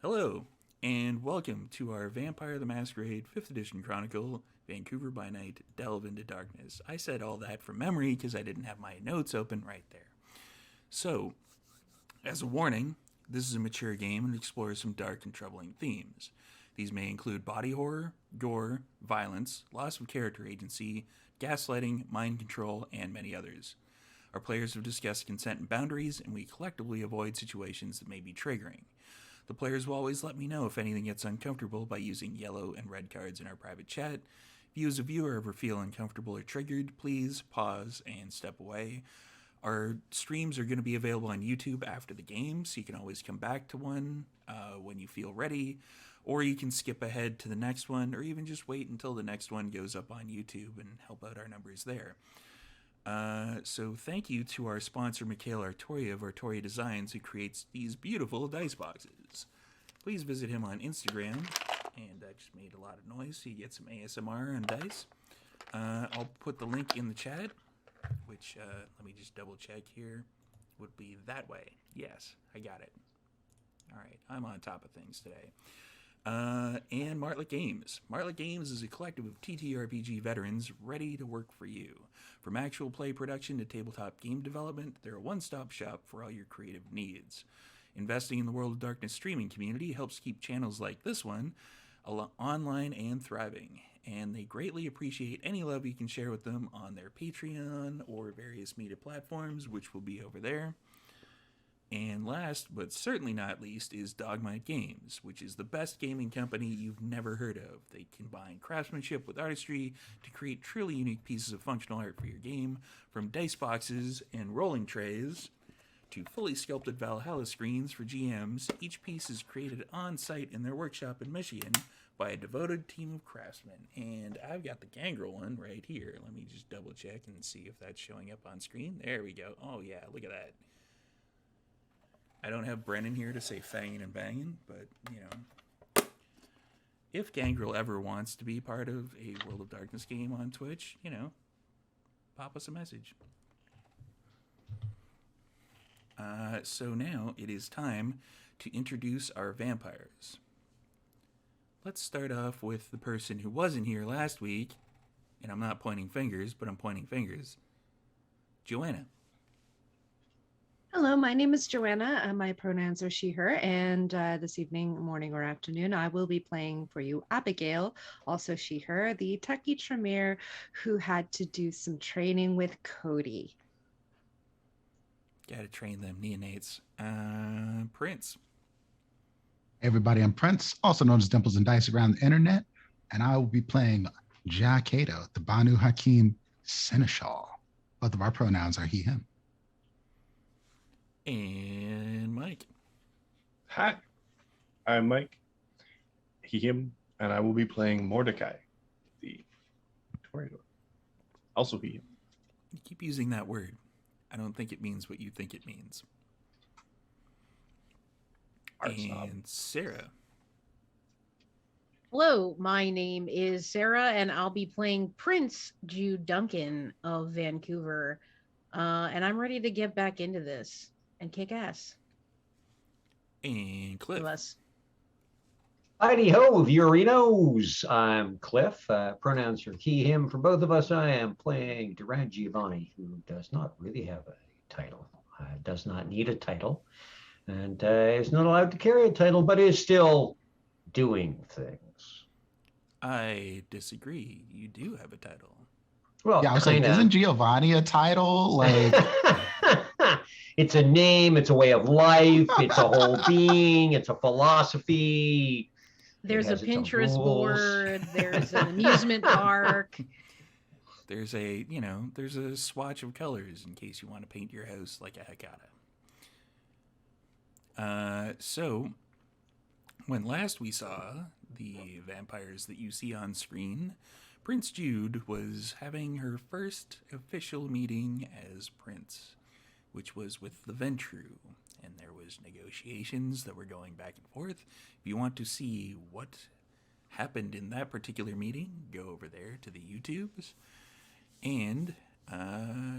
Hello, and welcome to our Vampire the Masquerade 5th Edition Chronicle, Vancouver by Night, Delve into Darkness. I said all that from memory because I didn't have my notes open right there. So, as a warning, this is a mature game and explores some dark and troubling themes. These may include body horror, gore, violence, loss of character agency, gaslighting, mind control, and many others. Our players have discussed consent and boundaries, and we collectively avoid situations that may be triggering. The players will always let me know if anything gets uncomfortable by using yellow and red cards in our private chat. If you as a viewer ever feel uncomfortable or triggered, please pause and step away. Our streams are going to be available on YouTube after the game, so you can always come back to one when you feel ready, or you can skip ahead to the next one, or even just wait until the next one goes up on YouTube and help out our numbers there. So thank you to our sponsor, Mikhail Artoria of Artoria Designs, who creates these beautiful dice boxes. Please visit him on Instagram, and I just made a lot of noise so you get some ASMR on dice. I'll put the link in the chat, which, let me just double check here, would be that way. Yes, I got it. All right, I'm on top of things today. And Martlet Games. Martlet Games is a collective of TTRPG veterans ready to work for you. From actual play production to tabletop game development, they're a one-stop shop for all your creative needs. Investing in the World of Darkness streaming community helps keep channels like this one online and thriving, and they greatly appreciate any love you can share with them on their Patreon or various media platforms, which will be over there. And last, but certainly not least, is Dogmite Games, which is the best gaming company you've never heard of. They combine craftsmanship with artistry to create truly unique pieces of functional art for your game, from dice boxes and rolling trays to fully sculpted Valhalla screens for GMs. Each piece is created on-site in their workshop in Michigan by a devoted team of craftsmen. And I've got the Gangrel one right here. Let me just double check and see if that's showing up on screen. There we go. Oh yeah, look at that. I don't have Brennan here to say fangin' and bangin', but, you know, if Gangrel ever wants to be part of a World of Darkness game on Twitch, you know, pop us a message. So now it is time to introduce our vampires. Let's start off with the person who wasn't here last week, and I'm not pointing fingers, but I'm pointing fingers. Joanna. Hello, my name is Joanna. My pronouns are she, her, and this evening, morning, or afternoon, I will be playing for you Abigail, also she, her, the Tucky Tremere who had to do some training with Cody. Gotta train them neonates. Prince. Hey everybody, I'm Prince, also known as Dimples and Dice around the internet, and I will be playing Jack Cato, the Banu Hakim Seneschal. Both of our pronouns are he, him. And Mike. Hi, I'm Mike, he, him, and I will be playing Mordecai, the Toreador. Also he, him. You keep using that word. I don't think it means what you think it means. Art snob. And Sara. Hello, my name is Sara, and I'll be playing Prince Jude Duncan of Vancouver. And I'm ready to get back into this and kick ass. And Cliff. Unless Heidi ho, Viorinos. I'm Cliff. Pronouns are he, him. For both of us, I am playing Durand Giovanni, who does not really have a title, does not need a title, and is not allowed to carry a title, but is still doing things. I disagree. You do have a title. Well, Yeah, I was like, isn't Giovanni a title? Like, it's a name, it's a way of life, it's a whole being, it's a philosophy. there's a has its own Pinterest rules. board, there's an amusement park. There's there's a swatch of colors in case you want to paint your house like a Hekata. So, when last we saw the vampires that you see on screen, Prince Jude was having her first official meeting as Prince, which was with the Ventru, and there was negotiations that were going back and forth. If you want to see what happened in that particular meeting, go over there to the YouTubes. And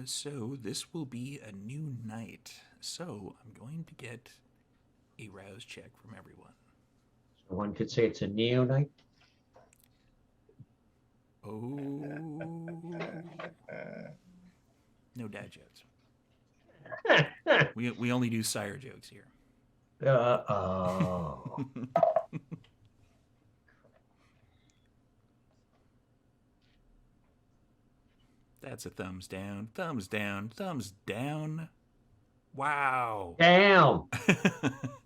so this will be a new night. So I'm going to get a rouse check from everyone. One could say it's a neonite. Oh. No dad jokes. We only do sire jokes here. Oh. That's a thumbs down. Thumbs down. Thumbs down. Wow. Damn.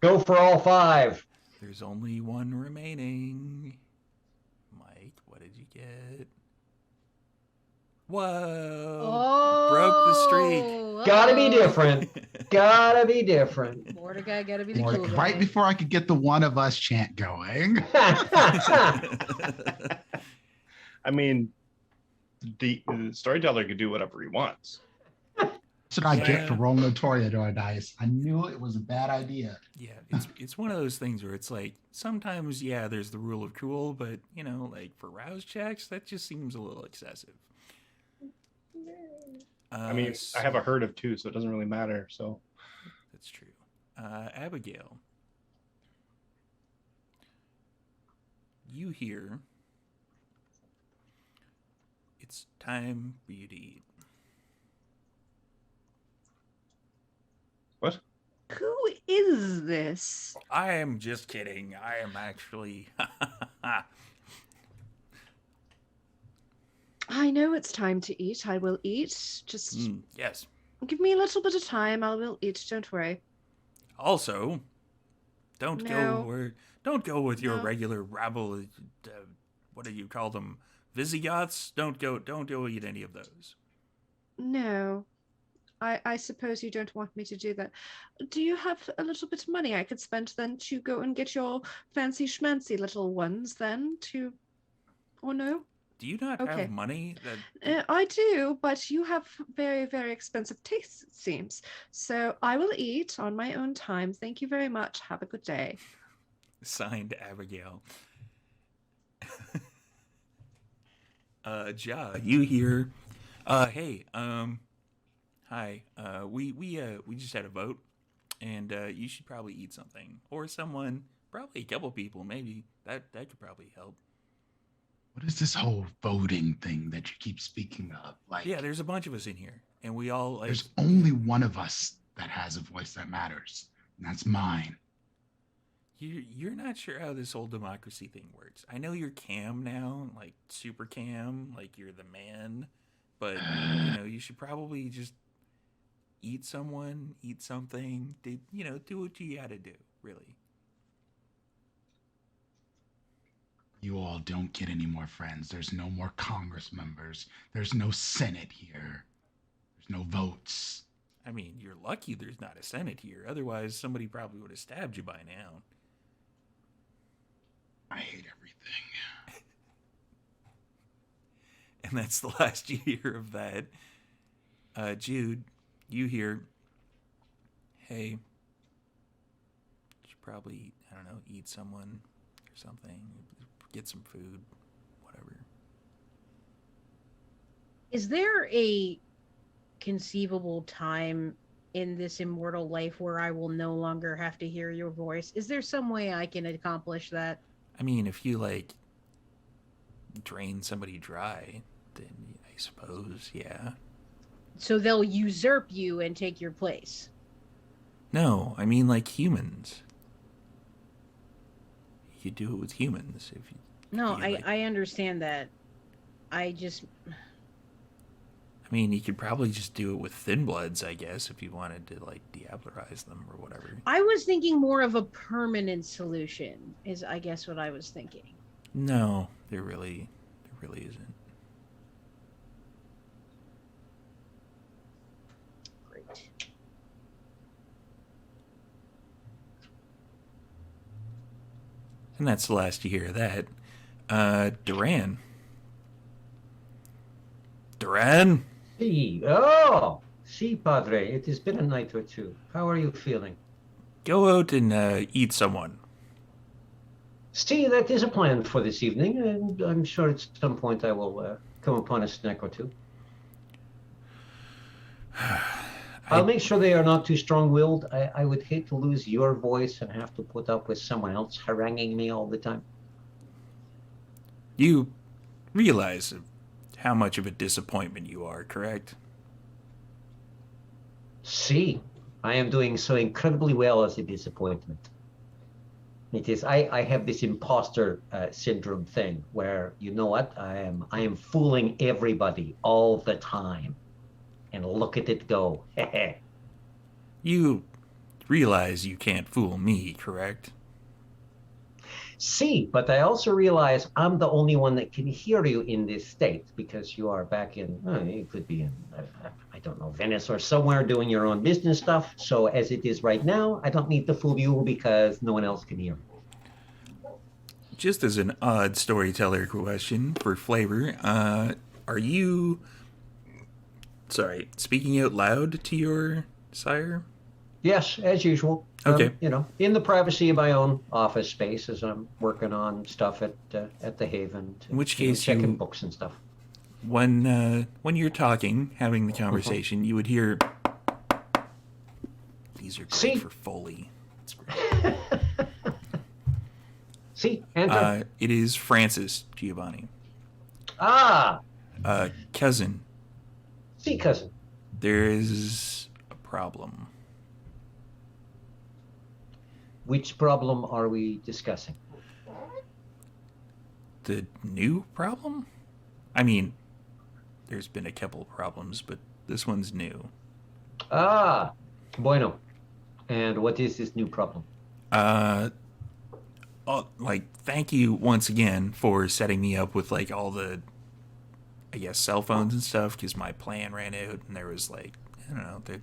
Go for all 5. There's only one remaining. Mike, what did you get? Whoa. Oh, Broke the streak. Gotta be different. Gotta be different. Mordecai gotta be the Mordecai, cool right guy. before I could get the one of us chant going. I mean, the storyteller could do whatever he wants. That's what I Yeah. get for rolling a Toreador dice. I knew it was a bad idea. Yeah, it's one of those things where it's like sometimes, yeah, there's the rule of cool, but you know, like for rouse checks, that just seems a little excessive. I mean, I have a herd of 2, so it doesn't really matter. So That's true. Abigail, you hear it's time for you to eat. what? Who is this? I am just kidding. I am actually. I know it's time to eat. I will eat. Just Yes. give me a little bit of time. I will eat. Don't worry. Also, don't No. go with your No. regular rabble. What do you call them? Visigoths. Don't go eat any of those. No. I suppose you don't want me to do that. Do you have a little bit of money I could spend then to go and get your fancy schmancy little ones then to, or no? Do you not Okay. have money? That I do, but you have very, very expensive tastes, it seems. So I will eat on my own time. Thank you very much. Have a good day. signed Abigail. Ja, you here? Hey, hi. We just had a vote, and you should probably eat something, or someone, probably a couple people, maybe that could probably help. What is this whole voting thing that you keep speaking of? Like, Yeah, there's a bunch of us in here, and we all like. there's only one of us that has a voice that matters, and that's mine. You're not sure how this whole democracy thing works. I know you're Cam now, like super Cam, like you're the man, but you know you should probably just eat someone, eat something. Do what you gotta do, really. You all don't get any more friends. There's no more Congress members. There's no Senate here. There's no votes. I mean, you're lucky there's not a Senate here. Otherwise, somebody probably would have stabbed you by now. I hate everything. And that's the last you hear of that. Jude, you hear, hey, should probably, I don't know, eat someone or something, get some food, whatever. Is there a conceivable time in this immortal life where I will no longer have to hear your voice? Is there some way I can accomplish that? I mean, if you, like, drain somebody dry, then I suppose, yeah. So they'll usurp you and take your place. No, I mean, like, humans. You could do it with humans. If you, No, Yeah, like- I understand that. I just I mean, you could probably just do it with thin bloods, I guess, if you wanted to, like, deablerize them or whatever. I was thinking more of a permanent solution is I guess what I was thinking. No, there really isn't. Great. And that's the last you hear of that. Duran. Duran? Si, Padre. It has been a night or two. How are you feeling? Go out and eat someone. See, that is a plan for this evening, and I'm sure at some point I will come upon a snack or two. I'll make sure they are not too strong-willed. I would hate to lose your voice and have to put up with someone else haranguing me all the time. You realize how much of a disappointment you are, correct? See, I am doing so incredibly well as a disappointment. It is. I have this imposter syndrome thing where, you know what, I am fooling everybody all the time, and look at it go. You realize you can't fool me, correct? See, but I also realize I'm the only one that can hear you in this state because you are back in, you could be in, I don't know, Venice or somewhere doing your own business stuff. So as it is right now, I don't need to fool you because no one else can hear me. Just as an odd storyteller question for flavor, are you, speaking out loud to your sire? Yes, as usual. Okay. In the privacy of my own office space as I'm working on stuff at the Haven. In which case, checking books and stuff. When you're talking, having the conversation, you would hear. These are great for Foley. It's great. See, enter. It is Francis Giovanni. Cousin. See, cousin. There is a problem. Which problem are we discussing? The new problem? I mean, there's been a couple problems, but this one's new. Bueno. And what is this new problem? Thank you once again for setting me up with all the, I guess, cell phones and stuff, because my plan ran out, and there was I don't know, the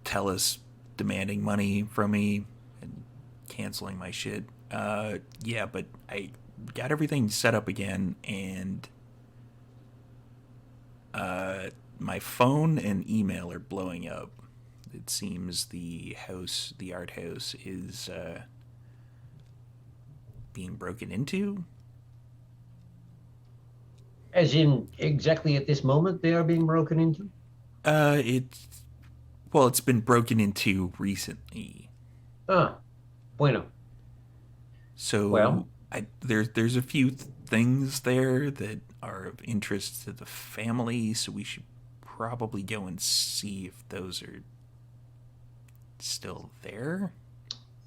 TELUS demanding money from me and canceling my shit. Yeah, but I got everything set up again, and my phone and email are blowing up. It seems the art house, is being broken into. As in, exactly at this moment, they are being broken into? It's been broken into recently. Bueno. So, there's a few things there that are of interest to the family, so we should probably go and see if those are still there.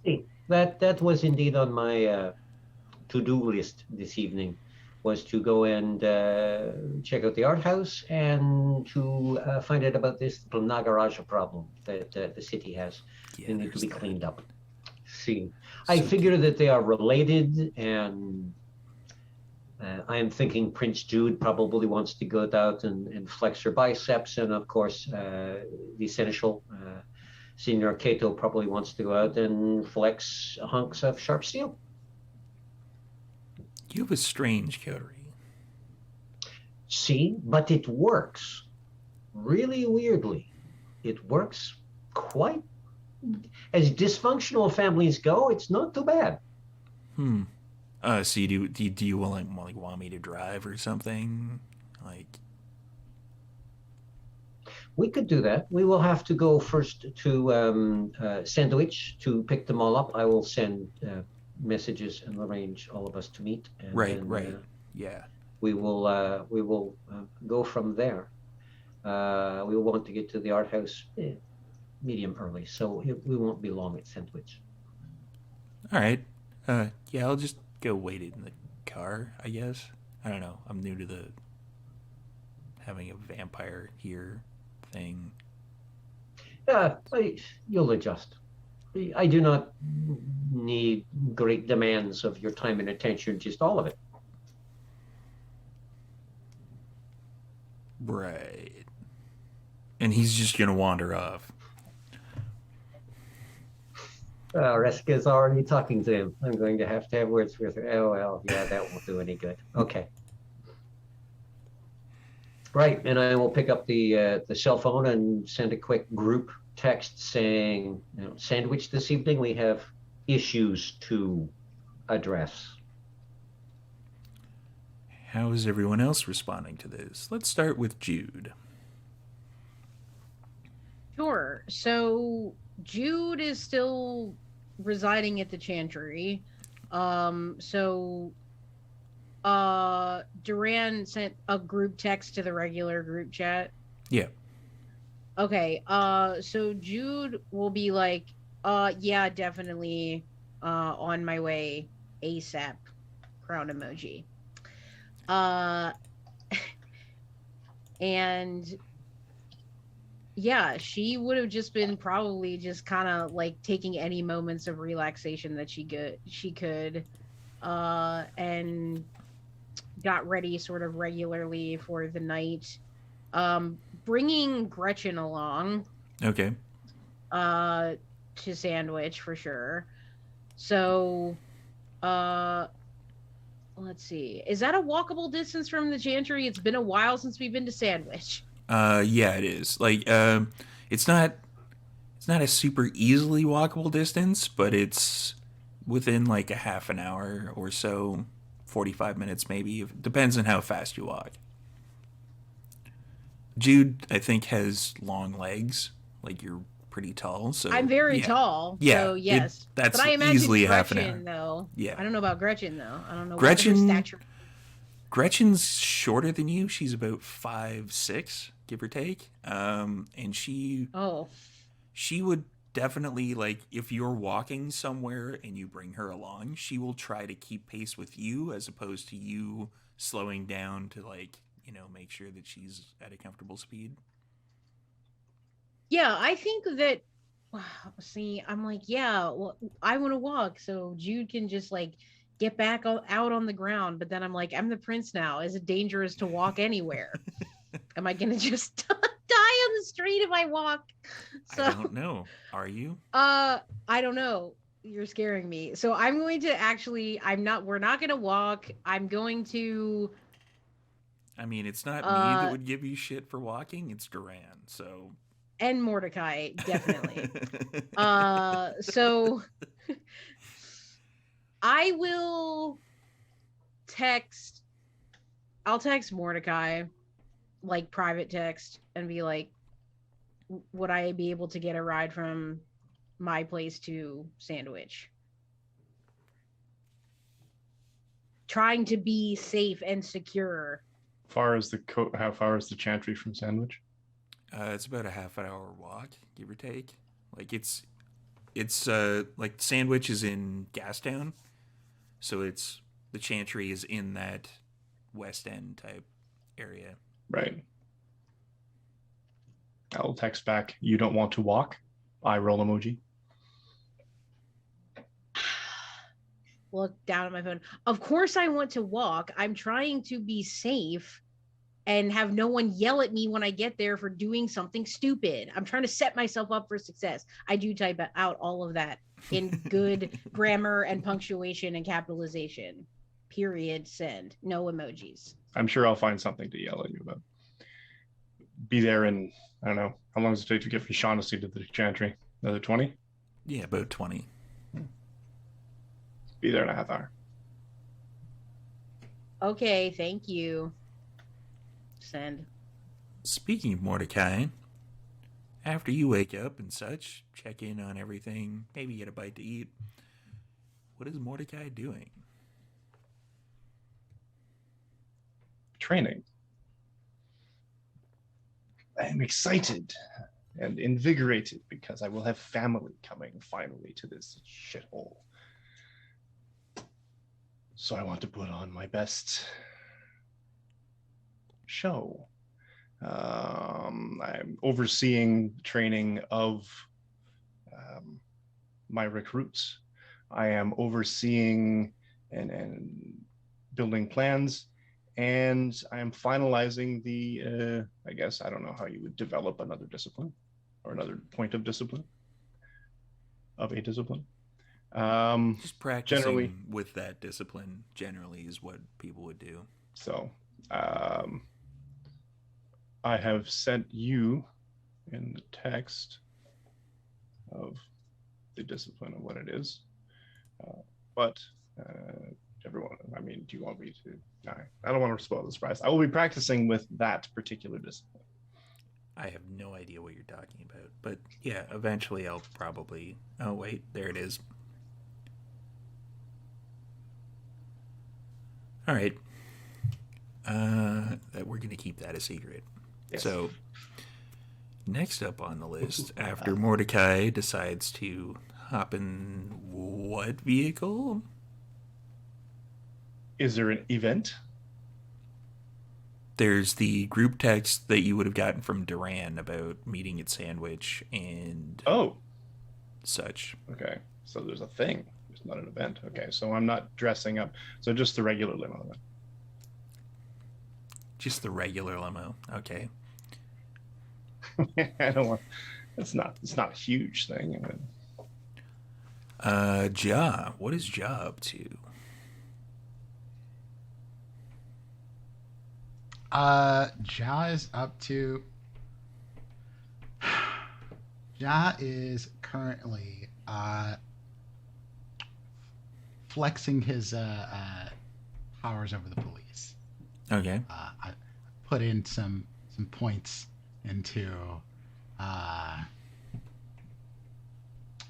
See, that was indeed on my to-do list this evening, was to go and check out the art house and to find out about this little Nagaraja problem that the city has. They need to be cleaned up. See, I figure that they are related, and I am thinking Prince Jude probably wants to go out and flex her biceps, and of course the Seneschal, Senior Cato, probably wants to go out and flex hunks of sharp steel. You have a strange coterie. See, but it works. Really weirdly. It works quite. As dysfunctional families go, it's not too bad. So do you want me to drive or something? We could do that. We will have to go first to Sandwich to pick them all up. I will send messages and arrange all of us to meet. And right. Yeah. We will go from there. We will want to get to the art house medium early, so we won't be long at Sandwich. All right. Yeah, I'll just go wait in the car, I guess. I don't know. I'm new to the having a vampire here thing. You'll adjust. I do not need great demands of your time and attention, just all of it. Right. And he's just going to wander off. Reska's already talking to him. I'm going to have words with her. Oh, well, yeah, that won't do any good. Okay. Right, and I will pick up the cell phone and send a quick group text saying, Sandwich this evening, we have issues to address. How is everyone else responding to this? Let's start with Jude. Sure. So Jude is still residing at the Chantry. So Duran sent a group text to the regular group chat. Yeah. Okay. So Jude will be like, yeah, definitely on my way ASAP. Crown emoji. Uh and yeah, she would have just been probably just kind of like taking any moments of relaxation that she could and got ready sort of regularly for the night, bringing Gretchen along Okay. uh to Sandwich for sure. So uh let's see, is that a walkable distance from the Chantry? It's been a while since we've been to Sandwich. Yeah, it is. Like, it's not a super easily walkable distance, but it's within like a half an hour or so, 45 minutes maybe. Depends on how fast you walk. Jude, I think, has long legs. Like, you're pretty tall, so I'm very yeah. tall, Yeah, so yes. that's but I imagine easily Gretchen, half an hour. though. Yeah. I don't know about Gretchen though. I don't know what Gretchen- her stature. Gretchen's shorter than you. She's about 5'6", give or take. And she Oh, would definitely, like, if you're walking somewhere and you bring her along, she will try to keep pace with you as opposed to you slowing down to, like, make sure that she's at a comfortable speed. yeah. I think that. Wow. See, I'm like, yeah. Well, I want to walk, so Jude can just like get back out on the ground. But then I'm like, I'm the prince now. Is it dangerous to walk anywhere? Am I gonna just die on the street if I walk? So I don't know. Are you? I don't know. You're scaring me. So I'm going to actually. We're not gonna walk. I'm going to. I mean, it's not me that would give you shit for walking. It's Duran. So. And Mordecai, definitely. So I will text. I'll text Mordecai, like private text, and be like, "Would I be able to get a ride from my place to Sandwich?" Trying to be safe and secure. How far is the Chantry from Sandwich? It's about a half an hour walk, give or take. Like it's like Sandwich is in Gastown, so it's the Chantry is in that West End type area. Right. I'll text back. You don't want to walk? Eye roll emoji. Look down at my phone. Of course, I want to walk. I'm trying to be safe and have no one yell at me when I get there for doing something stupid. I'm trying to set myself up for success. I do type out all of that in good grammar and punctuation and capitalization. Period. Send. No emojis. I'm sure I'll find something to yell at you about. Be there in, I don't know, how long does it take to get from Shaughnessy to the Chantry? Another 20? Yeah, about 20. Be there in a half hour. Okay, thank you. Send. Speaking of Mordecai, after you wake up and such, check in on everything, maybe get a bite to eat. What is Mordecai doing? Training. I am excited and invigorated because I will have family coming finally to this shithole. So I want to put on my best show. I'm overseeing training of my recruits. I am overseeing and building plans, and I am finalizing the, I guess, I don't know how you would develop another discipline or another point of discipline, of a discipline. Just practicing generally with that discipline generally is what people would do. So I have sent you in the text of the discipline of what it is. But everyone, I mean, do you want me to? I don't want to spoil the surprise. I will be practicing with that particular discipline. I have no idea what you're talking about. But yeah, eventually I'll probably. Oh, wait, there it is. All right. That we're going to keep that a secret. Yes. So, next up on the list, after Mordecai decides to hop in what vehicle? Is there an event? There's the group text that you would have gotten from Duran about meeting at Sandwich and Oh, such. okay. So there's a thing. It's not an event. Okay, so I'm not dressing up. So just the regular limo then. Just the regular limo. Okay. I don't want. It's not a huge thing. I mean, Ja. What is Ja up to? Ja is up to. Ja is currently flexing his powers over the police. Okay. I put in some points into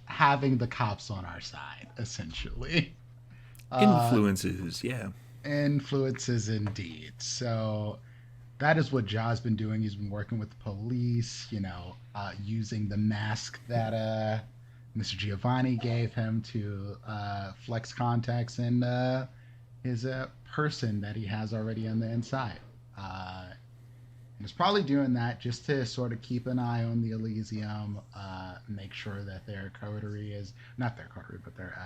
having the cops on our side, essentially. Influences, yeah. Influences indeed. So that is what Ja's been doing. He's been working with the police, using the mask that Mr. Giovanni gave him to flex contacts and his person that he has already on the inside. And it's probably doing that just to sort of keep an eye on the Elysium, make sure that their coterie is not their coterie, but their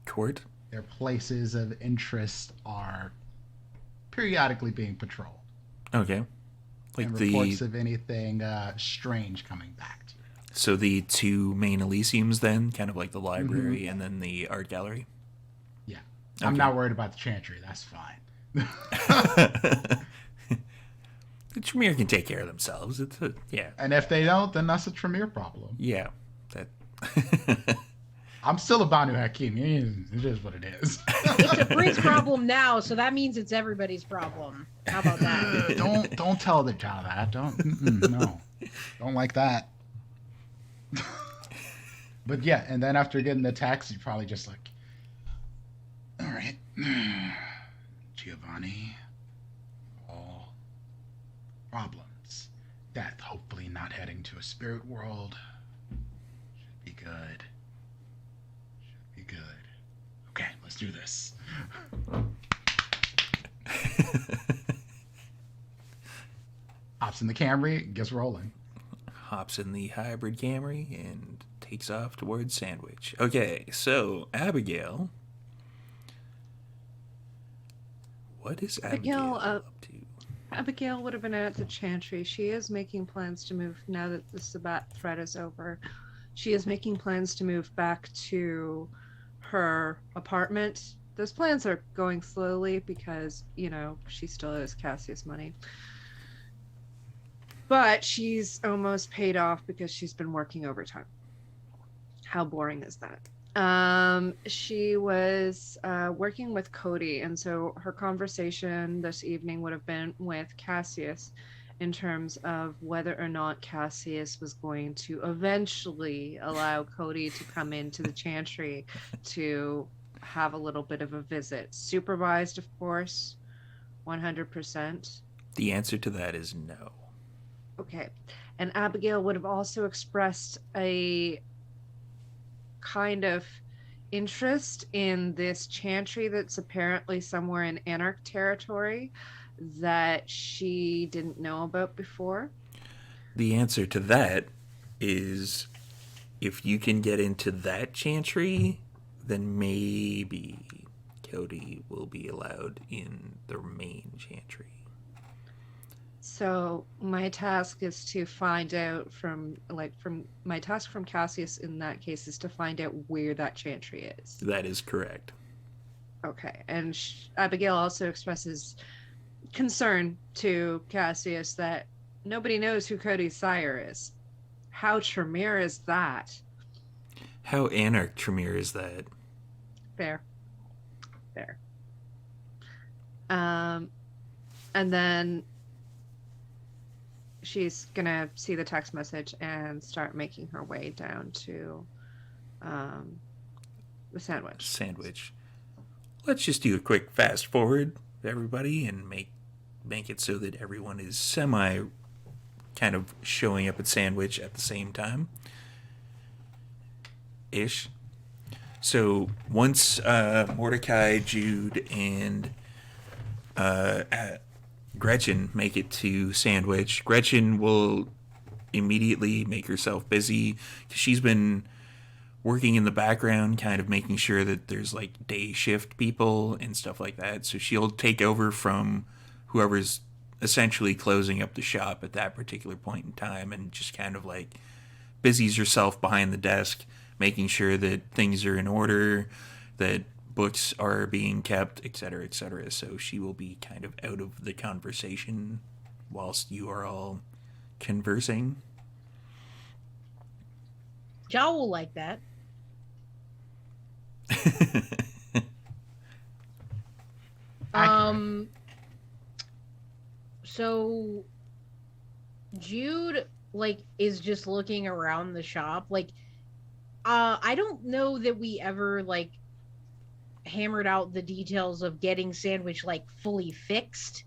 Court? their places of interest are periodically being patrolled. Okay. Like and reports of anything strange coming back to it. So the two main Elysiums then, kind of like the library and then the art gallery? Yeah. Okay. I'm not worried about the Chantry. That's fine. The Tremere can take care of themselves. Yeah. And if they don't, then that's a Tremere problem. Yeah. That. I'm still a Banu Hakim. It is what it is. It's a Prince problem now, so that means it's everybody's problem. How about that? Don't tell the child that. No. Don't like that. But yeah, and then after getting the text, you're probably just like, all right, Giovanni, all problems. Death, hopefully not heading to a spirit world. Should be good. Good. Okay, let's do this. Hops in the Camry, gets rolling. Hops in the hybrid Camry and takes off towards Sandwich. Okay, so Abigail. What is Abigail up to? Abigail would have been at the Chantry. She is making plans to move now that the Sabat threat is over. She is making plans to move back to her apartment. Those plans are going slowly because, she still owes Cassius money. But she's almost paid off because she's been working overtime. How boring is that? She was working with Cody, and so her conversation this evening would have been with Cassius in terms of whether or not Cassius was going to eventually allow Cody to come into the Chantry to have a little bit of a visit. Supervised, of course, 100%. The answer to that is no. Okay. And Abigail would have also expressed a kind of interest in this Chantry that's apparently somewhere in Anarch territory that she didn't know about before. The answer to that is if you can get into that Chantry, then maybe Cody will be allowed in the main Chantry. So my task is to find out from my task from Cassius in that case is to find out where that Chantry is. That is correct. Okay. And Abigail also expresses concern to Cassius that nobody knows who Cody's sire is. How Tremere is that? How Anarch Tremere is that? Fair. And then she's gonna see the text message and start making her way down to the sandwich. Let's just do a quick fast forward, everybody, and make it so that everyone is semi kind of showing up at Sandwich at the same time. Ish. So once Mordecai, Jude, and Gretchen make it to Sandwich, Gretchen will immediately make herself busy because she's been working in the background, kind of making sure that there's like day shift people and stuff like that. So she'll take over from whoever's essentially closing up the shop at that particular point in time and just kind of like busies herself behind the desk, making sure that things are in order, that books are being kept, etc., etc. So she will be kind of out of the conversation whilst you are all conversing. Ja will like that. So Jude is just looking around the shop. I don't know that we ever hammered out the details of getting Sandwich fully fixed,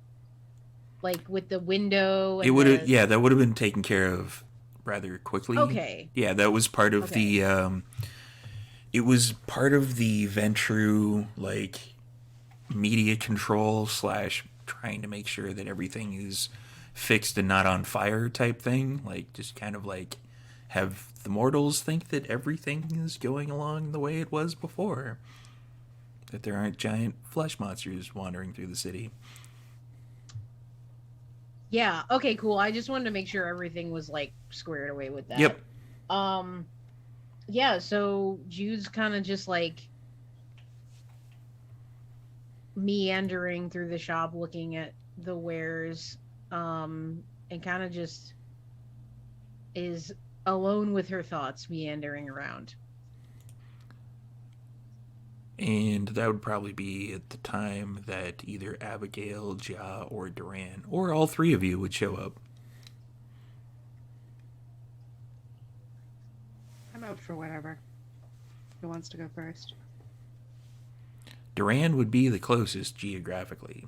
with the window. And it would have, that would have been taken care of rather quickly. Okay. Yeah, that was part of the. It was part of the Ventru media control / trying to make sure that everything is fixed and not on fire type thing. Just kind of have the mortals think that everything is going along the way it was before. That there aren't giant flesh monsters wandering through the city. Yeah, okay, cool. I just wanted to make sure everything was squared away with that. Yep. Yeah, so Jude's kind of just meandering through the shop looking at the wares, and kind of just is alone with her thoughts, meandering around. And that would probably be at the time that either Abigail, Ja, or Duran, or all three of you would show up. I'm out for whatever. Who wants to go first? Duran would be the closest geographically.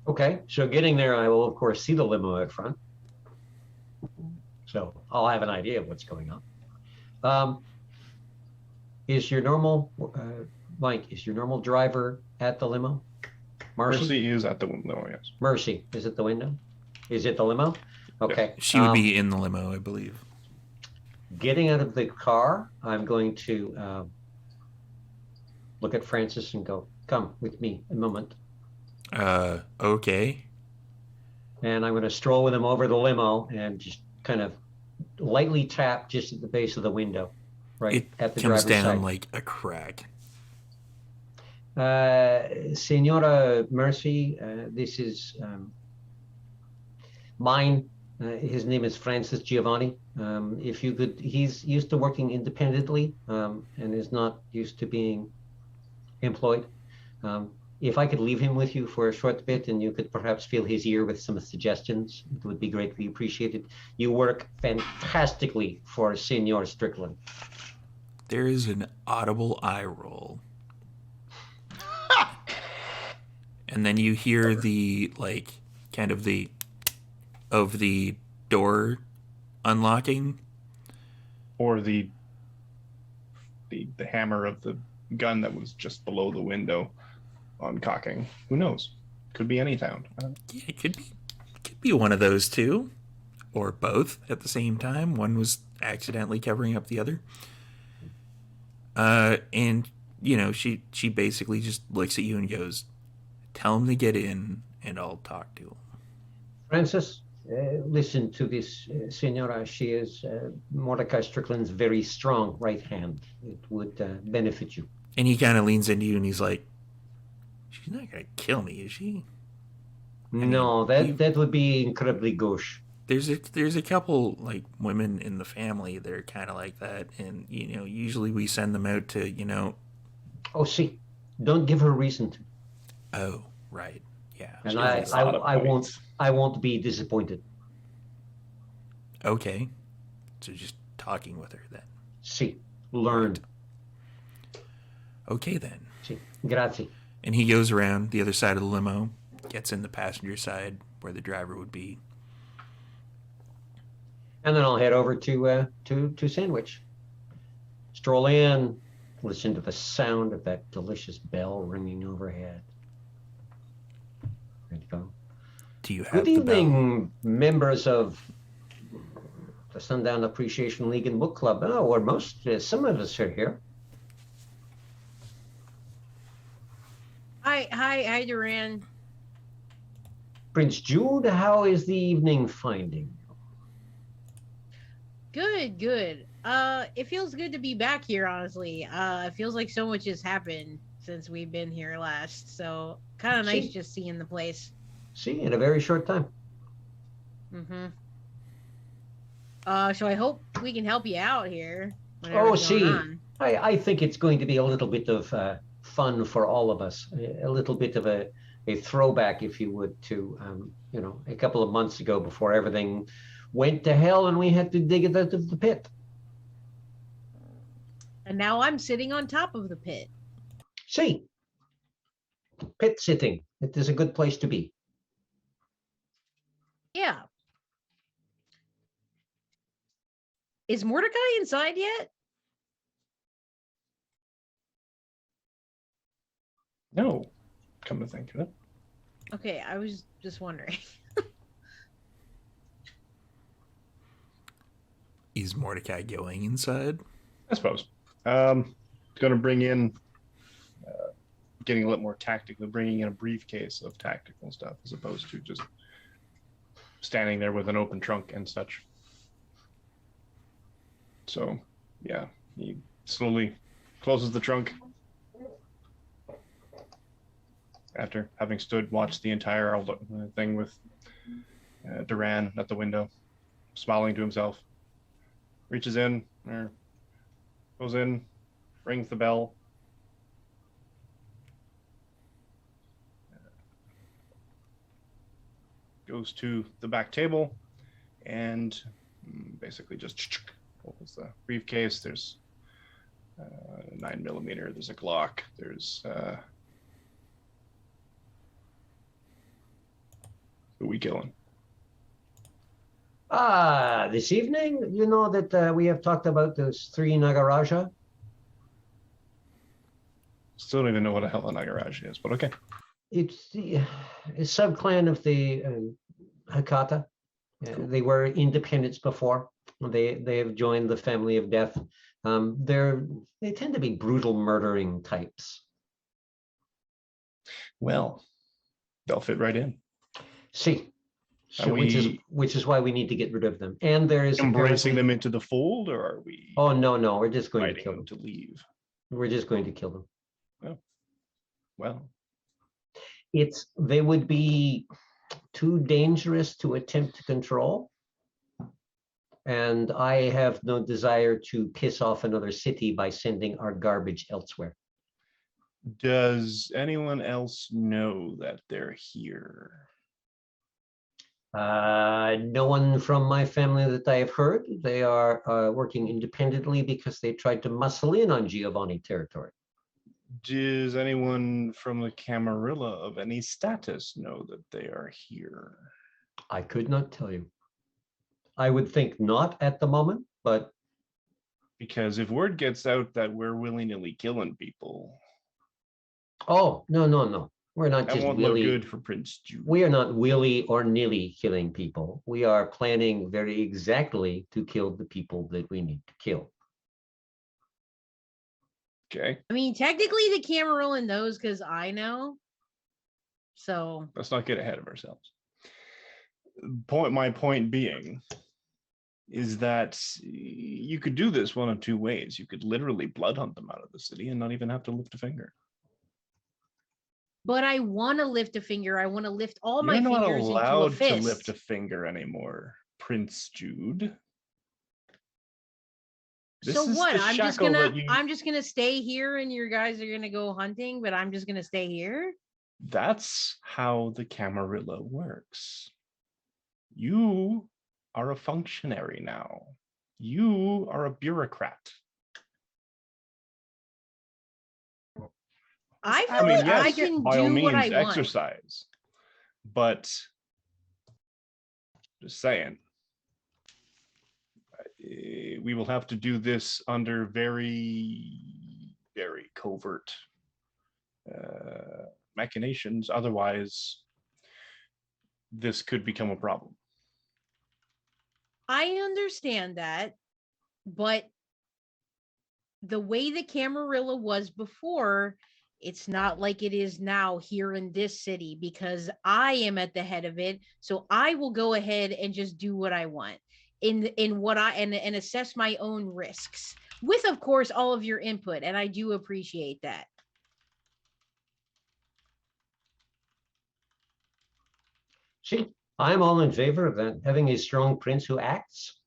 Okay, so getting there, I will, of course, see the limo out front. So I'll have an idea of what's going on. Is your normal, Mike, is your normal driver at the limo? Mercy is at the window, yes. Mercy is at the window? Is it the limo? Okay. Yeah, she would be in the limo, I believe. Getting out of the car, I'm going to look at Francis and go, come with me a moment. Okay. And I'm going to stroll with him over the limo and just kind of lightly tap just at the base of the window, right at the driver's side. It comes down like a crack. Senora Mercy, this is mine. His name is Francis Giovanni. If you could, he's used to working independently and is not used to being employed. If I could leave him with you for a short bit and you could perhaps fill his ear with some suggestions, it would be greatly appreciated. You work fantastically for Senor Strickland. There is an audible eye roll. And then you hear the, kind of the door unlocking. Or the hammer of the gun that was just below the window uncocking. Who knows? Could be any sound. Yeah, it could be one of those two. Or both at the same time. One was accidentally covering up the other. And, she basically just looks at you and goes, tell him to get in and I'll talk to him. Francis, listen to this, Senora. She is Mordecai Strickland's very strong right hand. It would benefit you. And he kind of leans into you and he's like, she's not going to kill me, is she? No, that would be incredibly gauche. There's a couple women in the family that are kind of like that, and usually we send them out to Oh, see, don't give her reason to. Oh, right, Yeah. And She has a lot of points. I won't be disappointed. Okay. So just talking with her then. See, learn. Right. Okay then. See, grazie. And he goes around the other side of the limo, gets in the passenger side where the driver would be. And then I'll head over to Sandwich. Stroll in, listen to the sound of that delicious bell ringing overhead. Ready to go. Do you have Good the bell? evening, members of the Sundown Appreciation League and Book Club. Oh, or some of us are here. Hi, Duran. Prince Jude, how is the evening finding you? Good. It feels good to be back here, honestly. It feels like so much has happened since we've been here last. So kind of nice just seeing the place. See, in a very short time. Mm-hmm. So I hope we can help you out here. Oh, see, I think it's going to be a little bit of fun for all of us. A little bit of a throwback, if you would, to a couple of months ago before everything went to hell and we had to dig it out of the pit. And now I'm sitting on top of the pit. See, pit sitting. It is a good place to be. Yeah. Is Mordecai inside yet? No, come to think of it. Okay, I was just wondering. Is Mordecai going inside? I suppose. Going to bring in, getting a little more tactical, bringing in a briefcase of tactical stuff as opposed to just standing there with an open trunk and such. So, yeah, he slowly closes the trunk after having watched the entire thing with Duran at the window, smiling to himself. Reaches in, or goes in, rings the bell. Goes to the back table and basically just opens the briefcase. There's 9mm, there's a Glock, there's who we killing? This evening, you know that we have talked about those 3 Nagaraja. Still don't even know what the hell a Nagaraja is, but okay. It's the a subclan of the Hakata. Cool. They were independents before. They have joined the family of death. They tend to be brutal murdering types. Well, they'll fit right in. See, so which is why we need to get rid of them. And there is embracing them into the fold, or are we? Oh no, we're just going to kill them to leave. We're just going to kill them. Oh, well. They would be too dangerous to attempt to control. And I have no desire to piss off another city by sending our garbage elsewhere. Does anyone else know that they're here? No one from my family that I have heard. They are working independently because they tried to muscle in on Giovanni territory. Does anyone from the Camarilla of any status know that they are here? I could not tell you. I would think not at the moment, but... Because if word gets out that we're willy-nilly killing people... Oh, no. We're not just won't willy... look good for Prince Jude. We are not willy or nilly killing people. We are planning very exactly to kill the people that we need to kill. Okay. I mean, technically the Camarilla knows because I know. So let's not get ahead of ourselves. My point being is that you could do this one of 2 ways. You could literally blood hunt them out of the city and not even have to lift a finger. But I want to lift a finger. I want to lift all my fingers into a fist. You're not allowed to lift a finger anymore, Prince Jude. So what? I'm just gonna stay here, and your guys are gonna go hunting, but I'm just gonna stay here. That's how the Camarilla works. You are a functionary now. You are a bureaucrat. I I feel I mean, like I yes, can by all do what I means, want. exercise. But just saying, we will have to do this under very, very covert machinations. Otherwise, this could become a problem. I understand that, but the way the Camarilla was before, it's not like it is now here in this city because I am at the head of it. So I will go ahead and just do what I want in what I and assess my own risks with, of course, all of your input. And I do appreciate that. See, I'm all in favor of that, having a strong prince who acts.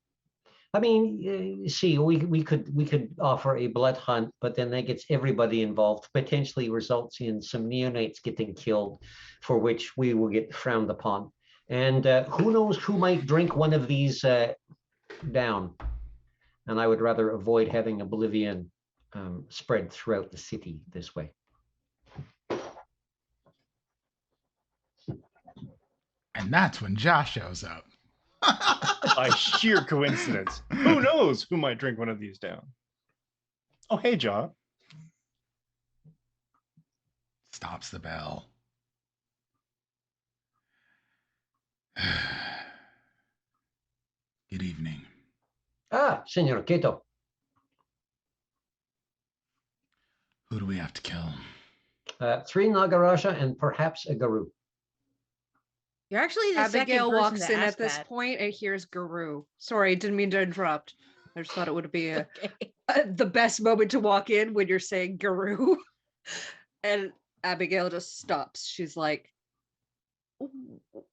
I mean, see, we could offer a blood hunt, but then that gets everybody involved, potentially results in some neonates getting killed, for which we will get frowned upon. And who knows who might drink one of these down. And I would rather avoid having oblivion spread throughout the city this way. And that's when Josh shows up. By sheer coincidence. Who knows who might drink one of these down? Oh, hey, Jaw. Stops the bell. Good evening. Ah, Senor Keto. Who do we have to kill? 3 Nagaraja and perhaps a Garu. You're actually the Abigail second person walks to in ask at this that. point and hears Guru. Sorry, didn't mean to interrupt. I just thought it would be Okay. the best moment to walk in when you're saying Guru. And Abigail just stops. She's like,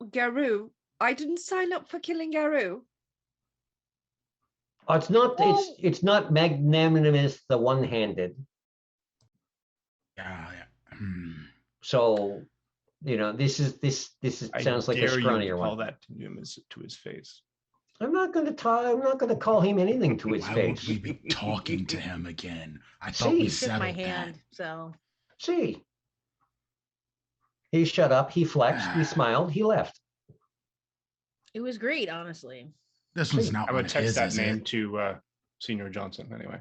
Garu, I didn't sign up for killing Garu. Oh, it's not magnanimous, the one-handed. Yeah. So, this sounds like a scrawnier you call one. that to his face. I'm not going to call him anything to his Why face. would we be talking to him again? I thought See, we He shook my settled hand, that. so See, he shut up, he flexed, he smiled, he left. it was great, honestly. This one's See, not I one would of text his, that is name it? to Senior Johnson anyway.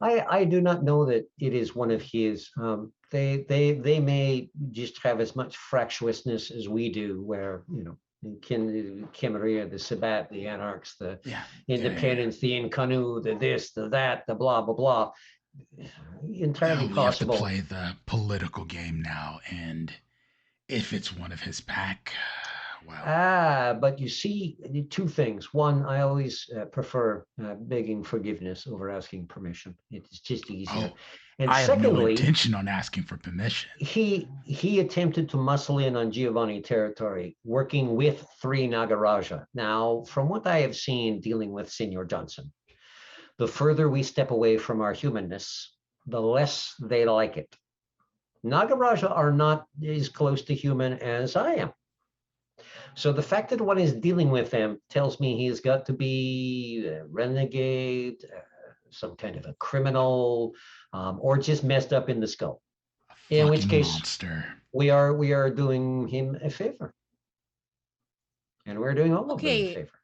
I do not know that it is one of his. They may just have as much fractiousness as we do, where Camarilla, the Sabat, the Anarchs, the Independents, the Incanu, the this, the that, the blah blah blah. Entirely We have to possible. play the political game now, and if it's one of his pack, well, But you see, 2 things. One, I always prefer begging forgiveness over asking permission. It's just easier. And I have no secondly, intention on asking for permission. he attempted to muscle in on Giovanni territory, working with 3 Nagaraja. Now, from what I have seen dealing with Senor Johnson, the further we step away from our humanness, the less they like it. Nagaraja are not as close to human as I am. So the fact that one is dealing with them tells me he's got to be a renegade, some kind of a criminal, or just messed up in the skull. In which case, monster. we are doing him a favor, and we're doing all of them a favor.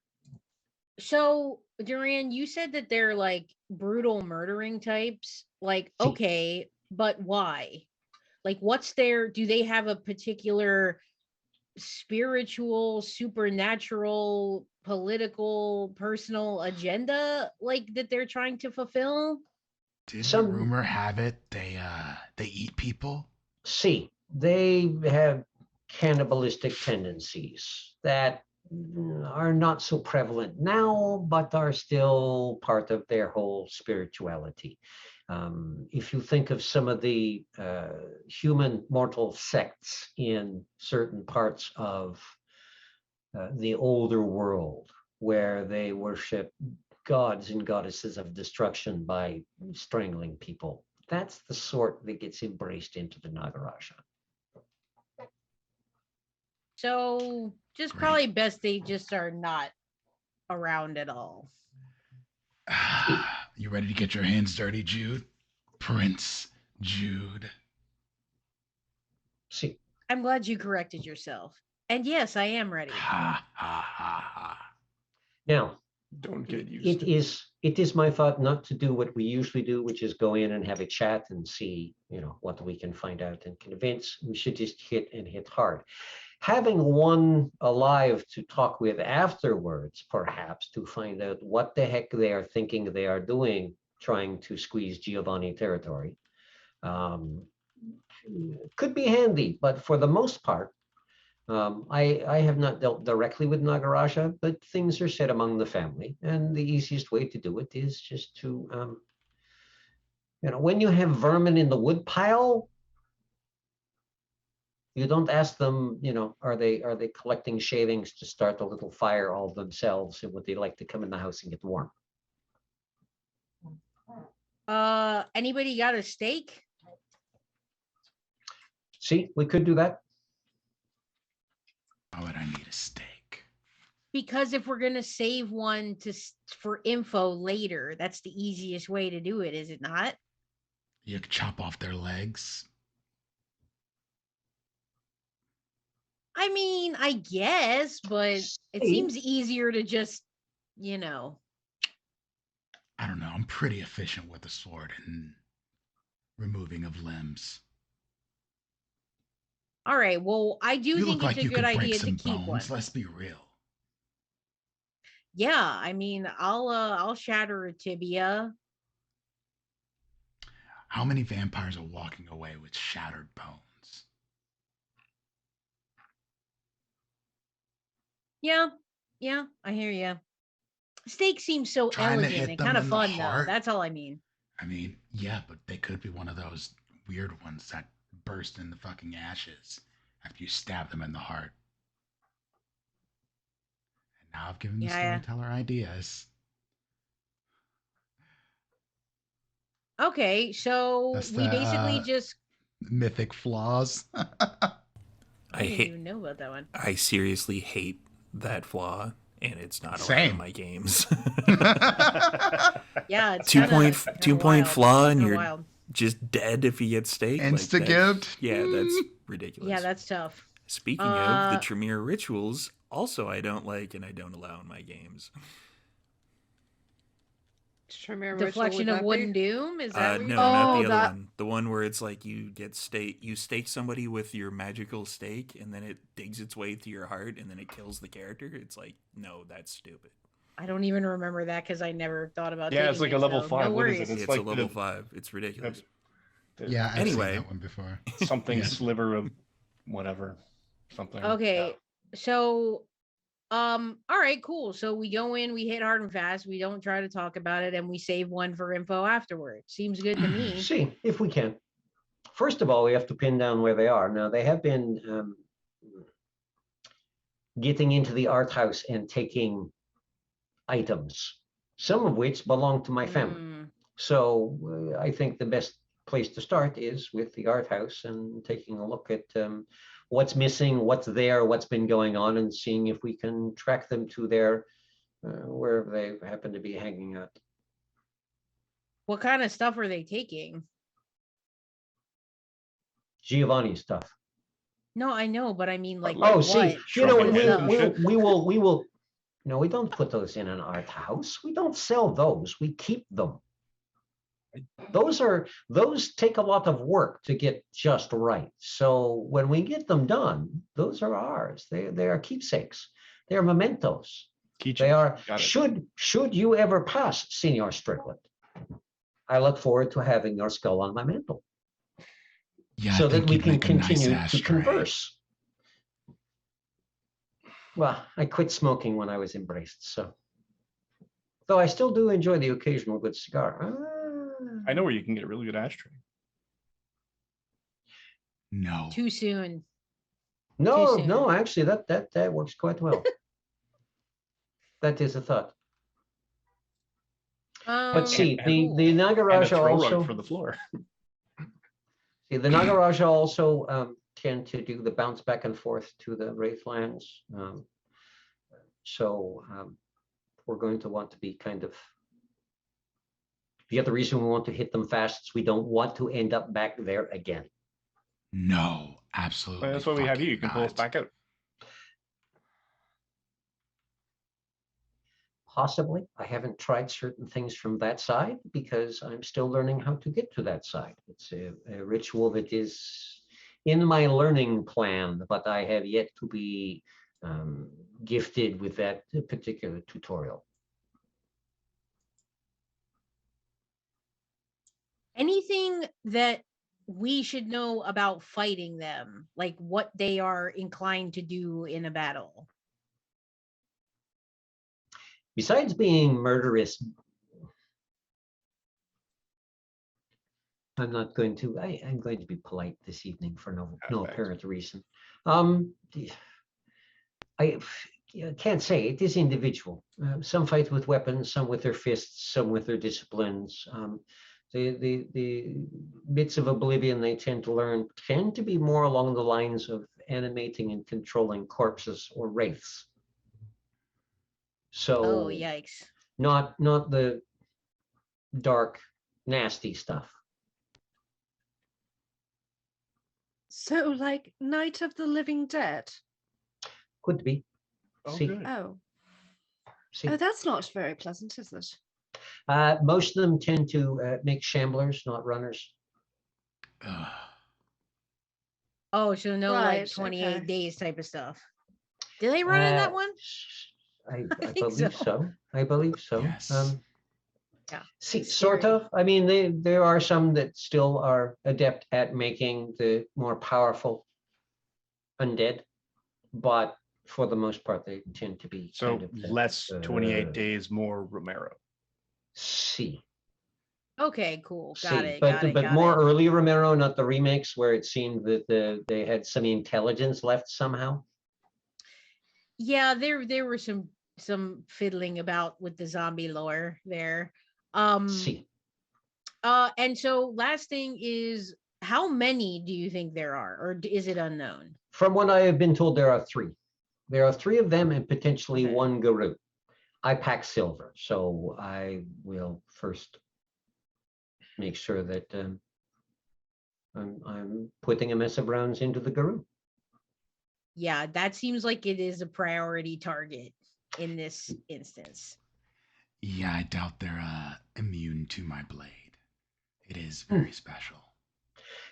So, Duran, you said that they're like brutal murdering types. Like, okay, but why? Like, do they have a particular spiritual, supernatural, political, personal agenda like that they're trying to fulfill? Did the rumor have it they eat people? See, they have cannibalistic tendencies that are not so prevalent now, but are still part of their whole spirituality. If you think of some of the human mortal sects in certain parts of the older world, where they worship gods and goddesses of destruction by strangling people, that's the sort that gets embraced into the Nagaraja. So just Great. probably best they just are not around at all. You ready to get your hands dirty, Jude? Prince Jude. See, I'm glad you corrected yourself. And yes, I am ready. Ha ha ha ha. now Don't get used to it is my thought not to do what we usually do, which is go in and have a chat and see, what we can find out and convince. We should just hit hard. Having one alive to talk with afterwards, perhaps, to find out what the heck they are thinking they are doing, trying to squeeze Giovanni territory, could be handy. But for the most part, I have not dealt directly with Nagaraja, but things are said among the family. And the easiest way to do it is just to, when you have vermin in the wood pile, you don't ask them, are they collecting shavings to start a little fire all themselves, and would they like to come in the house and get warm? Anybody got a steak? See, we could do that. Why would I need a steak? Because if we're gonna save one for info later, that's the easiest way to do it, is it not? You could chop off their legs. I mean, I guess, but it See? seems easier to just, I don't know. I'm pretty efficient with the sword and removing of limbs. All right. Well, I do You think look it's like a you good could break idea to some keep one. bones. Let's be real. Yeah, I mean, I'll shatter a tibia. How many vampires are walking away with shattered bones? Yeah, I hear you. Steak seems so Trying to elegant hit and them kind of in the fun, though. heart? That's all I mean. I mean, yeah, but they could be one of those weird ones that burst into fucking ashes after you stab them in the heart. And now I've given the Yeah. storyteller ideas. Okay, so That's we basically just. mythic flaws. I didn't even know about that one. I seriously hate that flaw, and it's not allowed Same. in my games. Yeah, it's 2 point flaw, and you're wild. just dead if you get steak. Insta that- gift. Yeah, that's ridiculous. Yeah, that's tough. Speaking of the Tremere rituals, also I don't like and I don't allow in my games. Tremere Deflection ritual, of would that Wooden be? Doom? Is that what No, you're not Oh, the other that- one. The one where it's like you stake somebody with your magical stake, and then it digs its way through your heart, and then it kills the character. It's like, no, that's stupid. I don't even remember that because I never thought about. Yeah, it's taking like a it, level so 5. No What is worries. it? It's like a level the- 5. It's ridiculous. Yeah, I've Anyway. seen that one before. something Yeah. sliver of whatever. Something. Okay, so all right, cool. So we go in, we hit hard and fast. We don't try to talk about it, and we save one for info afterwards. Seems good to me. See, if we can. First of all, we have to pin down where they are. Now, they have been getting into the art house and taking items, some of which belong to my family. So I think the best place to start is with the art house and taking a look at what's missing, what's there, what's been going on, and seeing if we can track them to their wherever they happen to be hanging out. What kind of stuff are they taking? Giovanni stuff. No, I know, but I mean, like, Oh, what? see, Shrunken heads and shit? we will. No, we don't put those in an art house. We don't sell those. We keep them. Those take a lot of work to get just right. So when we get them done, those are ours. They are keepsakes. They are mementos. They are. Got it. Should you ever pass, Senior Strickland, I look forward to having your skull on my mantle, Yeah, so I that think we you'd can make a nice continue to ashtray. converse. Well, I quit smoking when I was embraced, so. Though I still do enjoy the occasional good cigar. I know where you can get a really good ashtray. No. Too soon. No, soon. no, actually, that works quite well. That is a thought. But see, the cool. And a Nagaraja throw also rug for the floor. see the Nagaraja also tend to do the bounce back and forth to the Wraithlands. So we're going to want to be kind of. The other reason we want to hit them fast is we don't want to end up back there again. No, absolutely. Well, that's why we have you. You fucking can pull us not. back out. Possibly. I haven't tried certain things from that side because I'm still learning how to get to that side. It's a ritual that is in my learning plan, but I have yet to be gifted with that particular tutorial. Anything that we should know about fighting them, like what they are inclined to do in a battle? Besides being murderous, I'm not going to. I'm going to be polite this evening for no Thanks. apparent reason. I can't say. It is individual. Some fight with weapons, some with their fists, some with their disciplines. The bits of oblivion they tend to learn tend to be more along the lines of animating and controlling corpses or wraiths. So Oh, yikes. not the dark, nasty stuff. So, like Night of the Living Dead. Could be. Oh, See, good. Oh, see. oh, that's not very pleasant, is it? Most of them tend to make shamblers, not runners. Ugh. Oh, so no Right, like 28 okay. days type of stuff. Did they run in that one? I think believe so. so. I believe so. Yes. Yeah. See, It's sort scary. of. I mean, there are some that still are adept at making the more powerful undead, but for the most part, they tend to be So kind of less 28 days, more Romero. See, Okay, cool. Got see, it. but Got it. but Got more it. early Romero, not the remakes where it seemed that they had some intelligence left somehow. Yeah, there were some fiddling about with the zombie lore there. See, And so last thing is, how many do you think there are, or is it unknown? from what I have been told, there are three. There are three of them and potentially Okay. one Guru. I pack silver, so I will first make sure that I'm putting a mess of rounds into the Guru. Yeah, that seems like it is a priority target in this instance. Yeah, I doubt they're immune to my blade. It is very special.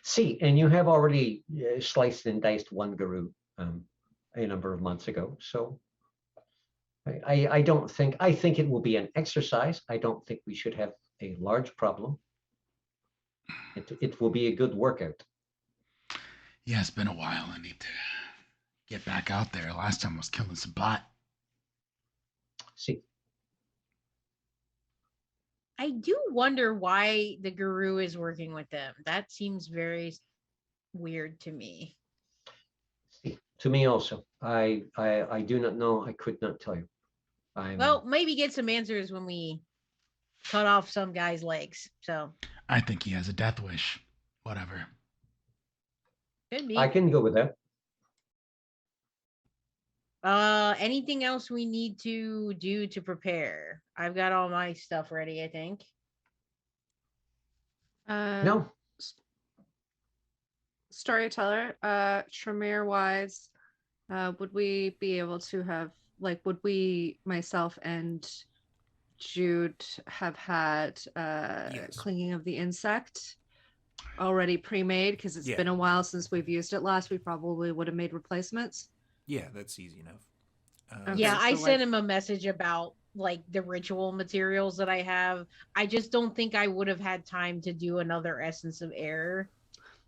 See, and you have already sliced and diced one Guru a number of months ago, so I don't think, I think it will be an exercise. I don't think we should have a large problem. It will be a good workout. Yeah, it's been a while. I need to get back out there. Last time I was killing some bot. See, I do wonder why the guru is working with them. That seems very weird to me. see, to me also, I do not know. I could not tell you. Well, maybe get some answers when we cut off some guy's legs. So I think he has a death wish. Whatever. could be. I can go with that. Anything else we need to do to prepare? I've got all my stuff ready, I think. No, Storyteller, Tremere wise, would we be able to have, like, would we, myself and Jude, have had Yes. Clinging of the Insect already pre-made? Because it's Yeah. been a while since we've used it last. We probably would have made replacements. Yeah, that's easy enough. Okay, Yeah, I so, sent like- him a message about like the ritual materials that I have. I just don't think I would have had time to do another Essence of Air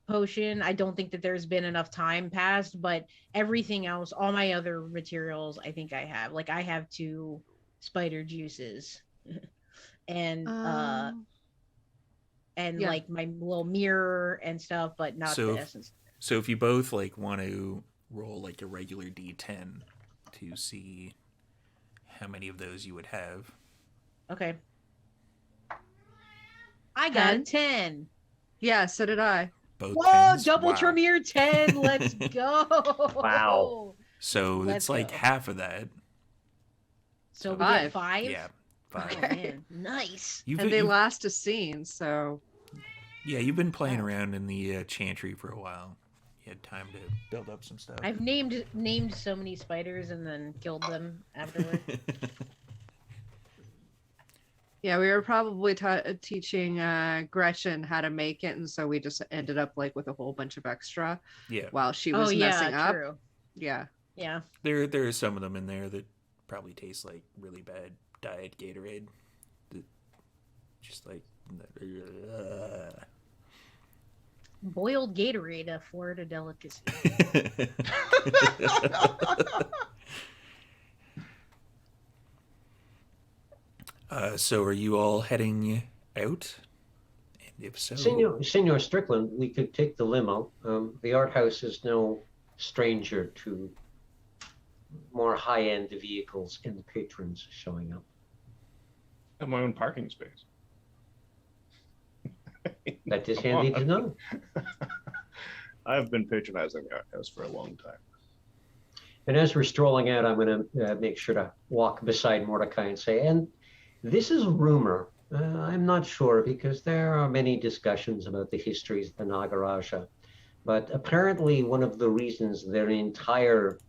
potion. I don't think that there's been enough time passed, but everything else, all my other materials, I think I have. Like I have 2 spider juices and yeah. like my little mirror and stuff, but not So the if- essence. So if you both like want to roll like a regular D10 to see how many of those you would have. Okay. I got a 10? 10. Yeah, so did I. both Whoa, 10s. double Wow. Tremere 10. Let's go. Wow. So Let's it's like go. half of that. So we Five. get 5? Yeah, Oh, 5. man. Nice. You've, And they you've- last a scene, so yeah, you've been playing Wow. around in the chantry for a while. You had time to build up some stuff. I've named so many spiders and then killed them afterward. yeah, we were probably teaching Gretchen how to make it, and so we just ended up like with a whole bunch of extra Yeah, while she was messing up. true. Yeah. Yeah. there are some of them in there that probably taste like really bad diet Gatorade. That just like. Boiled Gatorade, a Florida delicacy. So are you all heading out? And if so, Senor Strickland, we could take the limo. The art house is no stranger to more high-end vehicles and patrons showing up. I have my own parking space. That is handy to know. I've been patronizing the art house for a long time. And as we're strolling out, I'm going to make sure to walk beside Mordecai and say, and this is a rumor. I'm not sure because there are many discussions about the histories of the Nagaraja. But apparently one of the reasons their entire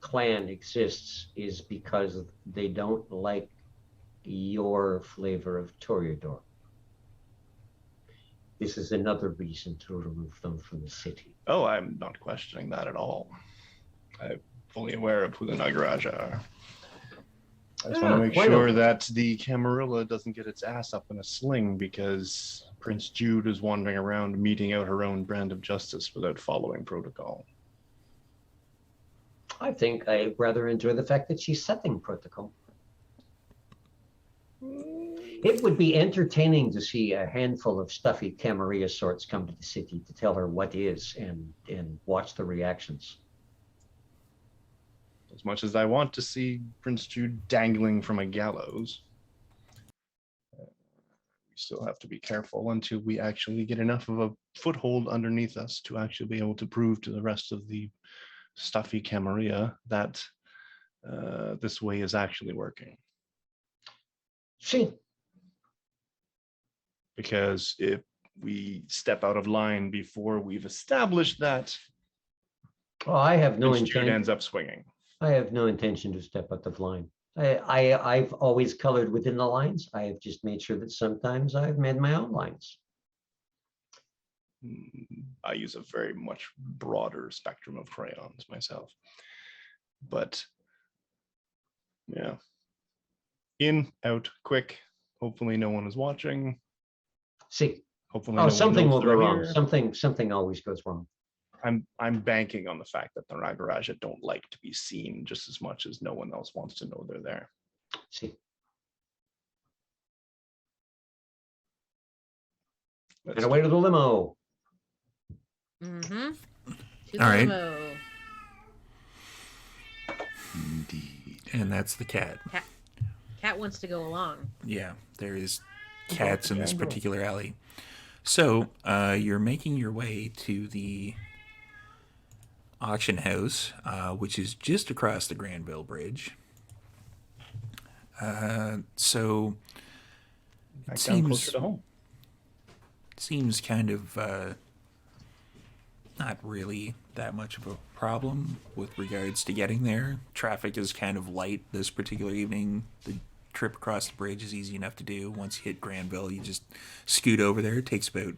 clan exists is because they don't like your flavor of Toreador. This is another reason to remove them from the city. Oh, I'm not questioning that at all. I'm fully aware of who the Nagaraja are. I just want to make sure that the Camarilla doesn't get its ass up in a sling because Prince Jude is wandering around meting out her own brand of justice without following protocol. I think I rather enjoy the fact that she's setting protocol. It would be entertaining to see a handful of stuffy Camarilla sorts come to the city to tell her what is and watch the reactions. As much as I want to see Prince Jude dangling from a gallows, we still have to be careful until we actually get enough of a foothold underneath us to actually be able to prove to the rest of the stuffy Camarilla that this way is actually working. See, Because if we step out of line before we've established that, well, I have no Prince Jude intention. ends up swinging. I have no intention to step out of line. I've always colored within the lines. I have just made sure that sometimes I've made my own lines. I use a very much broader spectrum of crayons myself. But yeah. In, out, quick. Hopefully no one is watching. See, Hopefully no one something knows will go they're wrong. here. Something always goes wrong. I'm banking on the fact that the Nagaraja don't like to be seen just as much as no one else wants to know they're there. See, and away to the limo. Mm-hmm. All right. Limo. Indeed. and that's the cat. Cat wants to go along. Yeah, there is cats in this particular alley. So you're making your way to the auction house, which is just across the Granville Bridge. So Back it down closer to home. seems kind of not really that much of a problem with regards to getting there. Traffic is kind of light this particular evening. The trip across the bridge is easy enough to do. Once you hit Granville, you just scoot over there. It takes about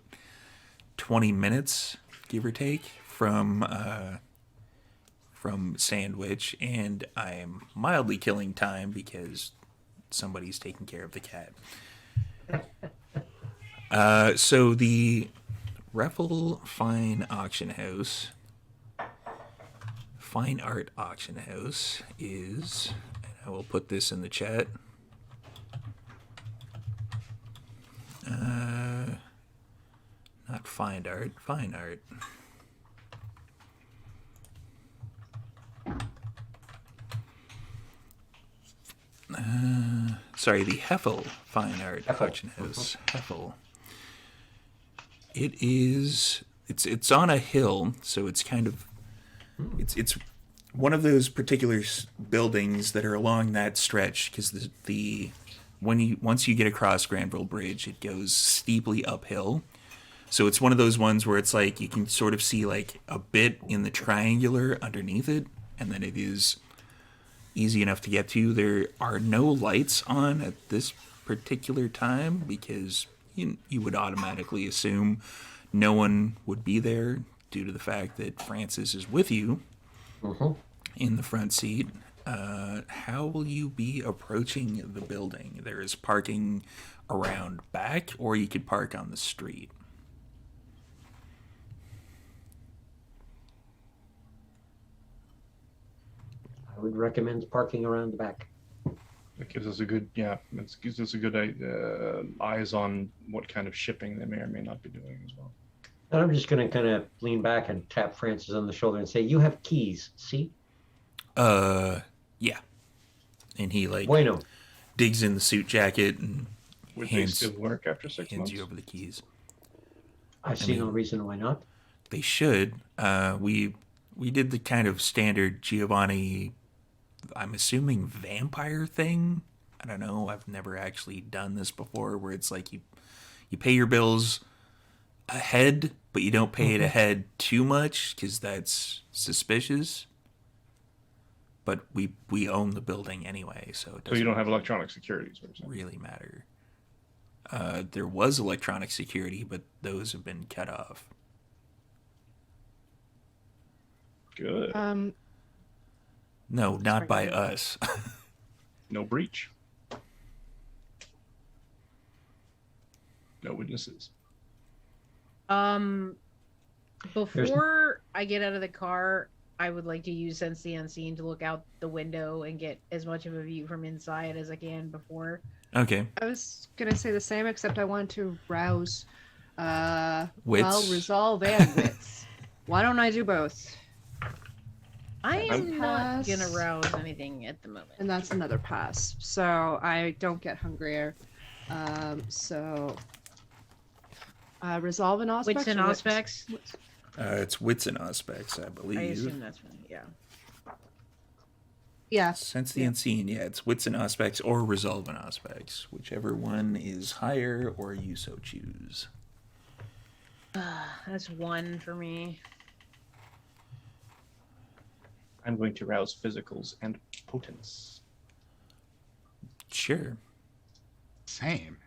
20 minutes, give or take, from Sandwich, and I'm mildly killing time because somebody's taking care of the cat. So the Raffle Fine Auction House, Fine Art Auction House is, and I will put this in the chat. Not Fine Art, Fine Art. Sorry, the Heffel Fine Art Auction House. Heffel. It is. It's on a hill, so it's kind of. It's one of those particular buildings that are along that stretch because the once you get across Granville Bridge, it goes steeply uphill. So it's one of those ones where it's like you can sort of see like a bit in the triangular underneath it, and then it is easy enough to get to. There are no lights on at this particular time because you would automatically assume no one would be there due to the fact that Francis is with you in the front seat. How will you be approaching the building? There is parking around back, or you could park on the street. I would recommend parking around the back. It gives us a good, it gives us a good eyes on what kind of shipping they may or may not be doing as well. And I'm just going to kind of lean back and tap Francis on the shoulder and say, "You have keys, see?" Yeah. And he like Bueno. digs in the suit jacket and Would they still work after 6 hands months? you over the keys. I see no reason why not. They should. We did the kind of standard Giovanni, I'm assuming vampire thing. I don't know. I've never actually done this before, where it's like you pay your bills ahead, but you don't pay it ahead too much because that's suspicious. But we own the building anyway, so it So doesn't you don't have electronic security, is what you're saying. really matter. There was electronic security, but those have been cut off. Good. No, not by us. No breach. No witnesses. Before I get out of the car, I would like to use Sense the Unseen to look out the window and get as much of a view from inside as I can before. Okay. I was gonna say the same, except I want to rouse, Wits. resolve and wits. Why don't I do both? I am not Pass. gonna rouse anything at the moment. And that's another pass. So I don't get hungrier. Resolve and aspects. Wits and or aspects? It's wits and aspects, I believe. I assume that's right, yeah. Yeah. Sense the unseen, yeah, it's wits and aspects or resolve and aspects, whichever one is higher or you so choose. That's 1 for me. I'm going to rouse physicals and potence. Sure. Same.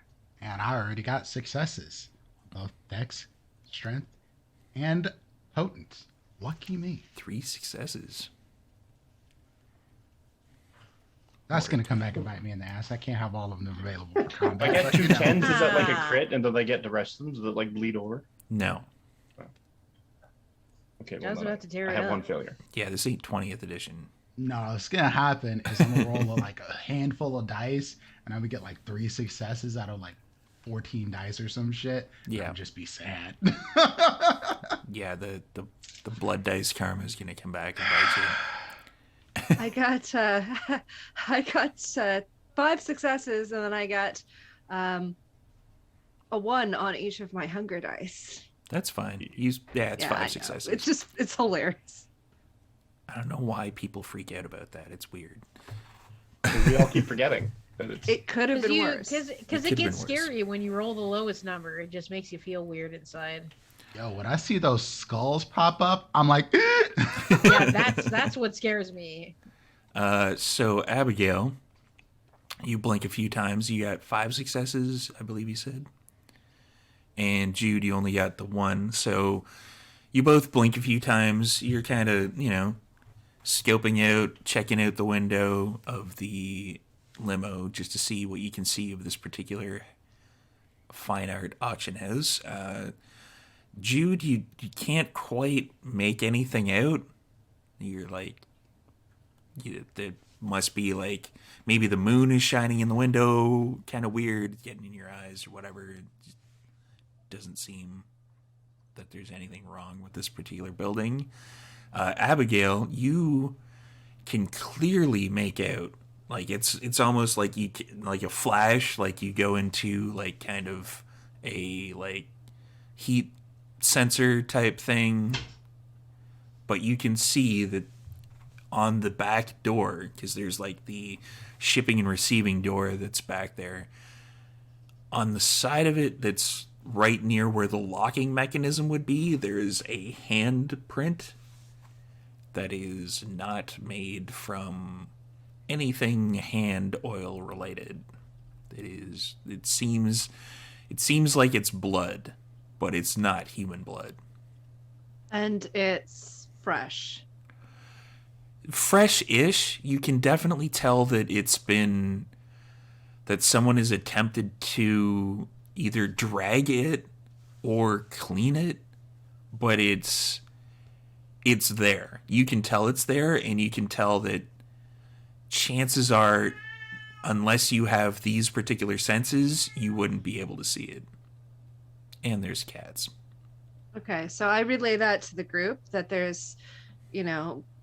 And I already got successes. Both dex, strength, and potence. Lucky me. 3 successes. That's going to come back and bite me in the ass. I can't have all of them available for combat. I get but, two you know. tens. Is that like a crit? And do they get the rest of them? Does it like bleed over? No. Okay, I well, was then about to tear I it have up. one failure. Yeah, this ain't 20th edition. No, what's going to happen is I'm going to roll like a handful of dice, and I would get like 3 successes out of like 14 dice or some shit. Yeah. I'd just be sad. Yeah, the blood dice karma is going to come back and bite you. I got 5 successes, and then I got a 1 on each of my hunger dice. That's fine. It's I 5 know. successes. It's hilarious. I don't know why people freak out about that. It's weird. 'Cause we all keep forgetting that it's. It could have been worse. Because It it could've been gets worse. scary when you roll the lowest number. It just makes you feel weird inside. Yo, when I see those skulls pop up, I'm like, Yeah, that's what scares me. So, Abigail, you blink a few times. You got 5 successes, I believe you said. And Jude, you only got the 1. So, you both blink a few times. You're kind of, scoping out, checking out the window of the limo just to see what you can see of this particular fine art auction house. Jude, you can't quite make anything out. You're like, there must be like, maybe the moon is shining in the window, kind of weird, getting in your eyes or whatever. It just doesn't seem that there's anything wrong with this particular building. Abigail, you can clearly make out, like it's almost like like a flash, like you go into like kind of a like heat sensor type thing, but you can see that on the back door, because there's like the shipping and receiving door that's back there, on the side of it that's right near where the locking mechanism would be, there is a hand print that is not made from anything hand oil related. It seems like it's blood, but it's not human blood. And it's fresh. Fresh-ish. You can definitely tell that that someone has attempted to either drag it or clean it, but it's there. You can tell it's there, and you can tell that chances are, unless you have these particular senses, you wouldn't be able to see it. And there's cats. Okay, so I relay that to the group that there's,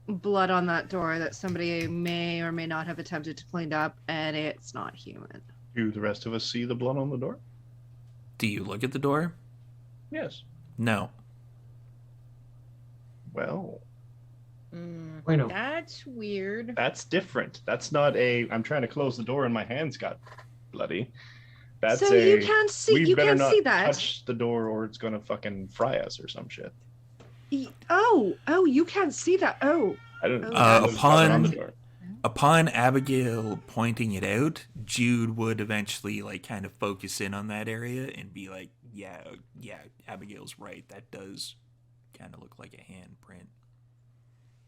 blood on that door that somebody may or may not have attempted to clean up, and it's not human. Do the rest of us see the blood on the door? Do you look at the door? Yes. No. Well, I know. That's weird. that's different. That's not I'm trying to close the door and my hands got bloody. That's So you can't see. we You better can't not see that. touch the door or it's gonna fucking fry us or some shit. Oh, you can't see that. Oh, I don't know. Upon Abigail pointing it out, Jude would eventually kind of focus in on that area and be like, yeah, Abigail's right. That does kind of look like a handprint.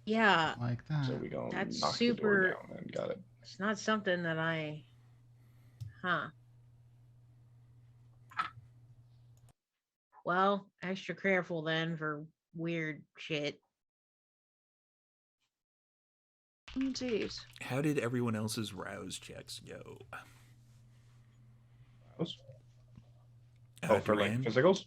Yeah, Like that. So we go That's knock the super- door down and got it. it's not something that Well, extra careful then for weird shit. indeed. How did everyone else's rouse checks go? Oh, for like Duran? physicals?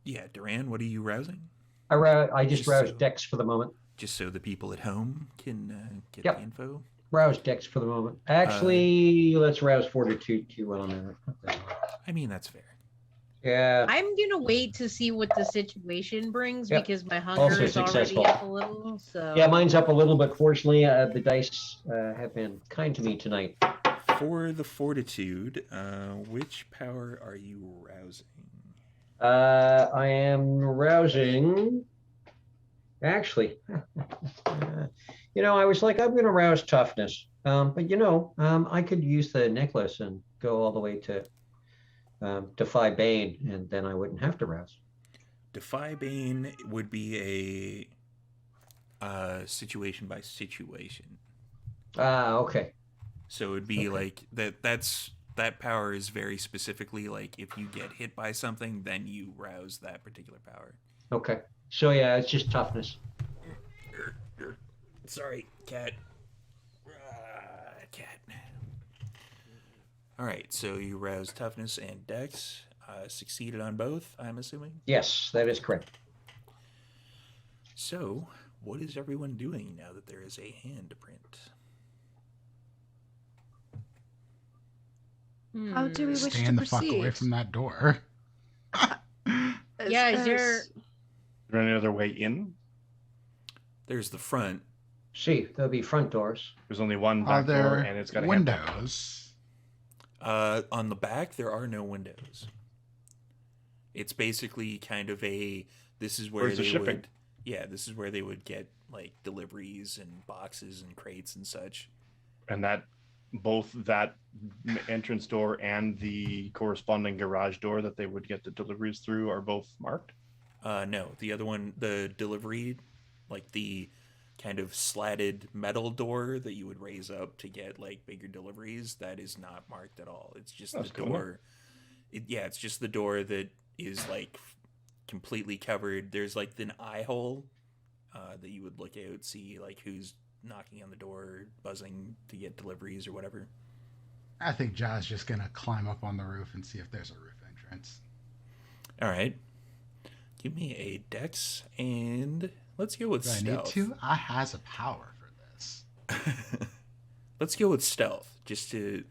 Yeah, Duran, what are you rousing? I just Just roused so- Dex for the moment. Just so the people at home can get Yep. the info. Rouse Dex for the moment. Actually, let's rouse Fortitude too on there. I mean, that's fair. Yeah. I'm gonna wait to see what the situation brings Yep. because my hunger Also is already successful. up a little. So Yeah, mine's up a little, but fortunately, the dice have been kind to me tonight. For the fortitude, which power are you rousing? I am rousing. Actually, I was like, I'm going to rouse toughness. But I could use the necklace and go all the way to defy Bane, and then I wouldn't have to rouse. Defy Bane would be a situation by situation. Ah, okay. So it would be Okay. like that power is very specifically like if you get hit by something, then you rouse that particular power. Okay. So yeah, it's just toughness. Sorry, cat. Cat. All right, so you rouse toughness and dex. Succeeded on both, I'm assuming. Yes, that is correct. So, what is everyone doing now that there is a hand print? How do we wish to Stand the fuck proceed? away from that door. Yeah, is there- Is there any other way in? There's the front. See, there'll be front doors. There's only one Are back door there and it's got a windows? On the back, there are no windows. It's basically kind of this is where Where's the they shipping? would, this is where they would get like deliveries and boxes and crates and such. And that both that entrance door and the corresponding garage door that they would get the deliveries through are both marked. No, the other one, the delivery, like the kind of slatted metal door that you would raise up to get like bigger deliveries, that is not marked at all. It's just That's the cool. door. It's just the door that is like completely covered. There's like an eye hole that you would look out, see like who's knocking on the door, buzzing to get deliveries or whatever. I think Ja's just gonna climb up on the roof and see if there's a roof entrance. All right, give me a dex and let's go with Do I stealth. need to? I has a power for this. Let's go with stealth, just to,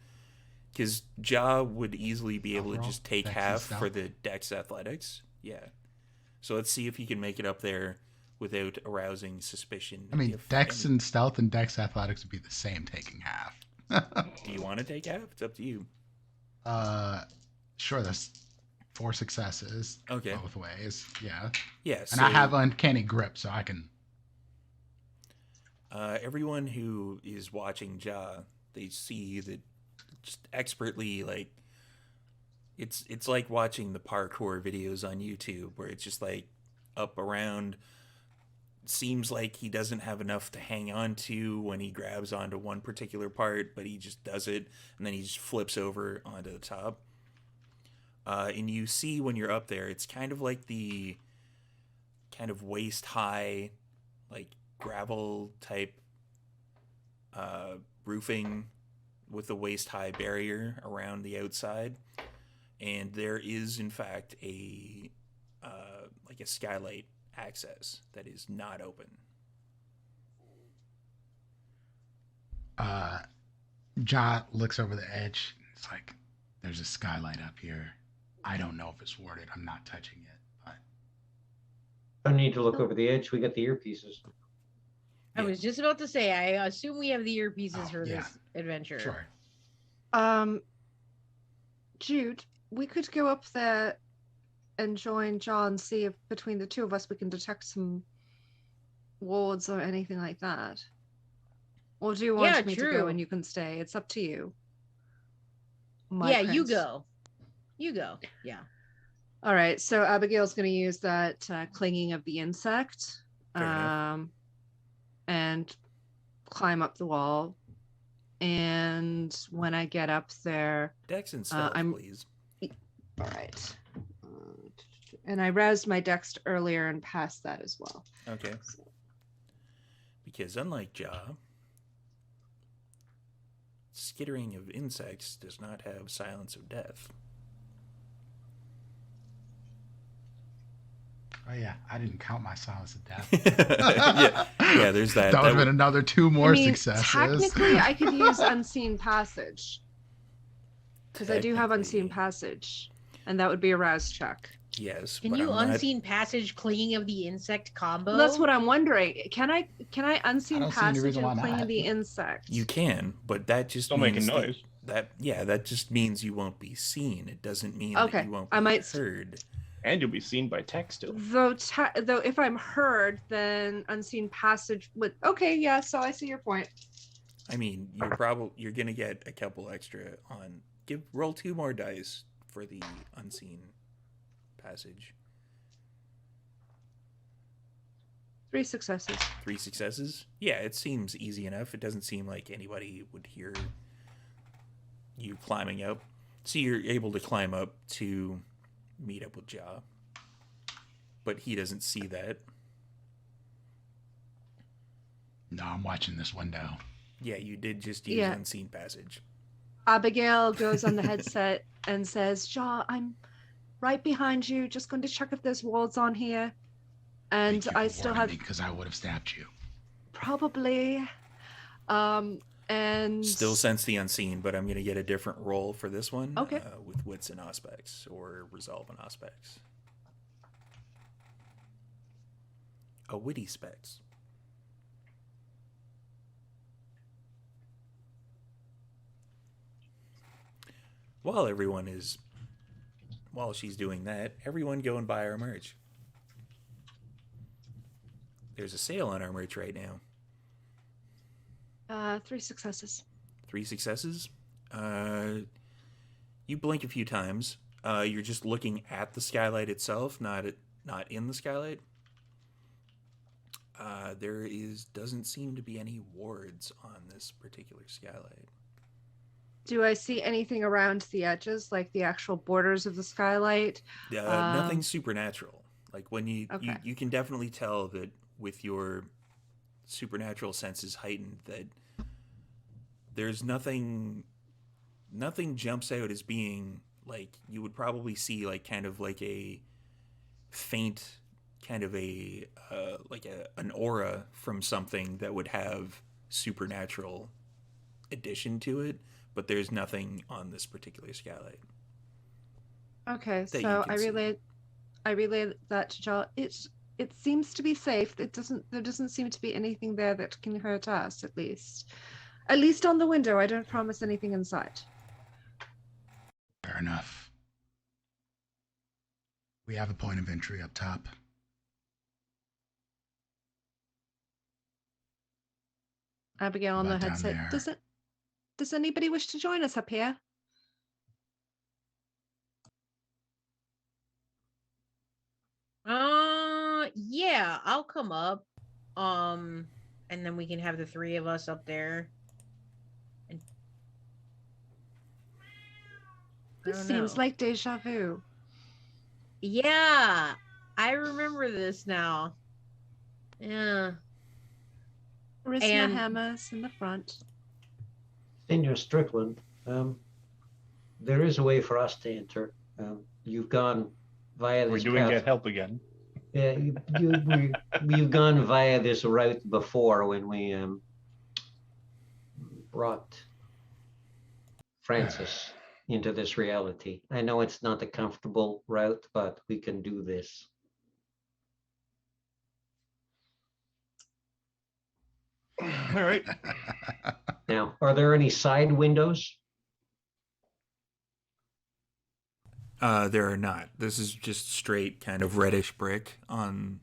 because Ja would easily be able to Overall, just take dex and half for stealth? the dex athletics. Yeah, So let's see if you can make it up there without arousing suspicion. I mean, if Dex any- and Stealth and Dex Athletics would be the same, taking half. Do you want to take half? It's up to you. Sure, that's 4 successes Okay. both ways. Yeah. Yeah. And I have uncanny grip, so I can. Everyone who is watching Ja, they see that just expertly, like, it's like watching the parkour videos on YouTube where it's just like up around. Seems like he doesn't have enough to hang on to when he grabs onto one particular part, but he just does it, and then he just flips over onto the top. And you see when you're up there, it's kind of like the kind of waist high, like gravel type roofing with a waist high barrier around the outside, and there is in fact a like a skylight access that is not open. Ja looks over the edge. It's like, there's a skylight up here. I don't know if it's warded. I'm not touching it. But Don't need to look over the edge. We got the earpieces. I was just about to say, I assume we have the earpieces for yeah. this adventure. Sure. Jude, we could go up there and join John, see if between the two of us we can detect some wards or anything like that. Or do you want me to go true. and you can stay? It's up to you. You prince. go. You go. Yeah. All right. So Abigail's going to use that clinging of the insect Fair enough. and climb up the wall. And when I get up there, Dex and stealth, please. all right. And I roused my dex earlier and passed that as well. Okay. Because unlike Ja, skittering of insects does not have silence of death. Oh yeah, I didn't count my silence of death. yeah, there's that. That would have been another 2 more successes. Technically, I could use unseen passage because I do have unseen Technically, passage, and that would be a rouse check. Yes, Can but you I'm not- unseen passage clinging of the insect combo? Well, that's what I'm wondering. Can I unseen don't see any passage reason why and cling not. of the insect? You can, but that just Still making means noise. that just means you won't be seen. It doesn't mean Okay, that you won't be I might heard. And you'll be seen by tech still. Though if I'm heard, then unseen passage would. Okay, yeah. So I see your point. I mean, you're gonna get a couple extra on. Roll 2 more dice for the unseen passage. 3 successes. 3 successes. Yeah, it seems easy enough. It doesn't seem like anybody would hear you climbing up. So you're able to climb up to meet up with Ja, but he doesn't see that. No, I'm watching this window. Yeah, you did just use Yeah. unseen passage. Abigail goes on the headset and says, "Ja, I'm right behind you. Just going to check if there's wards on here." And I still have because I would have stabbed you. probably. And Still sense the unseen, but I'm going to get a different roll for this one. Okay. With wits and aspects, or resolve and aspects. A witty specs. While she's doing that, everyone go and buy our merch. There's a sale on our merch right now. 3 successes. 3 successes. You blink a few times. You're just looking at the skylight itself, not in the skylight. There doesn't seem to be any wards on this particular skylight. Do I see anything around the edges, like the actual borders of the skylight? Nothing supernatural. Like when you can definitely tell that with your supernatural senses heightened, that there's nothing jumps out as being like you would probably see, like kind of like a faint kind of a an aura from something that would have supernatural addition to it, but there's nothing on this particular skylight. Okay, that you so can I see. I relay that to Jar. It seems to be safe. There doesn't seem to be anything there that can hurt us, at least. At least on the window. I don't promise anything inside. Fair enough. We have a point of entry up top. Abigail on the About down headset. there. Does anybody wish to join us up here? Yeah, I'll come up. And then we can have the three of us up there. And This seems like deja vu. Yeah, I remember this now. Yeah. Charisma And- hammers in the front. Senior Strickland, there is a way for us to enter. You've gone via We're this doing path. get help again. Yeah, you've gone via this route before when we brought Francis into this reality. I know it's not a comfortable route, but we can do this. All right. Now, are there any side windows? There are not. This is just straight kind of reddish brick on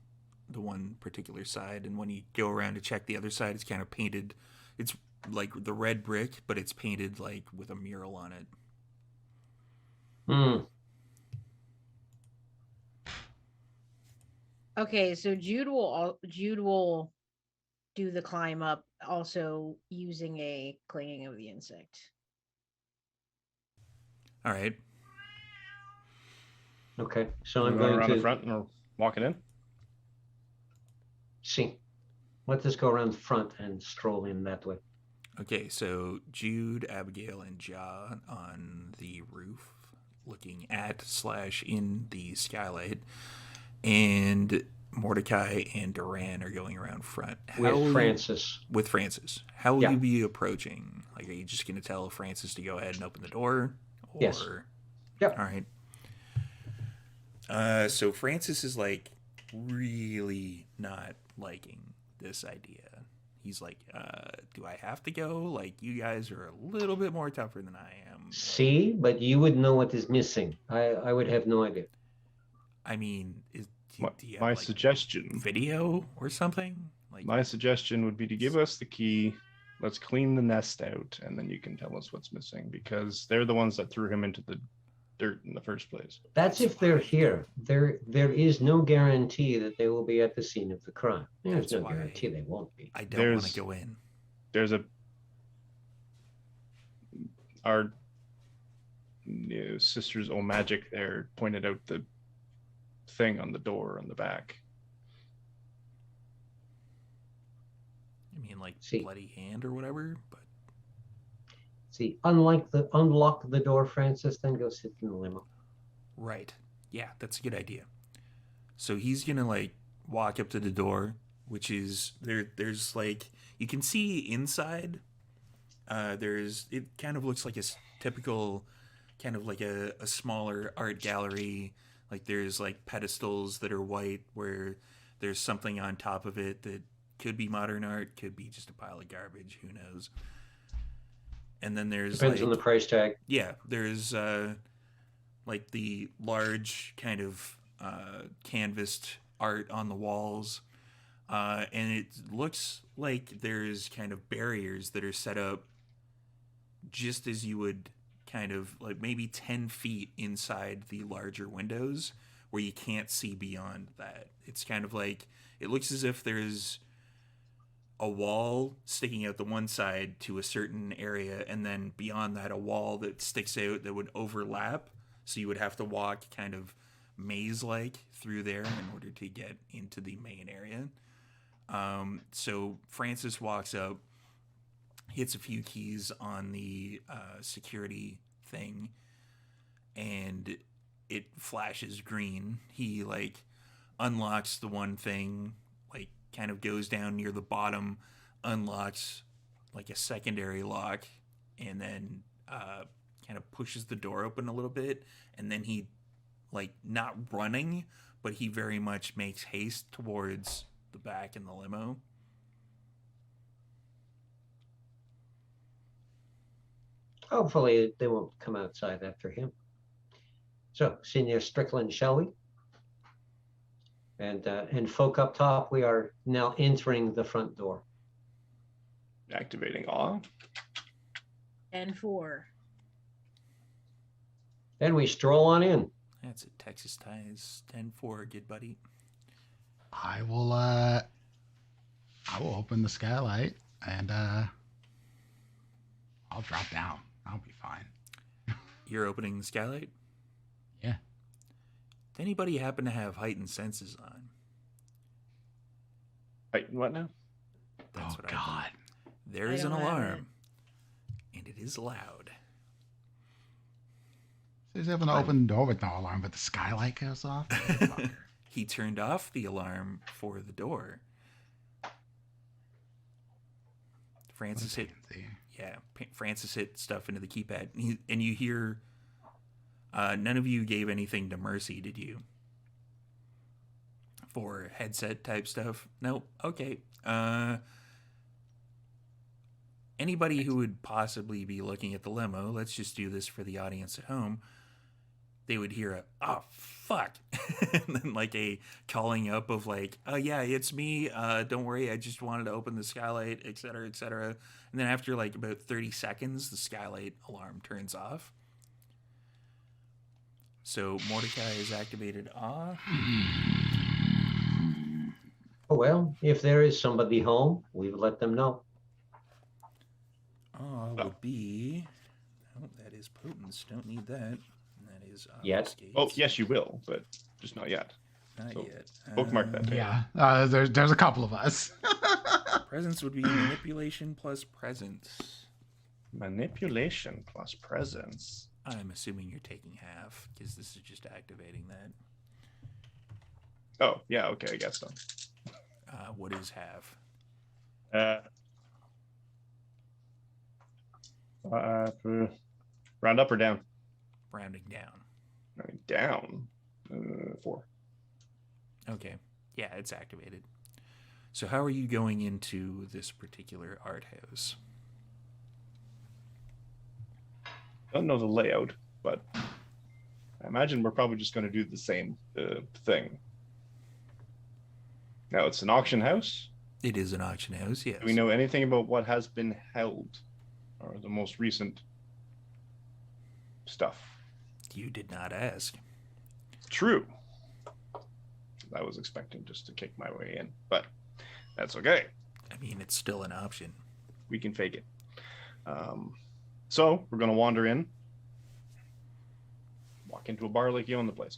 the one particular side, and when you go around to check the other side, it's kind of painted. It's like the red brick, but it's painted like with a mural on it. Hmm. Okay, so Jude will do the climb up, also using a clinging of the insect. All right. Okay, so We're I'm going going around the to front and we're walking in. see. Let's just go around the front and stroll in that way. Okay, so Jude, Abigail, and Ja on the roof, looking at / in the skylight, and Mordecai and Duran are going around front. With Francis. With Francis. How will Yeah. you be approaching? Like, are you just going to tell Francis to go ahead and open the door? Or... Yes. Yep. All right. So Francis is like really not liking this idea. He's like, do I have to go? Like, you guys are a little bit more tougher than I am. See, but you would know what is missing. I would have no idea. I mean, do you have My like suggestion. video or something? Like, My suggestion would be to give us the key. Let's clean the nest out, and then you can tell us what's missing, because they're the ones that threw him into the dirt in the first place. That's if they're here. There is no guarantee that they will be at the scene of the crime. There's That's no why guarantee they won't be. I don't want There's- to go in. There's our sisters O Magic there pointed out the thing on the door on the back. I mean, like See. bloody hand or whatever. But See, unlock the door, Francis, then go sit in the limo. right, yeah, that's a good idea. So he's gonna like walk up to the door, which is there's like, you can see inside. It kind of looks like a typical kind of like a smaller art gallery. Like, there's like pedestals that are white where there's something on top of it that could be modern art, could be just a pile of garbage, who knows. And then there's Depends on the price tag. yeah, there's like the large kind of canvassed art on the walls, and it looks like there's kind of barriers that are set up just as you would kind of like maybe 10 feet inside the larger windows, where you can't see beyond that. It's kind of like, it looks as if there's a wall sticking out the one side to a certain area, and then beyond that a wall that sticks out that would overlap, so you would have to walk kind of maze like through there in order to get into the main area. So Francis walks up, hits a few keys on the security thing, and it flashes green. He like unlocks the one thing, like kind of goes down near the bottom, unlocks like a secondary lock, and then kind of pushes the door open a little bit, and then he like not running, but he very much makes haste towards the back in the limo. Hopefully they won't come outside after him. So, Senior Strickland, shall we? And folk up top, we are now entering the front door. Activating awe. And 4. Then we stroll on in. That's it. Texas ties 10-4. Good buddy. I will open the skylight and I'll drop down. I'll be fine. You're opening the skylight? Yeah. Does anybody happen to have heightened senses on? Right, what now? That's oh what God. I think. There I is an don't have alarm. And it is loud. Says having an open door with no alarm, but the skylight goes off. Motherfucker. He turned off the alarm for the door. Francis hit, Francis hit stuff into the keypad, and you hear. None of you gave anything to Mercy, did you? For headset type stuff? Nope. Okay. Anybody who would possibly be looking at the limo, let's just do this for the audience at home. They would hear a, oh, fuck. And then like a calling up of like, oh yeah, it's me. Don't worry. I just wanted to open the skylight, et cetera, et cetera. And then after like about 30 seconds, the skylight alarm turns off. So Mordecai is activated awe. Oh, well, if there is somebody home, we will let them know. Awe would be, oh, that is potence. Don't need that. That is Yet. obfuscate. Oh, yes, you will, but just not yet. Not so yet. bookmark that. Yeah. There's a couple of us. Presence would be manipulation plus presence. Manipulation plus presence. I'm assuming you're taking half because this is just activating that. Oh, yeah, okay, I guess so. What is half? Round up or down? Rounding down. Rounding down. 4. Okay. Yeah, it's activated. So how are you going into this particular art house? Don't know the layout, but I imagine we're probably just going to do the same thing. Now, it's an auction house. It is an auction house, yes. Do we know anything about what has been held or the most recent stuff? You did not ask. True. I was expecting just to kick my way in, but that's okay. I mean, it's still an option. We can fake it. So we're going to wander in, walk into a bar like you own the place.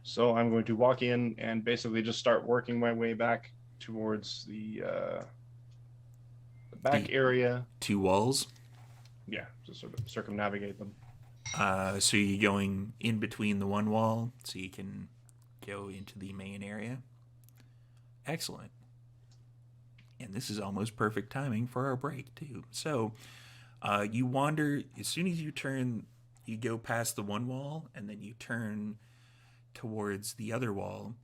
So I'm going to walk in and basically just start working my way back towards the back area. 2 walls? Yeah, just sort of circumnavigate them. So you're going in between the one wall so you can go into the main area? Excellent. And this is almost perfect timing for our break, too. So you wander, as soon as you turn, you go past the one wall, and then you turn towards the other wall.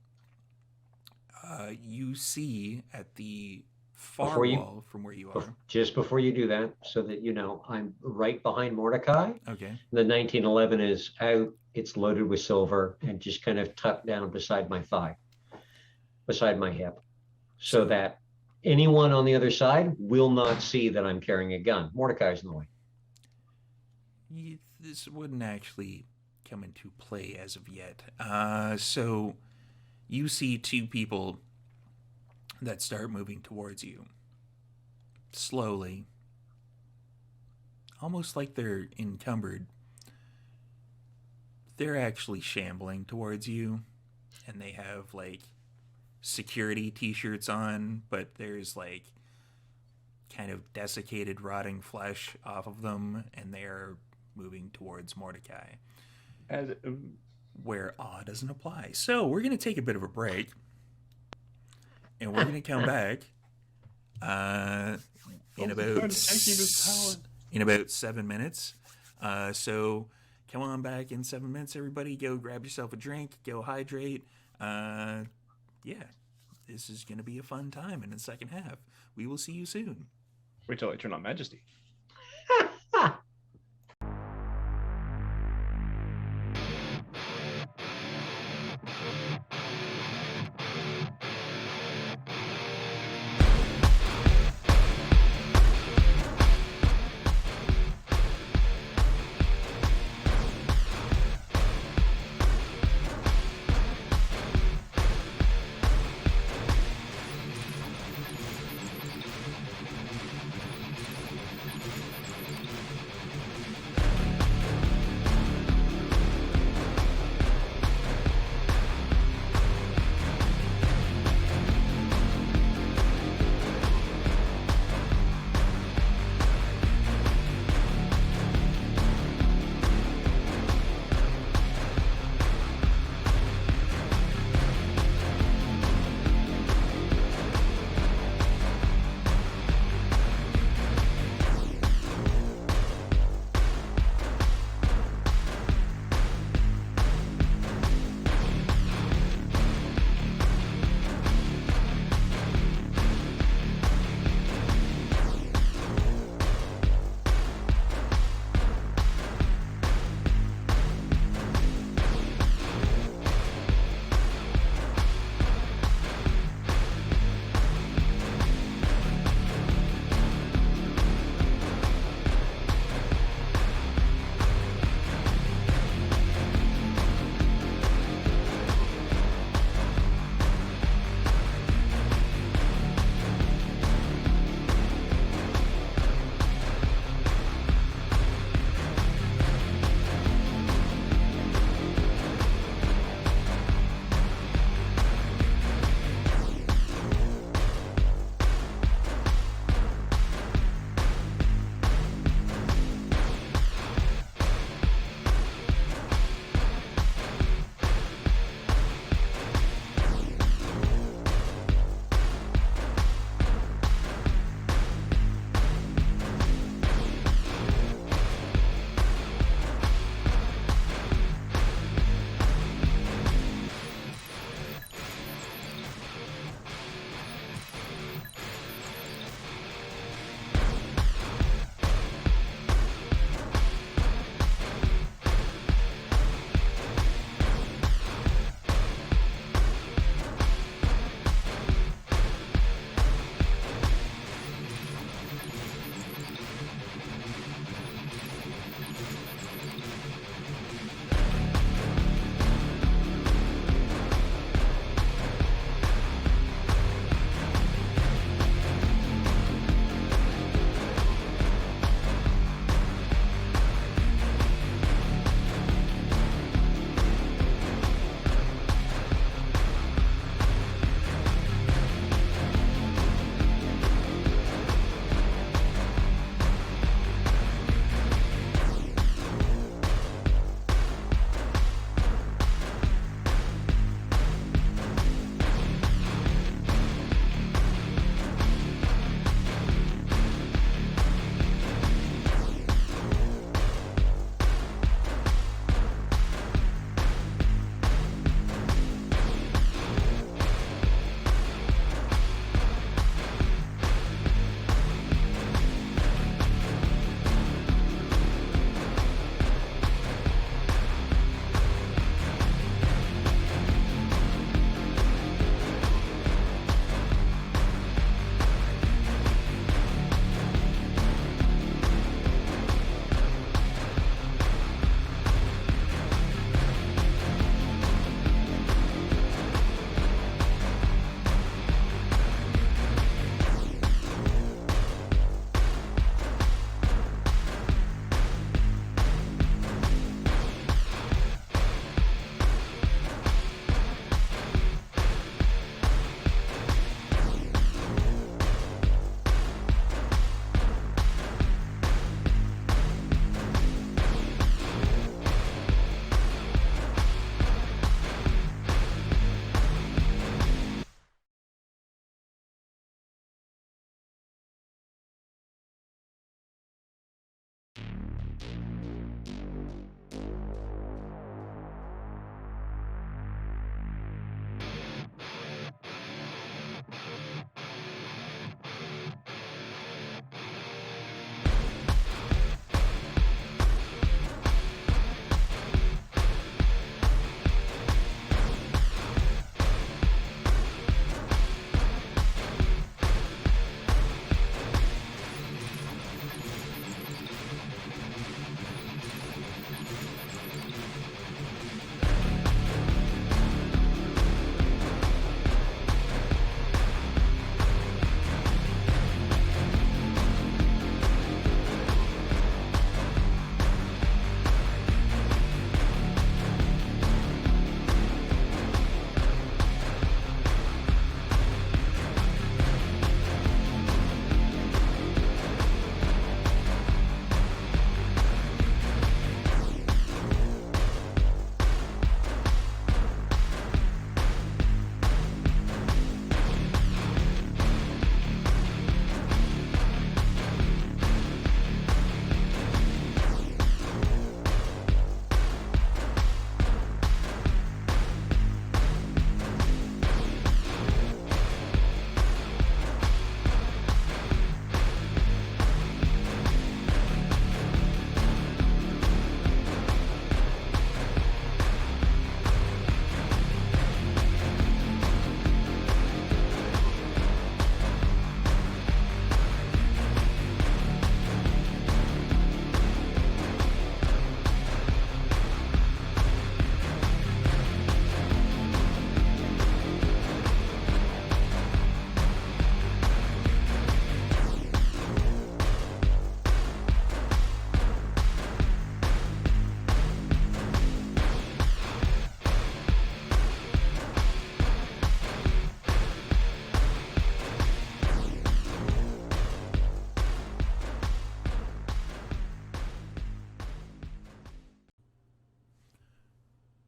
You see at the far wall from where you are. Just before you do that, so that you know, I'm right behind Mordecai. Okay. The 1911 is out. It's loaded with silver and just kind of tucked down beside my thigh, beside my hip, so that anyone on the other side will not see that I'm carrying a gun. Mordecai's in the way. This wouldn't actually come into play as of yet. So you see 2 people that start moving towards you. Slowly. Almost like they're encumbered. They're actually shambling towards you. And they have like security t-shirts on, but there's like kind of desiccated, rotting flesh off of them, and they're moving towards Mordecai. Where awe doesn't apply. So we're going to take a bit of a break. And we're going to come back in about 7 minutes. So come on back in 7 minutes, everybody. Go grab yourself a drink, go hydrate. Yeah, this is going to be a fun time in the second half. We will see you soon. Wait till I turn on Majesty.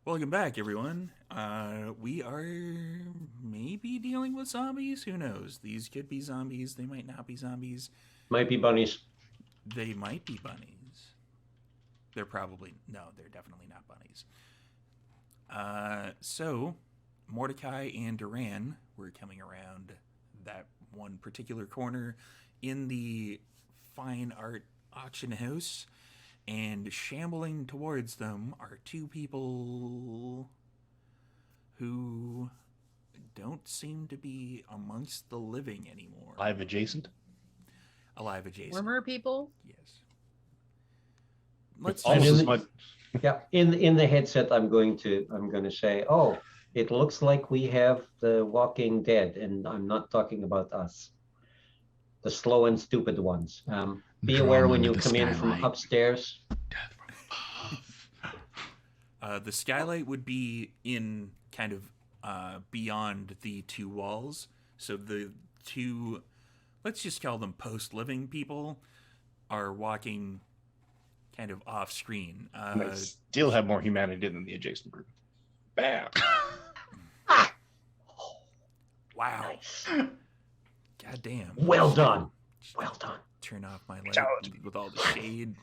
Welcome back, everyone. We are maybe dealing with zombies. Who knows? These could be zombies. They might not be zombies. Might be bunnies. They might be bunnies. They're definitely not bunnies. So, Mordecai and Duran were coming around that one particular corner in the fine art auction house, and shambling towards them are two people who don't seem to be amongst the living anymore. Alive adjacent. Former people. Yes. Let's Almost as much. Yeah, in the headset, I'm going to say, oh, it looks like we have the Walking Dead, and I'm not talking about us, the slow and stupid ones. Be aware when you come in from upstairs. Death from above. The skylight would be in kind of beyond the two walls. So the two, let's just call them post-living people, are walking kind of off screen. They still have more humanity than the adjacent group. Bam! Wow. Nice. God damn. Well done. Well done. Turn off my light Challenge. with all the shade.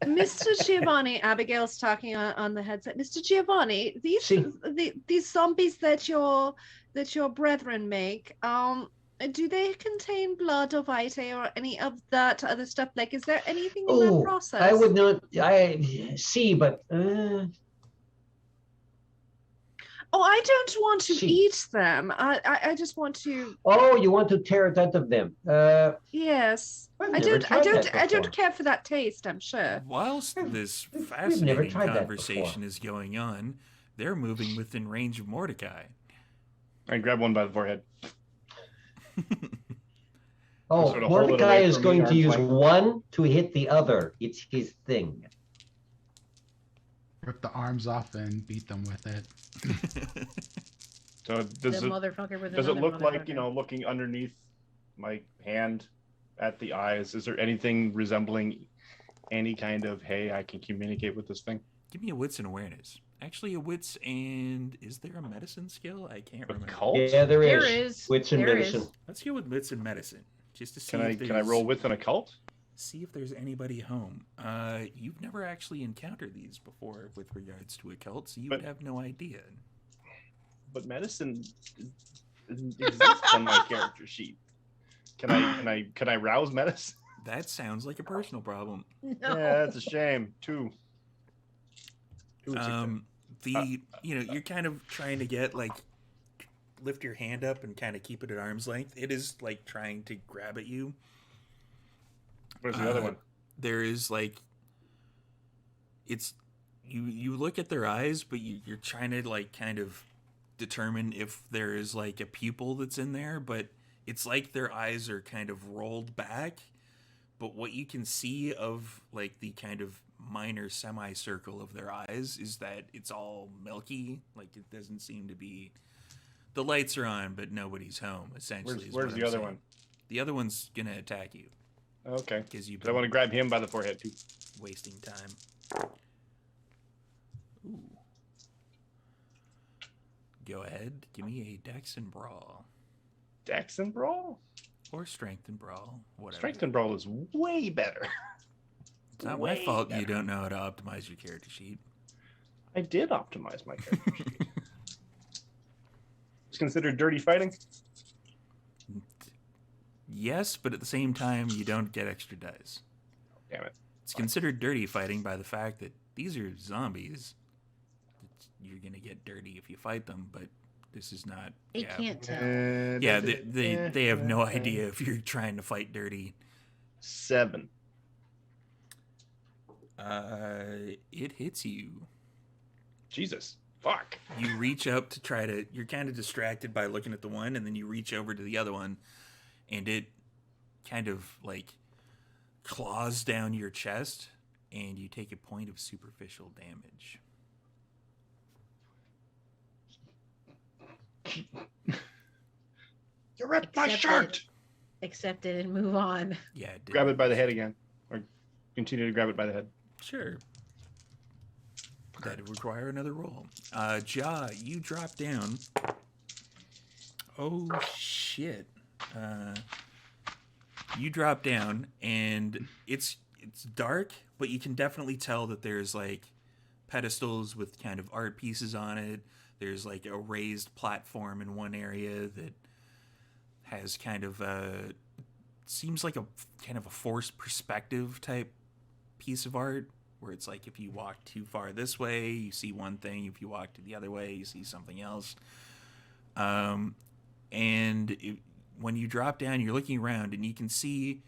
Mr. Giovanni, Abigail's talking on the headset. Mr. Giovanni, these See. these zombies that your brethren make, do they contain blood or vitae or any of that other stuff? Like, is there anything in that process? I would not. I see, but Oh, I don't want to See. eat them. I just want to. oh, you want to tear it out of them? Yes, I've I never don't. I tried don't. that I don't before. care for that taste. I'm sure. Whilst this we've never fascinating tried that conversation is going on, they're moving within range of Mordecai. I grab one by the forehead. Oh, Sort of hold it Mordecai away is from going me, to use arm's length. one to hit the other. It's his thing. Rip the arms off and beat them with it. So The does it motherfucker with does it another look like, motherfucker. looking underneath my hand at the eyes? Is there anything resembling any kind of, hey, I can communicate with this thing? Give me a wits and awareness. Actually, a wits and is there a medicine skill? I can't remember. Occult? Yeah, there There is. is. Wits and There medicine. is. Let's go with wits and medicine, just to see Can I if can I there's- roll with an occult? see if there's anybody home. You've never actually encountered these before with regards to a cult, so you would But- have no idea. But medicine doesn't exist on my character sheet. Can I rouse medicine? That sounds like a personal problem. No. Yeah, that's a shame. Two success. You're kind of trying to get lift your hand up and kind of keep it at arm's length. It is like trying to grab at you. Where's the other one? There is it's you look at their eyes, but you're trying to kind of determine if there is a pupil that's in there, but it's like their eyes are kind of rolled back. But what you can see of the kind of minor semicircle of their eyes is that it's all milky. It doesn't seem to be. The lights are on, but nobody's home. Essentially, Where's the other one? The other one's gonna attack you Okay. because you've 'Cause I want to grab him by the forehead too. wasting time. Ooh. Go ahead. Give me a Dex and Brawl. Dex and Brawl? Or Strength and Brawl. Whatever. Strength and Brawl is way better. It's not my way fault better. you don't know how to optimize your character sheet. I did optimize my character sheet. It's considered dirty fighting? Yes, but at the same time, you don't get extra dice. Damn it. It's considered dirty fighting by the fact that these are zombies. You're going to get dirty if you fight them, but this is not. They yeah. can't tell. Yeah, they have no idea if you're trying to fight dirty. 7. It hits you. Jesus. Fuck. You reach up to try to. You're kind of distracted by looking at the one, and then you reach over to the other one, and it kind of claws down your chest, and you take a point of superficial damage. You ripped my Accept shirt! Accept it and move on. Yeah, it did. Grab it by the head again. Or continue to grab it by the head. Sure. That'd require another roll. Ja, you drop down. Oh shit. You drop down, and it's dark, but you can definitely tell that there's like pedestals with kind of art pieces on it. There's like a raised platform in one area that has kind of seems like a kind of a forced perspective type piece of art, where it's like if you walk too far this way, you see one thing. If you walk to the other way, you see something else. When you drop down, you're looking around, and you can see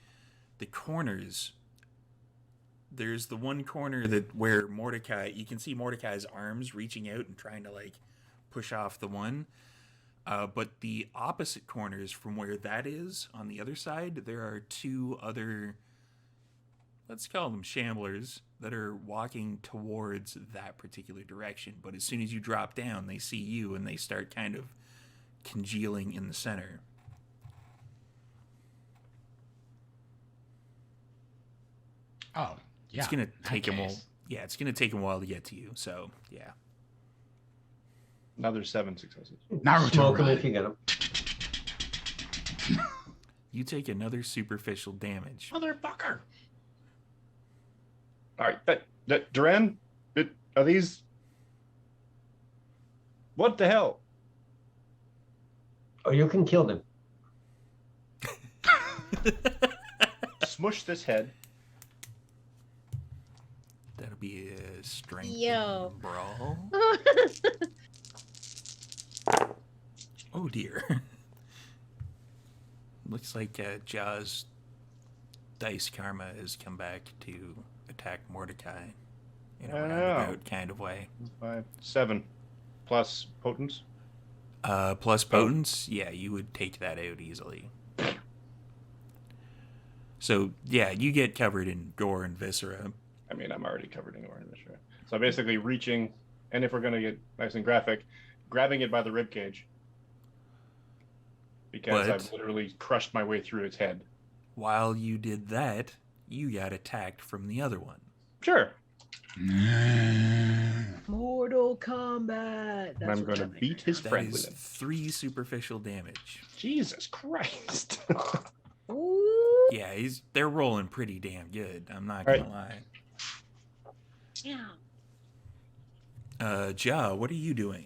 the corners. There's the one corner where Mordecai, you can see Mordecai's arms reaching out and trying to like push off the one. But the opposite corners from where that is, on the other side, there are two other, let's call them shamblers, that are walking towards that particular direction. But as soon as you drop down, they see you, and they start kind of congealing in the center. Oh, yeah. It's gonna take that him. case. Yeah, it's gonna take him a while to get to you. So yeah. Another 7 successes. Naruto Smoke him run. if you get him. You take another superficial damage. Motherfucker! All right, Duran, are these? What the hell? Oh, you can kill them. Smush this head. That'll be a strength Yo. brawl. Oh dear. Looks like Ja's dice karma has come back to attack Mordecai in a roundabout kind of way. 5, 7, plus potence. Plus potence, yeah, you would take that out easily. So yeah, you get covered in gore and viscera. I mean, I'm already covered in orange. Sure. So I'm basically reaching, and if we're gonna get nice and graphic, grabbing it by the rib cage, because But- I've literally crushed my way through its head. While you did that, you got attacked from the other one. Sure. Mortal Kombat. And I'm what going to that makes. beat his That friend is with him. 3 superficial damage. Jesus Christ. Ooh. Yeah, they're rolling pretty damn good. I'm not All gonna lie. Yeah. Ja, what are you doing?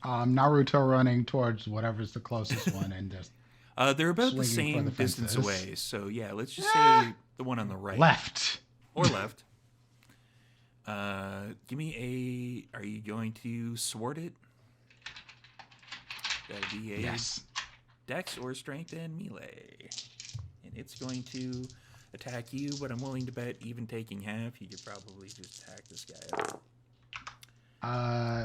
Naruto running towards whatever's the closest one and just They're about the Swinging for same the distance fences. away. So yeah, let's just say the one on the right left. or left. Give me a. Are you going to sword it? That'd be a Yes. dex or strength and melee, and it's going to attack you. But I'm willing to bet, even taking half, you could probably just attack this guy out.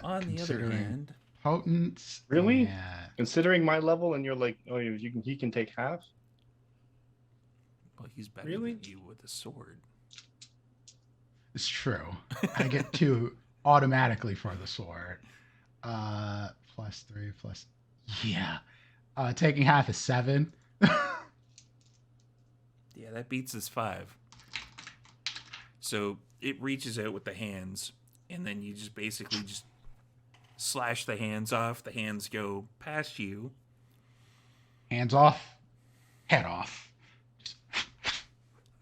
On the other Considering hand, potence. Really? Yeah. Considering my level, and you're like, oh, he can take half? well, he's better Really? than you with a sword. It's true. I get 2 automatically for the sword. Plus 3 plus. Yeah. Taking half is 7. Yeah, that beats his 5. So it reaches out with the hands, and then you just basically just slash the hands off. The hands go past you. Hands off. Head off.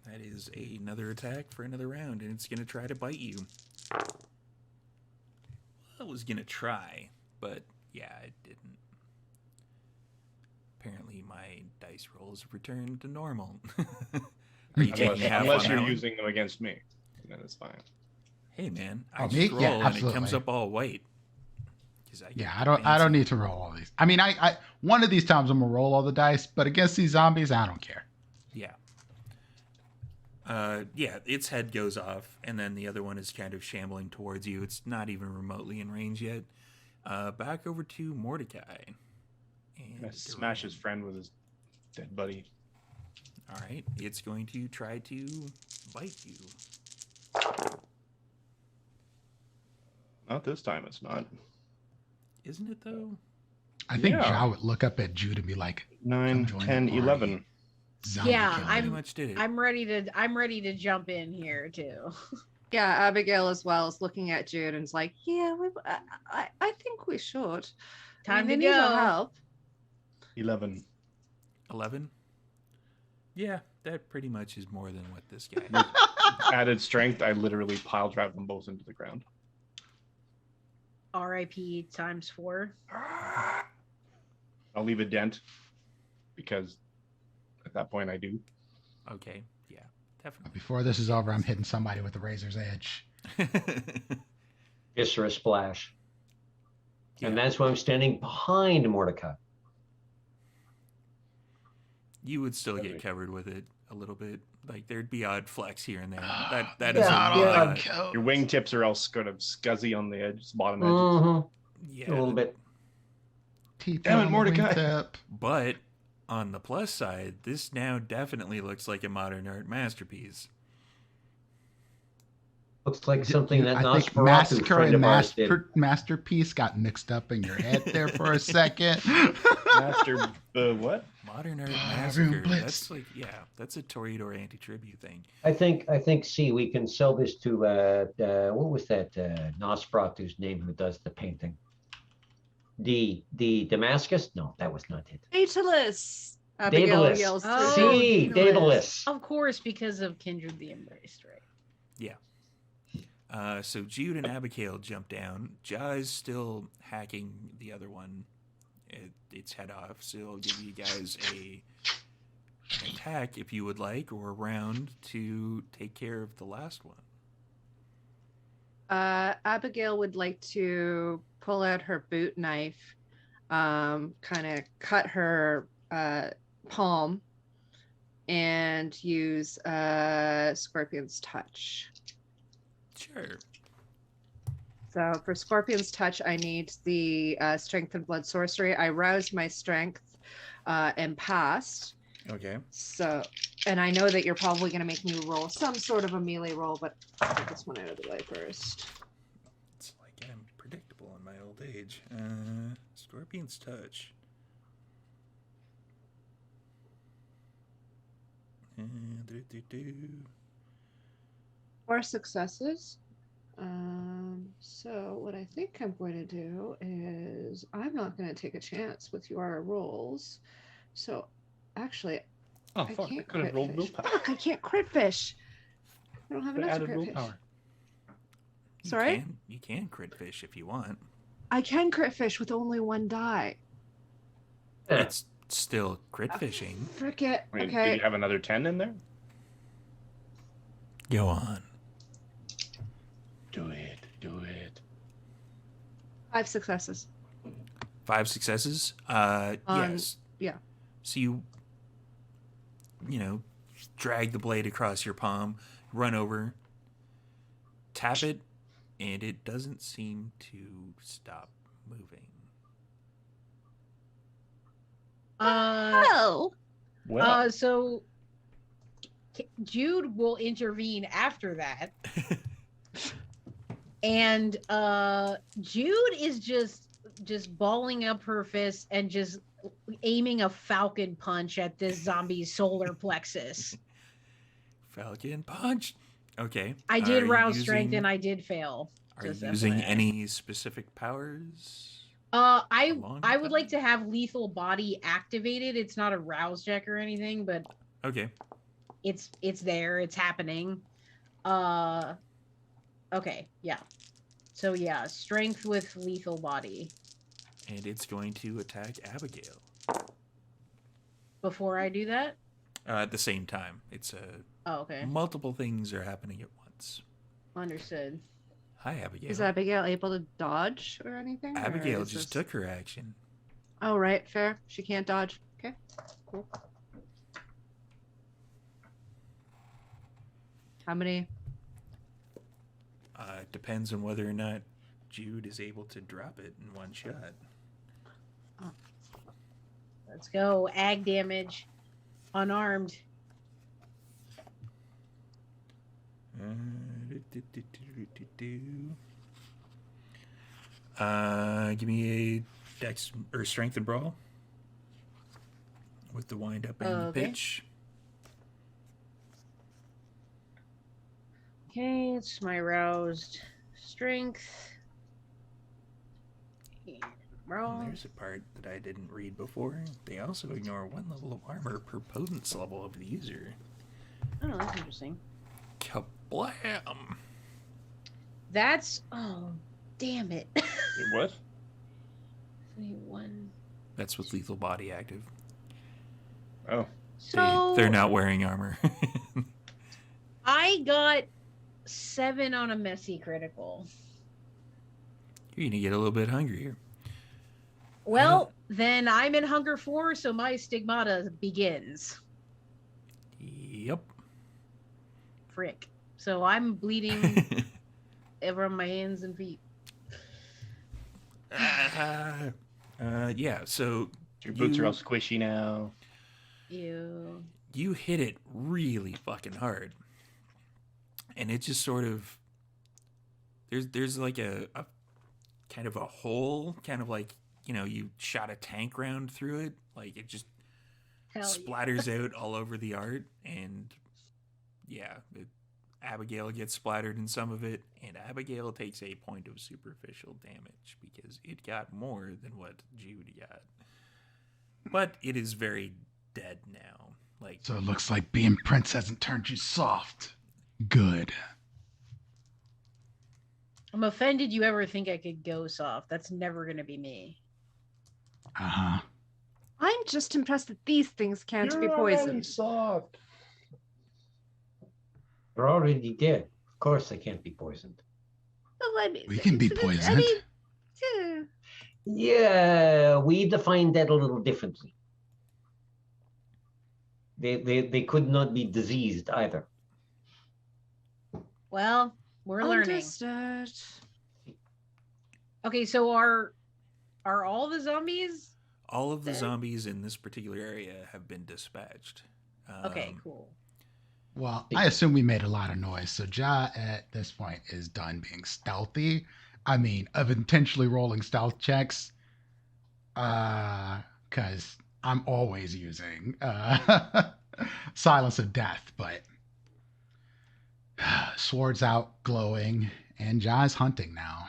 That is another attack for another round, and it's going to try to bite you. I was going to try, but yeah, it didn't. Apparently, my dice rolls have returned to normal. Are you taking half Unless on you're that one? using them against me. Then it's fine. Hey, man, I Oh, just me? roll, Yeah, and it comes absolutely. up all white. 'Cause get Yeah, I don't fancy. need to roll all these. I mean, I one of these times I'm gonna roll all the dice, but against these zombies, I don't care. Yeah. Yeah, its head goes off, and then the other one is kind of shambling towards you. It's not even remotely in range yet. Back over to Mordecai. And I smash his friend with his dead buddy. All right, it's going to try to bite you. Not this time, it's not. Isn't it, though? I think Yeah. Ja would look up at Jude and be like, 9, Come join 10, the party. 11. zombie Yeah, killer. Pretty much did it. I'm ready to jump in here too. Yeah, Abigail as well is looking at Jude and is like, yeah, I think we should. Time they to need our go. help. 11. 11. Yeah, that pretty much is more than what this guy. With added strength, I literally pile drive them both into the ground. RIP times 4. I'll leave a dent because at that point I do. Okay, yeah, definitely. Before this is over, I'm hitting somebody with a razor's edge. Just for a splash. Yeah. And that's why I'm standing behind Mordecai. You would still get Okay. covered with it a little bit. Like there'd be odd flecks here and there. That Yeah, is Not a on lot. the coat. Your wingtips are all sort of scuzzy on the edge, bottom edges. Mhm. Yeah, A little bit. Teeth Damn it, on the Mordecai. wingtip. But on the plus side, this now definitely looks like a modern art masterpiece. Looks like something that I think Nosferatu Massacre friend and of ours did. Masterpiece got mixed up in your head there for a second. Master, what? Modern art Boom, massacre. blitz. That's like, yeah, that's a Toreador anti-tribute thing. I think. See, we can sell this to what was that Nosferatu's name who does the painting? The Damascus? No, that was not it. Daedalus. Abigail Daedalus. yells through. Oh, See, Daedalus. Of course, because of Kindred the Embraced, right? So Jude and Abigail jump down. Ja is still hacking the other one. Its head off. So I'll give you guys an attack if you would like, or a round to take care of the last one. Abigail would like to pull out her boot knife, kind of cut her palm, and use Scorpion's Touch. Sure. So for Scorpion's Touch, I need the Strength and Blood Sorcery. I roused my strength and passed. Okay. So, and I know that you're probably going to make me roll some sort of a melee roll, but I'll get this one out of the way first. It's like I'm predictable in my old age. Scorpion's Touch. 4 successes. So what I think I'm going to do is I'm not going to take a chance with your rolls. So actually, Oh, I fuck. I can't could have crit rolled fish. willpower. Fuck, I can't crit fish. I don't have Could enough have to added crit fish. willpower. Sorry? You can crit fish if you want. I can crit fish with only 1 die. Yeah. It's still crit fishing. Frick it. I mean, Okay. did you have another 10 in there? Go on. Do it. Do it. 5 successes. 5 successes. Yes. yeah. So you drag the blade across your palm, run over, tap it, and it doesn't seem to stop moving. Oh. Well, So Jude will intervene after that. And Jude is just balling up her fist and just aiming a falcon punch at this zombie's solar plexus. Falcon punch. Okay. I did Are you rouse strength using- and I did fail. Are you just using FYI. any specific powers? I along I with would that? like to have lethal body activated. It's not a rouse check or anything, but Okay. it's there. It's happening. Okay, yeah. So yeah, strength with lethal body. And it's going to attack Abigail. Before I do that? At the same time. It's Oh, okay. multiple things are happening at once. Understood. Hi, Abigail. Is Abigail able to dodge or anything? or Abigail is just this- took her action. Oh, right. Fair. She can't dodge. Okay. Cool. How many? Depends on whether or not Jude is able to drop it in one shot. Let's go. Ag damage. Unarmed. Give me a dex or strength and brawl with the wind up and the Okay. pitch. Okay, it's my roused strength. And roll. And there's a part that I didn't read before. They also ignore 1 level of armor per potence level of the user. Oh, that's interesting. Kablam! That's damn it. What? 21. That's with lethal body active. Oh, So They're not wearing armor. I got 7 on a messy critical. You're gonna get a little bit hungrier. Well, then I'm in hunger 4, so my stigmata begins. Yep. Frick. So I'm bleeding from my hands and feet. Yeah, so your boots are all squishy now. Ew. you hit it really fucking hard. And it just sort of there's like a kind of a hole, kind of like, you know, you shot a tank round through it. Like it just Hell splatters out all over the art. And yeah, Abigail gets splattered in some of it, and Abigail takes a point of superficial damage because it got more than what Jude got. But it is very dead now. Like, So it looks like being Prince hasn't turned you soft. Good. I'm offended you ever think I could go soft. That's never going to be me. Uh-huh. I'm just impressed that these things can't be You're already poisoned. soft. They're already dead. Of course they can't be poisoned. Well, I mean, We can be poisoned. yeah. Yeah, we define that a little differently. They could not be diseased either. Well, we're learning. Understood. Okay, so are all the zombies? all of the Dead? zombies in this particular area have been dispatched. Okay, cool. Well, I assume we made a lot of noise, so Ja at this point is done being stealthy. I mean, of intentionally rolling stealth checks, because I'm always using Silence of Death, but swords out, glowing, and Ja's hunting now.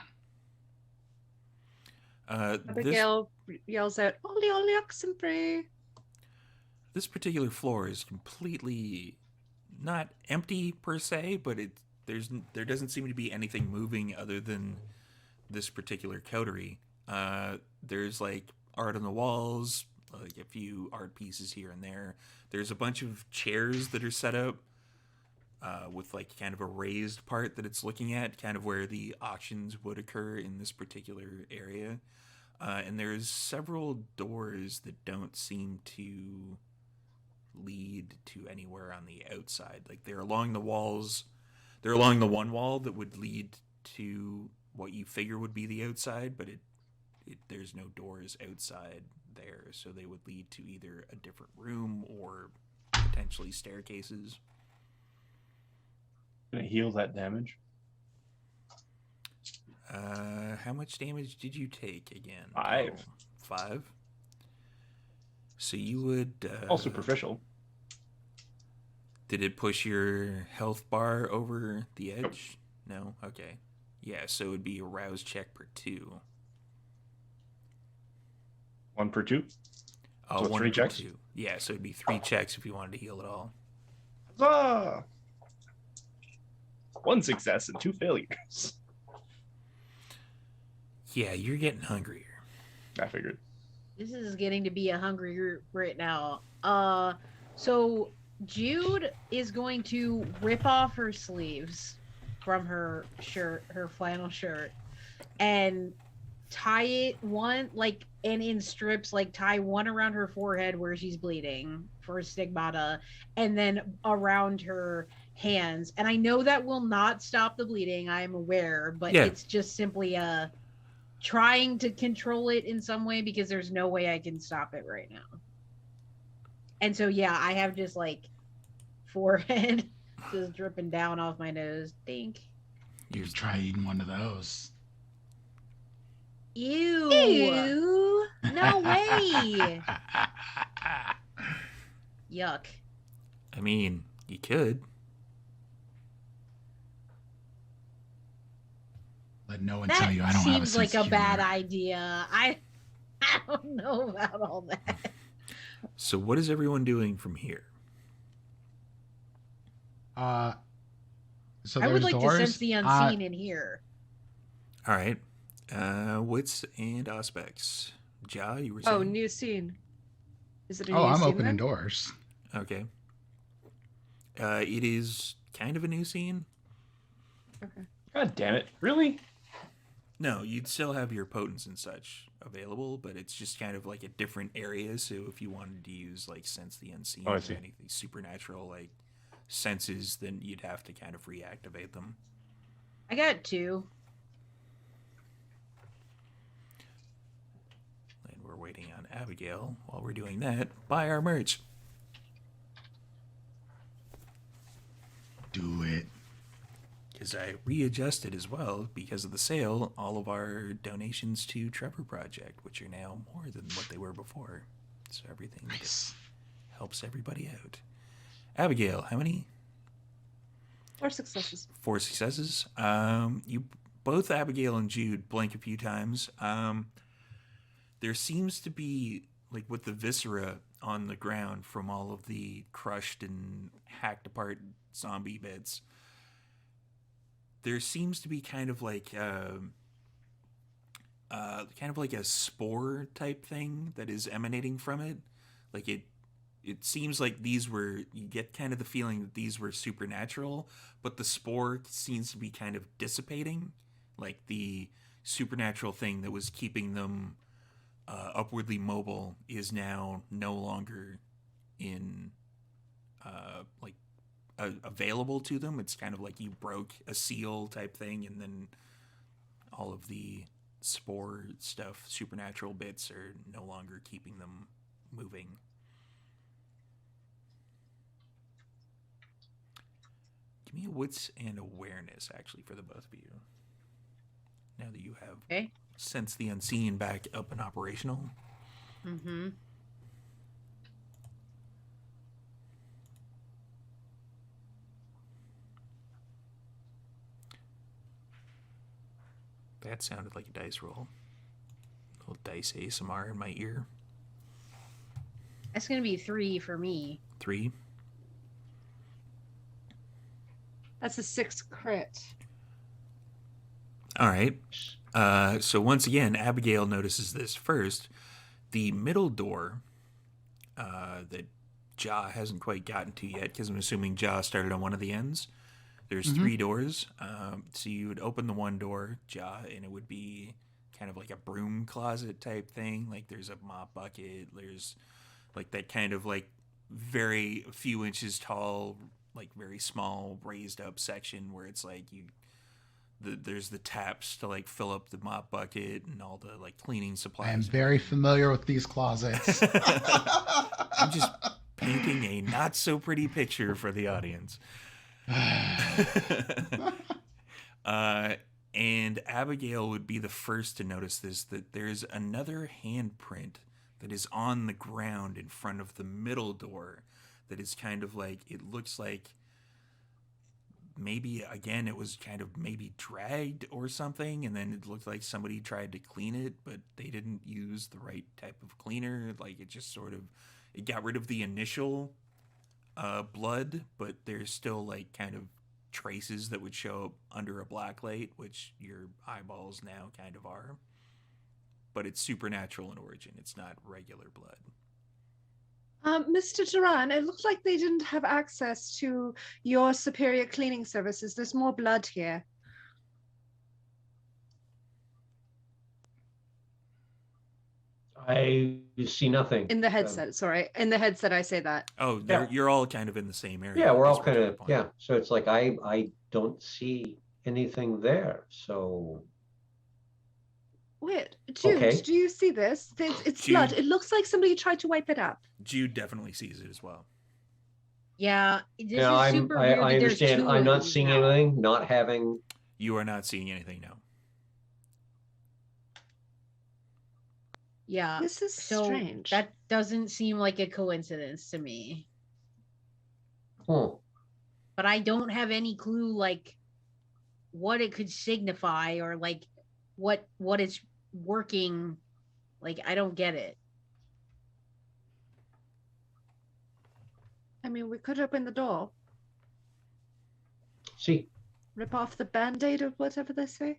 Abigail yells out, "Oli, oli, oxen free!" This particular floor is completely not empty per se, but there doesn't seem to be anything moving other than this particular coterie. There's like art on the walls, like a few art pieces here and there. There's a bunch of chairs that are set up with like kind of a raised part that it's looking at, kind of where the auctions would occur in this particular area. And there's several doors that don't seem to lead to anywhere on the outside. Like they're along the walls. They're along the one wall that would lead to what you figure would be the outside, but there's no doors outside there, so they would lead to either a different room or potentially staircases. Gonna heal that damage. How much damage did you take again? 5. Oh, 5? So you would... All superficial. Did it push your health bar over the edge? No? Okay. Yeah, so it would be a rouse check per 2. 1 per 2. Oh, So 1 3 per checks? 2. Yeah, so it'd be 3 checks if you wanted to heal it all. Huzzah! 1 success and 2 failures. Yeah, you're getting hungrier. I figured. This is getting to be a hungry group right now. So Jude is going to rip off her sleeves from her shirt, her flannel shirt, and tie it and in strips, like tie one around her forehead where she's bleeding for stigmata, and then around her hands. And I know that will not stop the bleeding, I'm aware, but Yeah. it's just simply trying to control it in some way because there's no way I can stop it right now. And so yeah, I have just like forehead just dripping down off my nose. Think. You should try eating one of those. Ew. Ew. No way. Yuck. I mean, you could. Let no one That tell you I don't have a seems sense like a of bad humor. idea. I don't know about all that. So what is everyone doing from here? So I would there's like to doors. sense the unseen in here. All right. Wits and aspects. Ja, you were Oh, saying? new scene. Is it a Oh, new I'm scene opening then? doors. Okay. It is kind of a new scene. Okay. God damn it! Really? No, you'd still have your potents and such available, but it's just kind of like a different area. So if you wanted to use like sense the unseen Oh, I or see. anything supernatural like senses, then you'd have to kind of reactivate them. I got 2. And we're waiting on Abigail. While we're doing that, buy our merch. Do it. Because I readjusted as well because of the sale all of our donations to Trevor Project, which are now more than what they were before. So everything Nice. helps everybody out. Abigail, how many? 4 successes. 4 successes. You both, Abigail and Jude, blink a few times. There seems to be, like with the viscera on the ground from all of the crushed and hacked apart zombie bits, there seems to be kind of like a spore type thing that is emanating from it. Like it seems like these were, you get kind of the feeling that these were supernatural, but the spore seems to be kind of dissipating. Like the supernatural thing that was keeping them upwardly mobile is now no longer in available to them. It's kind of like you broke a seal type thing, and then all of the spore stuff, supernatural bits, are no longer keeping them moving. Give me a wits and awareness, actually, for the both of you. Now that you have Sense the Unseen back up and operational. Mm-hmm. That sounded like a dice roll. A little dice ASMR in my ear. That's going to be 3 for me. 3. That's a 6 crit. All right. So once again, Abigail notices this first. The middle door that Ja hasn't quite gotten to yet, because I'm assuming Ja started on one of the ends. There's 3 doors. So you would open the one door, Ja, and it would be kind of like a broom closet type thing. Like there's a mop bucket. There's like that kind of like very few inches tall, like very small raised up section where it's like there's the taps to like fill up the mop bucket and all the like cleaning supplies. I am very familiar with these closets. I'm just painting a not so pretty picture for the audience. And Abigail would be the first to notice this, that there's another handprint that is on the ground in front of the middle door that is kind of like, it looks like maybe, again, it was kind of maybe dragged or something, and then it looked like somebody tried to clean it, but they didn't use the right type of cleaner. Like it just sort of, it got rid of the initial blood, but there's still like kind of traces that would show up under a black light, which your eyeballs now kind of are. But it's supernatural in origin. It's not regular blood. Mr. Duran, it looked like they didn't have access to your superior cleaning services. There's more blood here. I see nothing. In the headset, sorry. In the headset, I say that. Oh, Yeah. you're all kind of in the same area. Yeah, we're is all what kind you're of, pointing. yeah. So it's like I don't see anything there. So Wait, Jude, Okay. do you see this? It's Jude. blood. It looks like somebody tried to wipe it up. Jude definitely sees it as well. Yeah, this yeah, is super I weird that there's understand. 2 I'm of not these seeing now. anything, not having. You are not seeing anything now. Yeah. This is So strange. that doesn't seem like a coincidence to me. Hmm. But I don't have any clue, like, what it could signify, or like what it's working. Like, I don't get it. I mean, we could open the door, See, rip off the band-aid or whatever they say.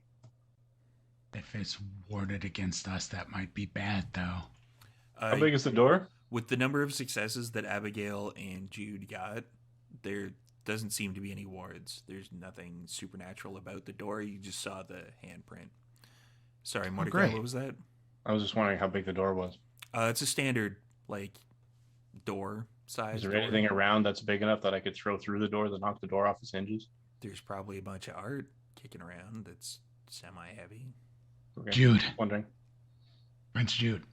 If it's warded against us, that might be bad, though. How big is the door? With the number of successes that Abigail and Jude got, there doesn't seem to be any wards. There's nothing supernatural about the door. You just saw the handprint. Sorry, Mordecai, great. what was that? I was just wondering how big the door was. It's a standard, like, door size. Is there door. anything around that's big enough that I could throw through the door that knock the door off its hinges? There's probably a bunch of art kicking around that's semi-heavy. Okay. Jude, Wondering. Prince Jude,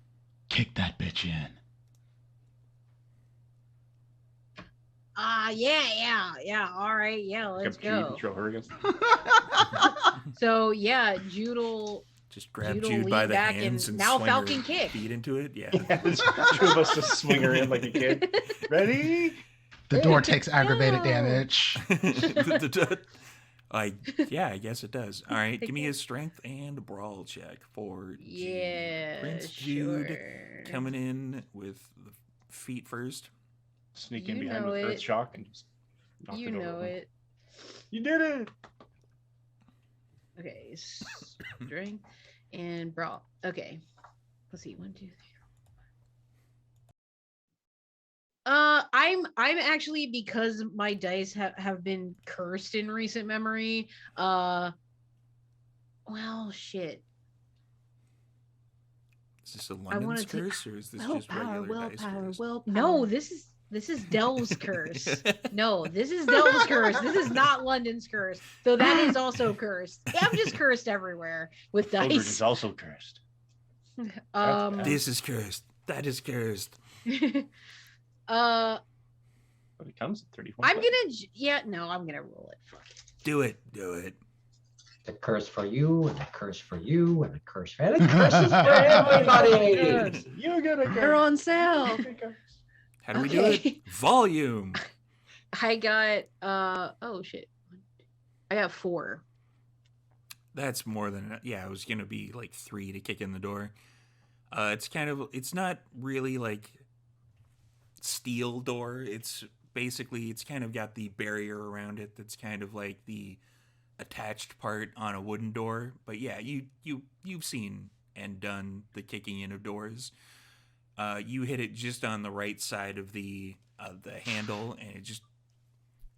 kick that bitch in. Yeah. All right, yeah, let's Jude and go. throw her against. So yeah, Jude'll Just grab Jude'll Jude by lean the back hands and now swing Falcon her kick. feet into it. Yeah. Yeah, it's two of us just swing her in like a kid. Ready? The door takes aggravated No. damage. I guess it does. All right, give me a strength and a brawl check for Jude. Yeah, Prince Jude sure. coming in with the feet first. Sneak in You behind know with Earth it. Shock and just knock You the door know open. it. You did it. Okay, strength and brawl. Okay, let's see. 1, 2, 3. I'm actually, because my dice have been cursed in recent memory. Well, shit. Is this a London's wanna take curse or is this just Willpower, regular dice curse? willpower. No, this is Delve's curse. No, this is Delve's curse. This is not London's curse. Though that is also cursed. Yeah, I'm just cursed everywhere with Eldred dice. is also cursed. Um, This is cursed. That is cursed. uh, But it comes at 34. I'm gonna roll it. Fuck it. Do it. Do it. a curse for you, and a curse for you, and a curse for and a curses for everybody. You get a They're curse. on sale. How do we do Okay. it? Volume. I got oh shit. I got 4. That's more than enough. Yeah, it was gonna be like 3 to kick in the door. It's not really like steel door. It's kind of got the barrier around it that's kind of like the attached part on a wooden door. But yeah, you've seen and done the kicking in of doors. You hit it just on the right side of the handle, and it just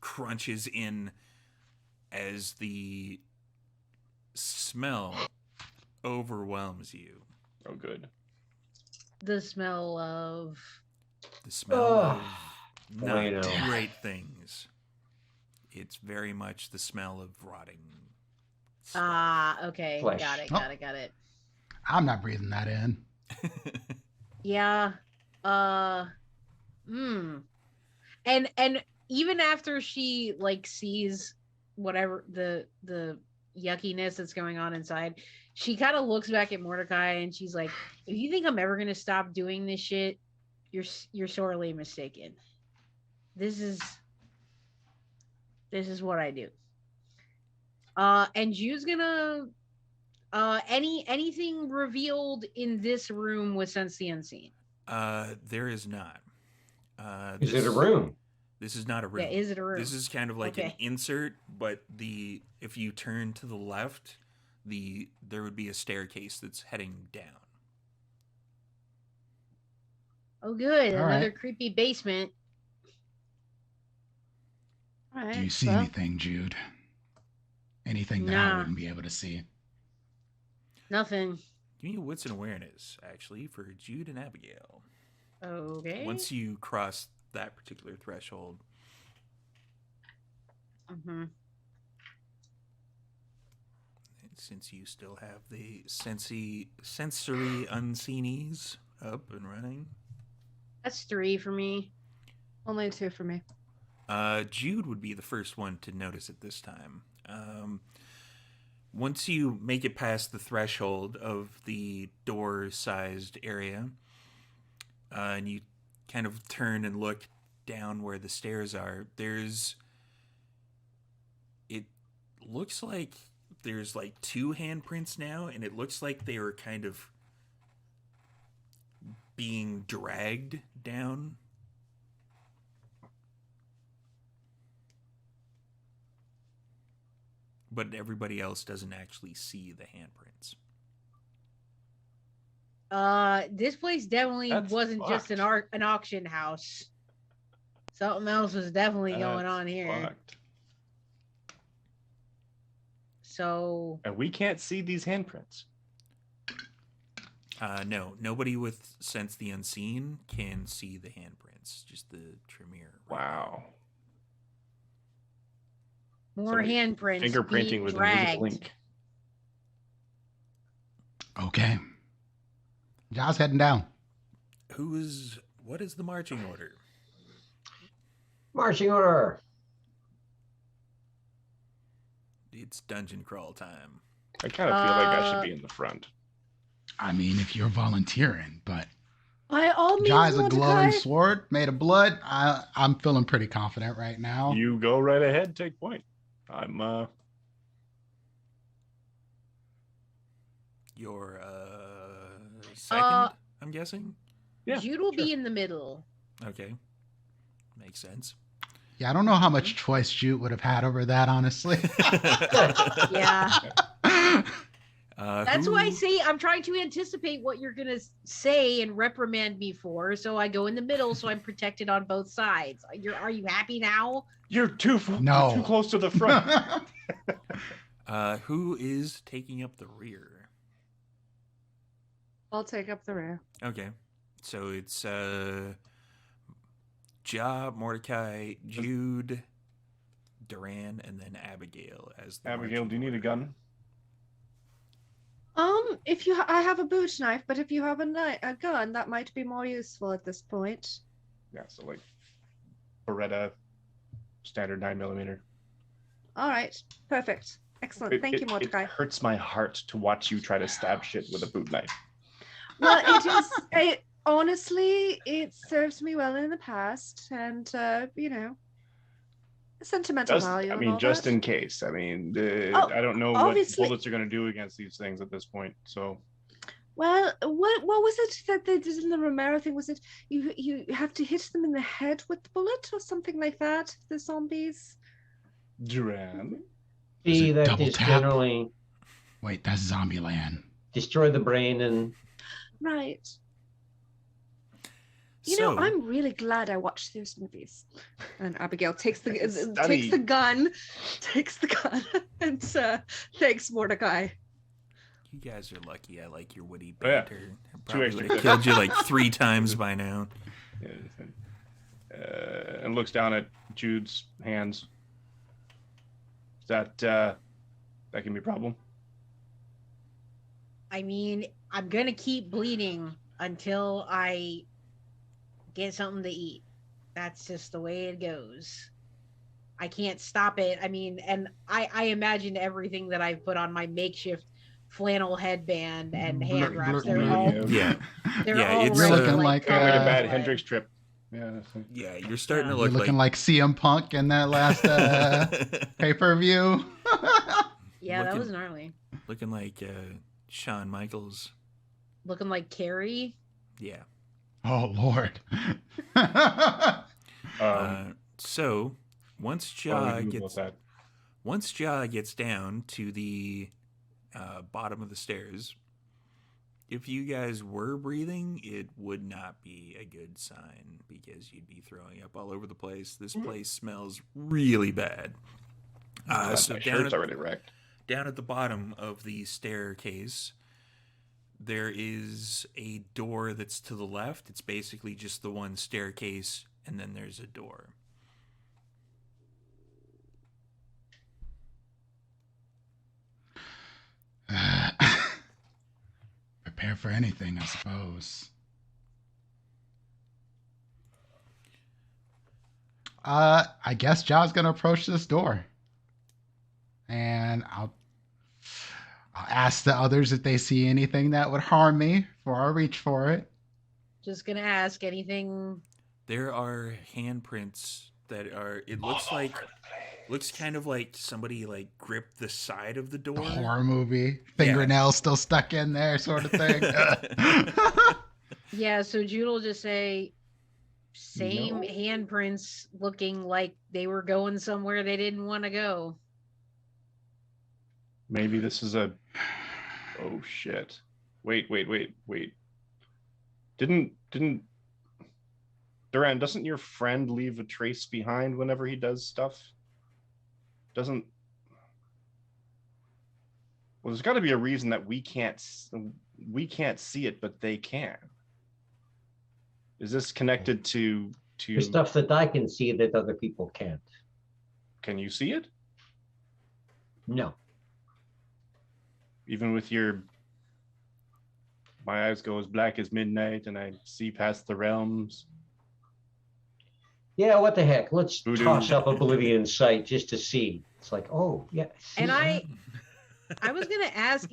crunches in as the smell overwhelms you. Oh, good. The smell of The smell of not Bueno. great things. It's very much the smell of rotting stuff. okay. Flesh. Got it. Oh. Got it. I'm not breathing that in. Yeah. And even after she like sees whatever the yuckiness that's going on inside, she kind of looks back at Mordecai and she's like, if you think I'm ever gonna stop doing this shit, you're sorely mistaken. This is what I do. And Jude's gonna anything revealed in this room with Sense the Unseen. There is not. Is it a room? This is not a room. Yeah, is it a room? This is kind of like an Okay. insert, but if you turn to the left, there would be a staircase that's heading down. Oh, good. All Another right. creepy basement. All right. Do you see well, anything, Jude? Anything that I Nah. wouldn't be able to see? Nothing. Give me a wits and awareness, actually, for Jude and Abigail. Okay. Once you cross that particular threshold, Mhm. since you still have the sensory unseenies up and running, That's 3 for me. only 2 for me. Jude would be the first one to notice it this time. Once you make it past the threshold of the door-sized area, and you kind of turn and look down where the stairs are, it looks like there's like 2 handprints now, and it looks like they were kind of being dragged down. But everybody else doesn't actually see the handprints. This place definitely That's wasn't just an auction house. Something else was definitely going on here. Fucked. So And we can't see these handprints. No, nobody with Sense the Unseen can see the handprints, just the Tremere. Wow. more Somebody handprints Fingerprinting being with dragged. an link. Okay. Jaws heading down. What is the marching order? Marching order. It's dungeon crawl time. I kind of feel like I should be in the front. I mean, if you're volunteering, but By all means, Jaws a glowing Mordecai. sword made of blood. I'm feeling pretty confident right now. You go right ahead, take point. I'm Your second, I'm guessing. Yeah, Jude will sure. be in the middle. Okay, makes sense. Yeah, I don't know how much choice Jute would have had over that, honestly. Yeah. That's why I who- say I'm trying to anticipate what you're gonna say and reprimand me for, so I go in the middle, so I'm protected on both sides. Are you happy now? You're too No. you're too close to the front. Who is taking up the rear? I'll take up the rear. Okay, so it's Ja, Mordecai, Jude, Duran, and then Abigail as the Abigail, marching do you need a order. gun? If you, I have a boot knife, but if you have a gun, that might be more useful at this point. Yeah, so like Beretta, standard 9mm. All right, perfect, excellent. Thank you, Mordecai. It hurts my heart to watch you try to stab shit with a boot knife. Well, it is. Honestly, it serves me well in the past, and sentimental value. I and mean, all just that. in case. I mean, Oh, I don't know obviously. what bullets are going to do against these things at this point. So Well, what was it that they did in the Romero thing? Was it you have to hit them in the head with the bullet or something like that? The zombies. Duran. Is See, it that double just tap? generally Wait, that's Zombieland. destroy the brain and Right. So, I'm really glad I watched those movies. And Abigail takes the Study. gun, and thanks Mordecai. you guys are lucky. I like your witty Oh, yeah. banter. I Two probably extra would have clicks. killed you like 3 times by now. And looks down at Jude's hands. Is that can be a problem? I mean, I'm gonna keep bleeding until I get something to eat. That's just the way it goes. I can't stop it. I mean, and I imagine everything that I've put on my makeshift flannel headband and hand wraps. They're all Yeah. they're Yeah, all it's, You're ready, looking like, Kind of like a bad blood. Hendrix trip. Yeah. Yeah, you're starting to You're look looking like CM Punk in that last pay-per-view. Yeah, that looking- was gnarly. looking like Shawn Michaels. Looking like Carrie. Yeah. Oh Lord. So once what do Ja we do gets about that? once Ja gets down to the bottom of the stairs, if you guys were breathing, it would not be a good sign because you'd be throwing up all over the place. This place smells really bad. So My down shirt's at, already wrecked. down at the bottom of the staircase, there is a door that's to the left. It's basically just the one staircase, and then there's a door. Prepare for anything, I suppose. I guess Ja's gonna approach this door, and I'll ask the others if they see anything that would harm me before I reach for it. Just gonna ask anything. There are handprints that are. It looks Looks kind of like somebody like gripped the side of the The door. horror movie, fingernails still stuck in there, sort of thing. Yeah, so Jude will just say, same No. handprints looking like they were going somewhere they didn't want to go. Maybe this is a. Oh shit! Wait. Didn't Duran? Doesn't your friend leave a trace behind whenever he does stuff? Doesn't. Well, there's got to be a reason that we can't see it, but they can. Is this connected to? There's stuff that I can see that other people can't. Can you see it? No. Even with your. My eyes go as black as midnight, and I see past the realms. Yeah, what the heck? Let's Voodoo. toss up Oblivion Sight just to see. It's like, oh yeah. See And that? I was gonna ask,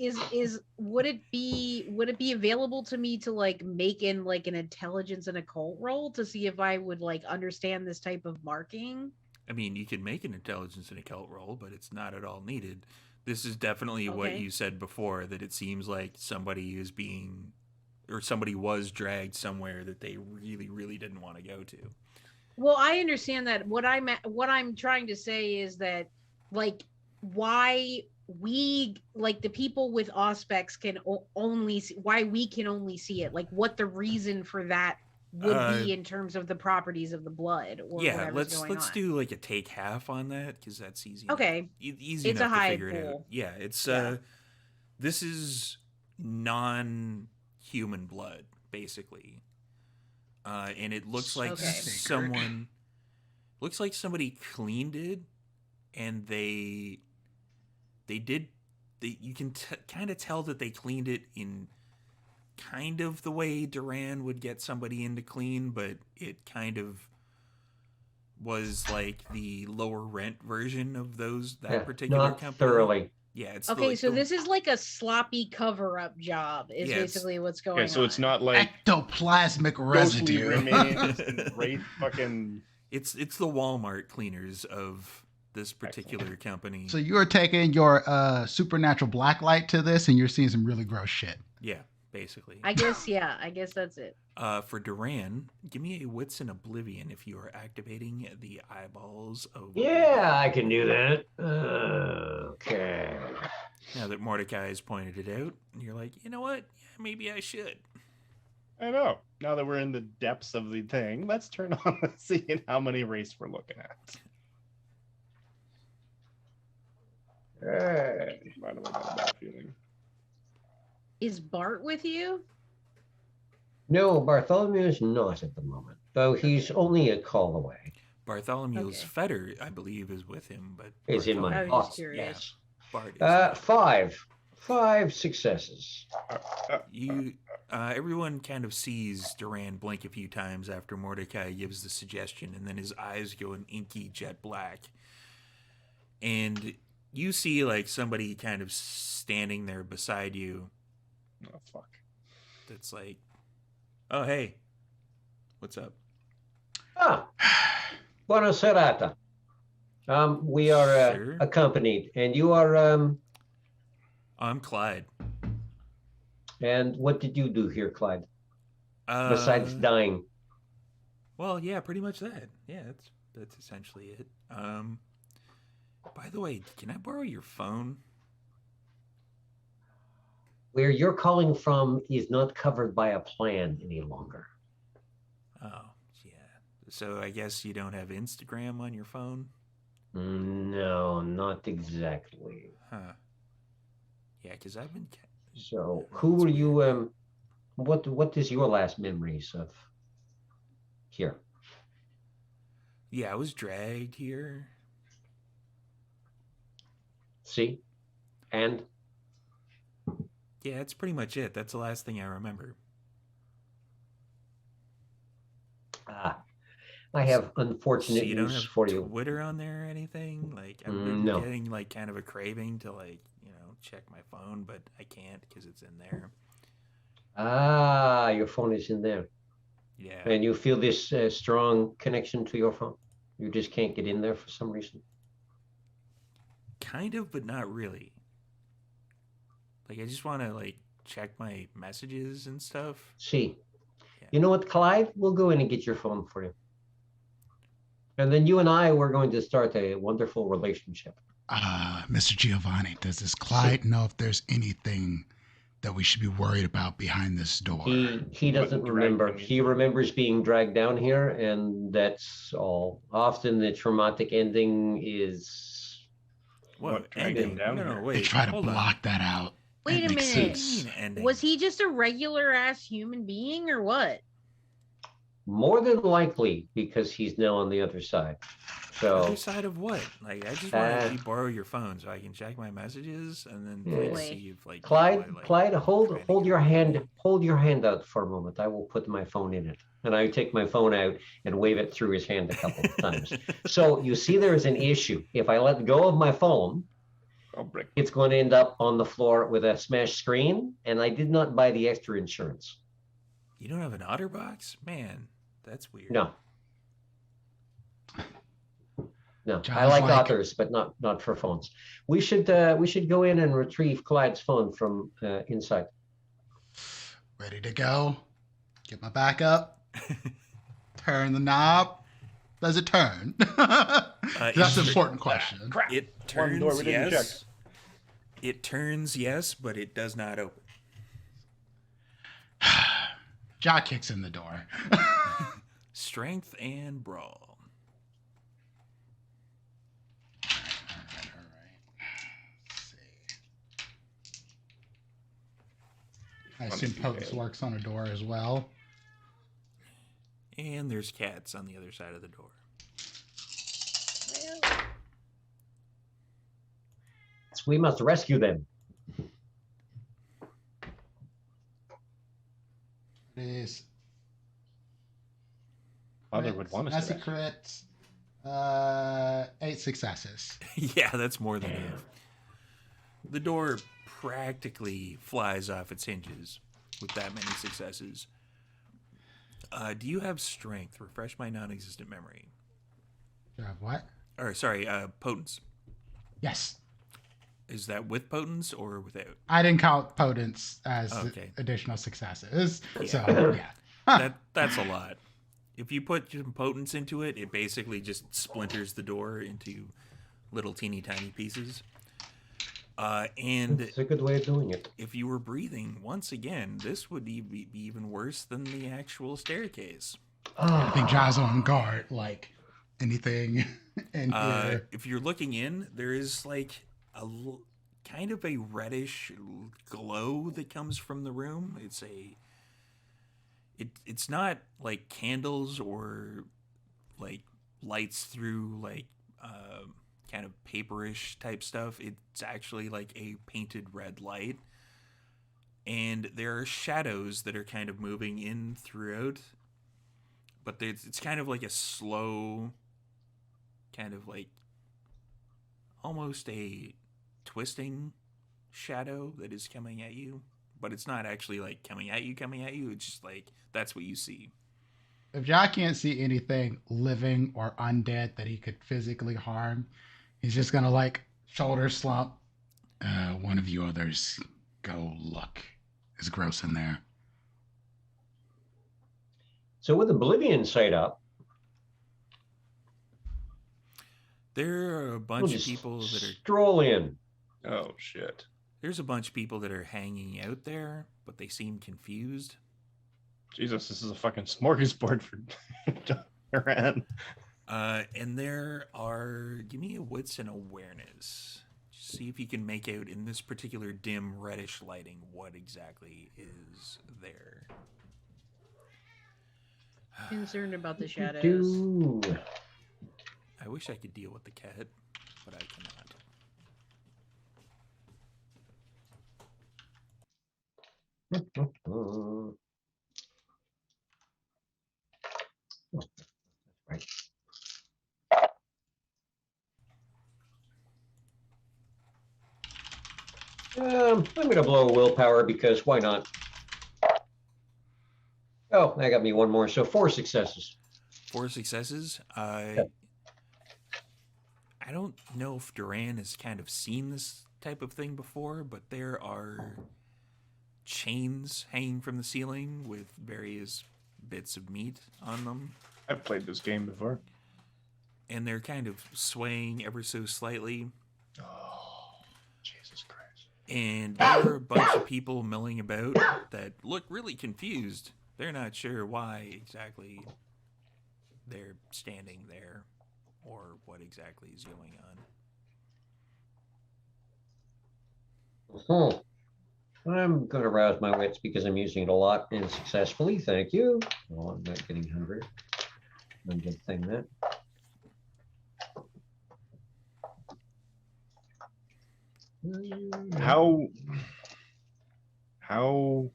would it be available to me to like make in like an intelligence and occult roll to see if I would like understand this type of marking? I mean, you could make an intelligence and occult roll, but it's not at all needed. This is definitely what Okay. you said before, that it seems like somebody is being, or somebody was dragged somewhere that they really, really didn't want to go to. Well, I understand that. What I'm trying to say is that like why we like the people with auspex can only see, why we can only see it, like what the reason for that would be in terms of the properties of the blood or Yeah, whatever's going let's on. do like a take half on that, because that's easy. Okay. Easy It's a enough to high figure it out. pool. Yeah, it's Yeah. this is non-human blood basically, and it looks like Okay. someone looks like somebody cleaned it, and you can kind of tell that they cleaned it in kind of the way Duran would get somebody in to clean, but it kind of was like the lower rent version of that particular not company. thoroughly. Yeah, it's Okay, so this is like a sloppy cover-up job is Yeah, it's- basically what's going on. Okay, so it's not like Ectoplasmic ghostly residue. remains and wraith fucking. it's the Walmart cleaners of this particular company. So you're taking your supernatural blacklight to this, and you're seeing some really gross shit. Yeah, basically. I guess that's it. For Duran, give me a Wits in Oblivion if you are activating the eyeballs of. Yeah, I can do that. Okay. Now that Mordecai has pointed it out, you're like, you know what? Yeah, maybe I should. I know. Now that we're in the depths of the thing, let's turn on and see how many race we're looking at. Why do I got a bad feeling? Is Bart with you? No, Bartholomew is not at the moment, though he's only a call away. Bartholomew's Okay. fetter, I believe, is with him, but Is in my I was just pocket. curious. Yes. Bart is. Five successes. Everyone kind of sees Duran blink a few times after Mordecai gives the suggestion, and then his eyes go an inky jet black. And you see like somebody kind of standing there beside you. Oh fuck! That's like, oh hey, what's up? Buona serata. We are Sir? accompanied, and you are. I'm Clyde. And what did you do here, Clyde? Uh, Besides dying. Well, yeah, pretty much that. Yeah, that's essentially it. By the way, can I borrow your phone? Where you're calling from is not covered by a plan any longer. Oh, yeah. So I guess you don't have Instagram on your phone? No, not exactly. Huh. Yeah, because I've been. So, who were you? What is your last memories of here? Yeah, I was dragged here. See, and Yeah, that's pretty much it. That's the last thing I remember. I have So unfortunate you don't news have for you. Twitter on there or anything? Like, I've been No. getting like kind of a craving to like, check my phone, but I can't because it's in there. Your phone is in there, Yeah. and you feel this strong connection to your phone. You just can't get in there for some reason. Kind of, but not really. Like, I just want to, like, check my messages and stuff. See, Yeah. you know what, Clyde? We'll go in and get your phone for you. And then you and I, we're going to start a wonderful relationship. Mr. Giovanni, does this Clyde know if there's anything that we should be worried about behind this door? He doesn't remember. He remembers being dragged down here, and that's all. Often the traumatic ending is... What, dragged ending? him down No, here? wait. They try to hold block on. that out. Wait That a makes minute. sense. Ending. Was he just a regular ass human being or what? More than likely because he's now on the other side. So Other side of what? Like, I just want to let you borrow your phone so I can check my messages and then like, Boy. see if like Clyde, people are, like, Clyde, hold trying to your get hand, hold your hand out for a moment. I will put my phone in it. And I take my phone out and wave it through his hand a couple of times. So you see there's an issue. If I let go of my phone, Oh, brick. it's going to end up on the floor with a smashed screen, and I did not buy the extra insurance. You don't have an OtterBox? Man, that's weird. No. No, John's I like like- authors, but not for phones. We should go in and retrieve Clyde's phone from inside. Ready to go? Get my back up. Turn the knob. Does it turn? That's an important question. Crap. It One door turns we didn't yes. It turns yes, but it does not open. Jaw kicks in the door. Strength and brawl. All right. Let's see. I assume Potence works on a door as well. And there's cats on the other side of the door. So we must rescue them. It is. Father would want us Messy to. crits. 8 successes. Yeah, that's more than enough. The door practically flies off its hinges with that many successes. Do you have strength? Refresh my non-existent memory. Do I have what? Or sorry, potence. Yes. Is that with potence or without? I didn't count Potence as Okay. additional successes. Yeah. So, yeah. That's a lot. If you put some potence into it, it basically just splinters the door into little teeny tiny pieces. And It's a good way of doing it. if you were breathing, once again, this would be even worse than the actual staircase. I think Jaw's on guard. Like, anything in here. If you're looking in, there is like kind of a reddish glow that comes from the room. It's not like candles or like lights through like kind of paperish type stuff. It's actually like a painted red light, and there are shadows that are kind of moving in throughout, but it's kind of like a slow, kind of like almost a twisting shadow that is coming at you, but it's not actually like coming at you. It's just like that's what you see. If Jaw can't see anything living or undead that he could physically harm, he's just gonna like shoulder slump. One of you others go look. It's gross in there. So with Oblivion sight up, There are a we'll bunch of just people that are stroll in. Oh shit. there's a bunch of people that are hanging out there, but they seem confused. Jesus, this is a fucking smorgasbord for Iran. And there are, give me a wits and awareness. See if you can make out in this particular dim reddish lighting what exactly is there. Concerned about the shadows. Do. I wish I could deal with the cat, but I cannot. Oh, right. I'm going to blow a willpower because why not? Oh, that got me one more. So 4 successes. 4 successes. Yep. I don't know if Duran has kind of seen this type of thing before, but there are chains hanging from the ceiling with various bits of meat on them. I've played this game before. And they're kind of swaying ever so slightly. Oh, Jesus Christ. And there are a bunch of people milling about that look really confused. They're not sure why exactly they're standing there or what exactly is going on. I'm going to rouse my wits because I'm using it a lot and successfully. Thank you. Well, I'm not getting hungry. I'm just saying that. How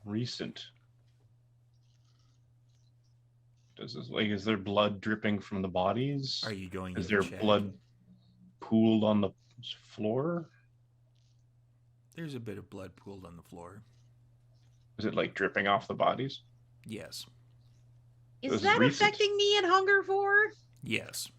recent does this, like, is there blood dripping from the bodies? Are you going Is to there check? blood pooled on the floor? There's a bit of blood pooled on the floor. Is it like dripping off the bodies? Yes. Is This is that recent. affecting me in Hunger 4? Yes.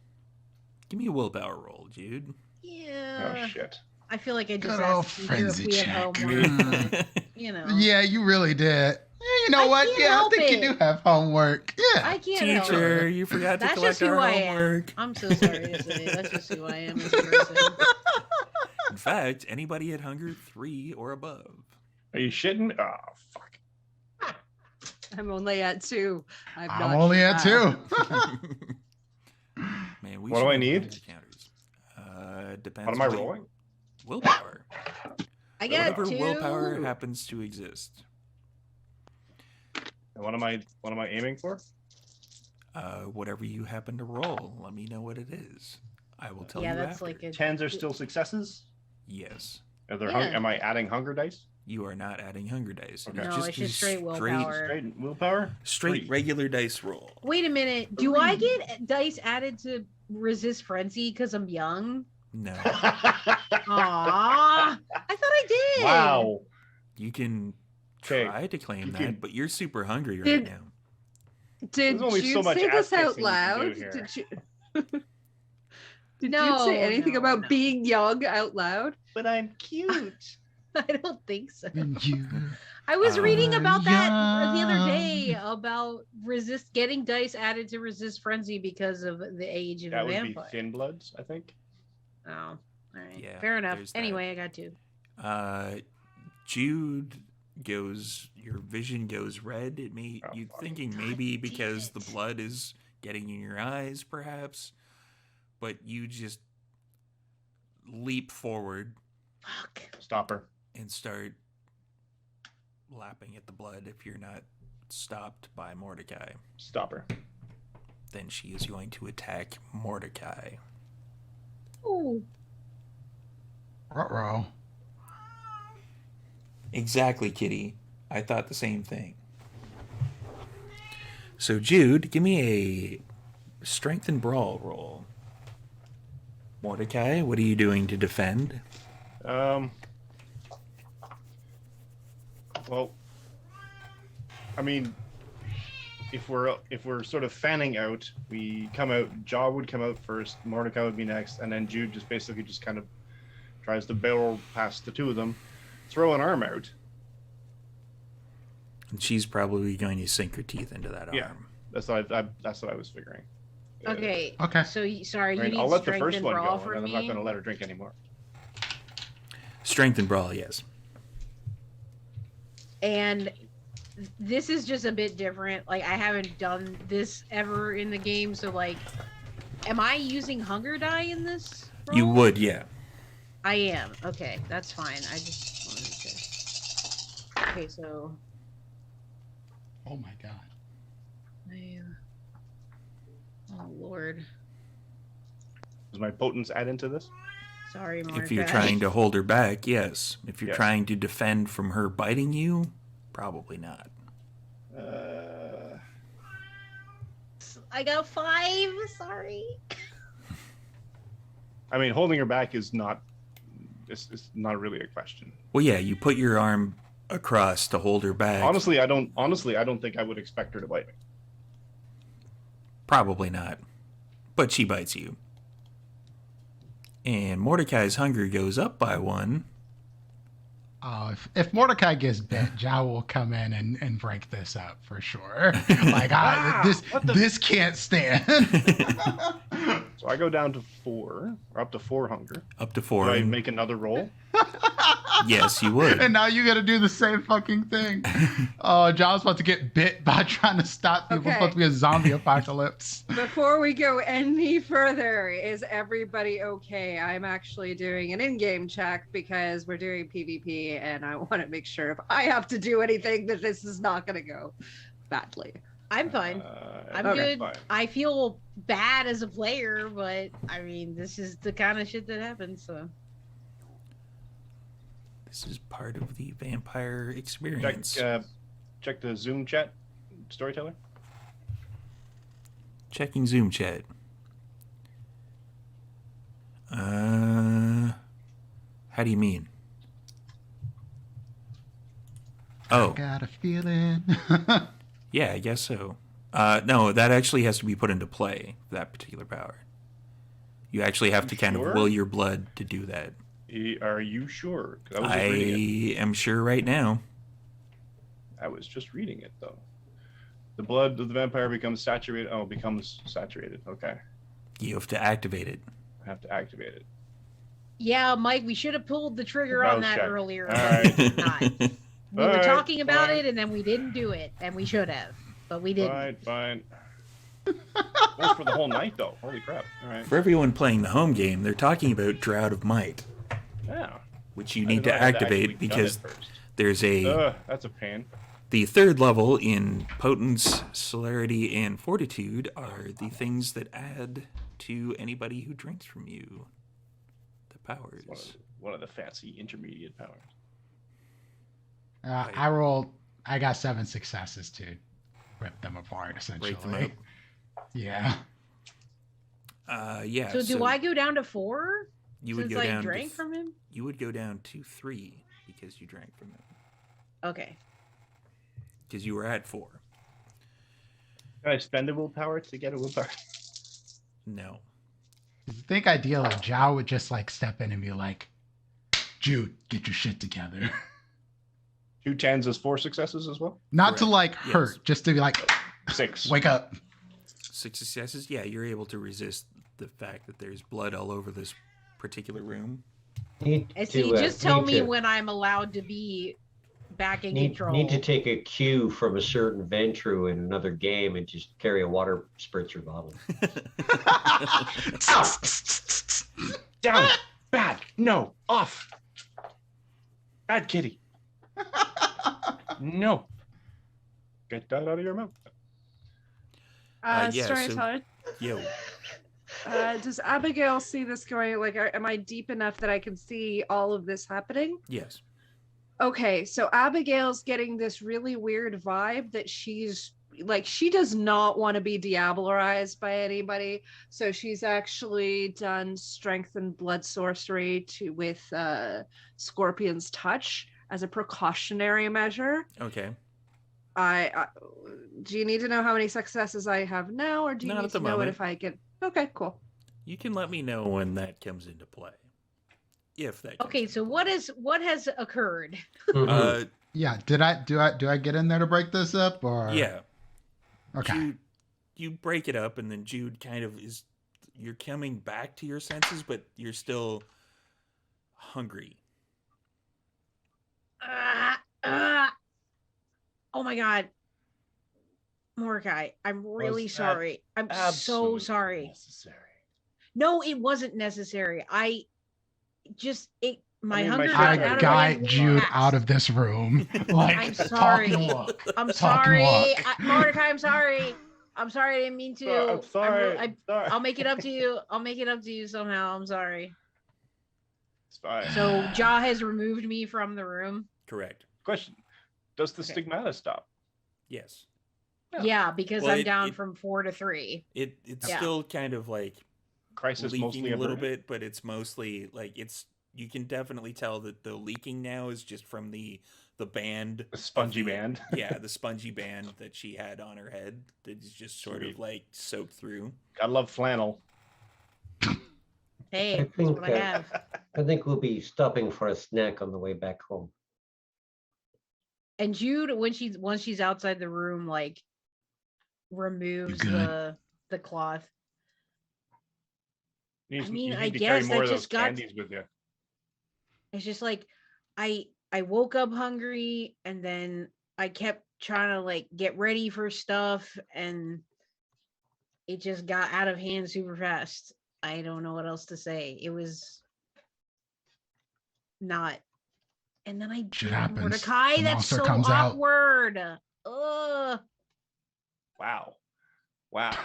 Give me a willpower roll, Jude. Yeah. Oh shit. I feel like I just Good old asked the teacher if frenzy we had check. homework. but, you know. Yeah, you really did. Yeah, you know I what? can't Yeah, I help think you it. do have homework. Yeah. I can't help Teacher, it. you forgot to That's collect just who our I am. homework. I'm so sorry to say. That's just who I am as a person. In fact, anybody at Hunger 3 or above. Are you shitting? Oh fuck. I'm only at 2. I'm only at 2. Man, we What should do I have need? better counters. Depends. What am I rolling? Willpower. I got Whatever 2. willpower happens to exist. And what am I aiming for? Whatever you happen to roll, let me know what it is. I will tell Yeah, you that's after. like a. Tens are still successes? Yes. Are there Yeah. am I adding hunger dice? You are not adding hunger dice. It Okay. is No, it's just straight willpower. Straight willpower? Straight Three. regular dice roll. Wait a minute. Do I get dice added to resist frenzy because I'm young? No. Aww. I thought I did. Wow. You can Okay, try to claim you that, can- but you're super hungry right Did- now. Did There's only you so much say this ass out kissing you can do loud? here. Did you? Did No, you say anything no, about no. being young out loud? But I'm cute. I don't think so. You I was reading are about that the other young. day about getting dice added to resist frenzy because of the age of That a would vampire. be Thin Bloods, I think. Oh, all right. Yeah, Fair enough. there's that. Anyway, I got 2. Jude goes. Your vision goes red. It may Oh, you fuck. thinking maybe because the blood is getting in your eyes, perhaps, but you just leap forward Fuck. Stop her. and start lapping at the blood. If you're not stopped by Mordecai, Stop her. then she is going to attack Mordecai. Ooh. Ruh-roh. Exactly, Kitty. I thought the same thing. So, Jude, give me a strength and brawl roll. Mordecai, what are you doing to defend? Well, I mean, if we're sort of fanning out, we come out. Jaw would come out first. Mordecai would be next, and then Jude just basically just kind of tries to barrel past the two of them, throw an arm out. And she's probably going to sink her teeth into that arm. Yeah. That's what I was figuring. Okay. Okay. So, sorry, you Right, need I'll let the strength first and one brawl go, for and then me? I'm not going to let her drink anymore. Strength and brawl, yes. And this is just a bit different. Like, I haven't done this ever in the game, so, like, am I using hunger die in this roll? You would, yeah. I am. Okay, that's fine. I just wanted to. Okay, so. Oh my god. Oh, Lord. Does my potence add into this? Sorry, Mordecai. If you're trying to hold her back, yes. If you're Yes. trying to defend from her biting you, probably not. I got 5. Sorry. I mean, holding her back is not. It's not really a question. Well, yeah, you put your arm across to hold her back. Honestly, I don't think I would expect her to bite me. Probably not. But she bites you. And Mordecai's hunger goes up by 1. Oh, if Mordecai gets bit, Ja will come in and break this up for sure. Like this can't stand. So I go down to 4, or up to 4 hunger. Up to 4. Do I and- make another roll? Yes, you would. And now you got to do the same fucking thing. Oh, John's about to get bit by trying to stop people. It's about to be a zombie apocalypse. Before we go any further, is everybody okay? I'm actually doing an in-game check because we're doing PvP, and I want to make sure if I have to do anything that this is not going to go badly. I'm fine. I'm okay. good. Fine. I feel bad as a player, but I mean, this is the kind of shit that happens. So This is part of the vampire experience. Check the Zoom chat, storyteller. Checking Zoom chat. How do you mean? Oh, Got a feeling. yeah, I guess so. No, that actually has to be put into play, that particular power. You actually have to kind of Sure? will your blood to do that. Are you sure? 'Cause I was I just reading it. am sure right now. I was just reading it though. The blood of the vampire becomes saturated. Oh, becomes saturated. Okay, You have to activate it. I have to activate it. yeah, Mike, we should have pulled the trigger on Mouse that check. earlier. All but we right. did not. We All were right, talking about fine. it, and then we didn't do it, and we should have, but we didn't. Fine. Goes for the whole night though. Holy crap! All right. For everyone playing the home game, they're talking about Drought of Might, Yeah. which you I need didn't to know I had actually activate done because it first. there's a That's a pain. the third level in potence, celerity, and fortitude are the things that add to anybody who drinks from you. The powers. One of the fancy intermediate powers. I got 7 successes to rip them apart, essentially. Break them Yeah. Yeah. So do I go down to 4 You would since go I down. drank from him? You would go down to 3 because you drank from him. Okay. Because you were at 4. Can I spend a willpower to get a willpower? No. I think ideally Ja would just like step in and be like, Jude, get your shit together. 2 tens is 4 successes as well. Not to Correct. like Yes. hurt, just to be like, 6. wake up. 6 successes. Yeah, you're able to resist the fact that there's blood all over this particular room. Need And see, to, just tell need me to- when I'm allowed to be back in Need control. to take a cue from a certain Ventru in another game and just carry a water spritzer bottle. Down. Bad. No. Off. Bad kitty. No. Get that out of your mouth. Yeah, Storyteller, Yo. does Abigail see this going? Like, am I deep enough that I can see all of this happening? Yes. Okay, so Abigail's getting this really weird vibe that she's like, she does not want to be diablerized by anybody. So she's actually done strength and blood sorcery with Scorpion's touch as a precautionary measure. Okay. I do you need to know how many successes I have now, or do you Not need at the to know it moment. if I get? Okay, cool. You can let me know when that comes into play. If that. Comes Okay, into so what has occurred? Mhm. Uh, Yeah, do I get in there to break this up or yeah. Okay. Jude, you break it up, and then Jude kind of is. You're coming back to your senses, but you're still hungry. Oh my god. Mordecai, I'm really Was that sorry. I'm so Absolutely sorry. Necessary. No, it wasn't necessary. I just my I mean, my hunger shit got I Sorry. out of got my Jude ass. out of this room. Like I'm talk sorry. and walk. I'm Talk and sorry. walk. Mordecai, I'm sorry. I'm sorry. I didn't mean to. I'm sorry. I'm sorry. I'll make it up to you. I'll make it up to you somehow. I'm sorry. It's fine. So Ja has removed me from the room. Correct. Question: does the Okay. stigmata stop? Yes. Yeah. Yeah, because Well, I'm it- down it- from 4 to 3. It's Yeah. still kind of like Crisis leaking mostly a little averted? bit, but it's mostly like it's. You can definitely tell that the leaking now is just from the band, The spongy of the- band. yeah, the spongy band that she had on her head that is just sort Sweet. of like soaked through. I love flannel. Hey, I that's think, what I have. I think we'll be stopping for a snack on the way back home. And Jude, once she's outside the room, like removes the cloth. You I mean, need I to carry guess more that of those just got. candies with you. It's just like I woke up hungry, and then I kept trying to like get ready for stuff, and it just got out of hand super fast. I don't know what else to say. It was not. And then I Shit did happens. Mordecai. The That's monster so comes out. awkward. Ugh. Wow. Wow.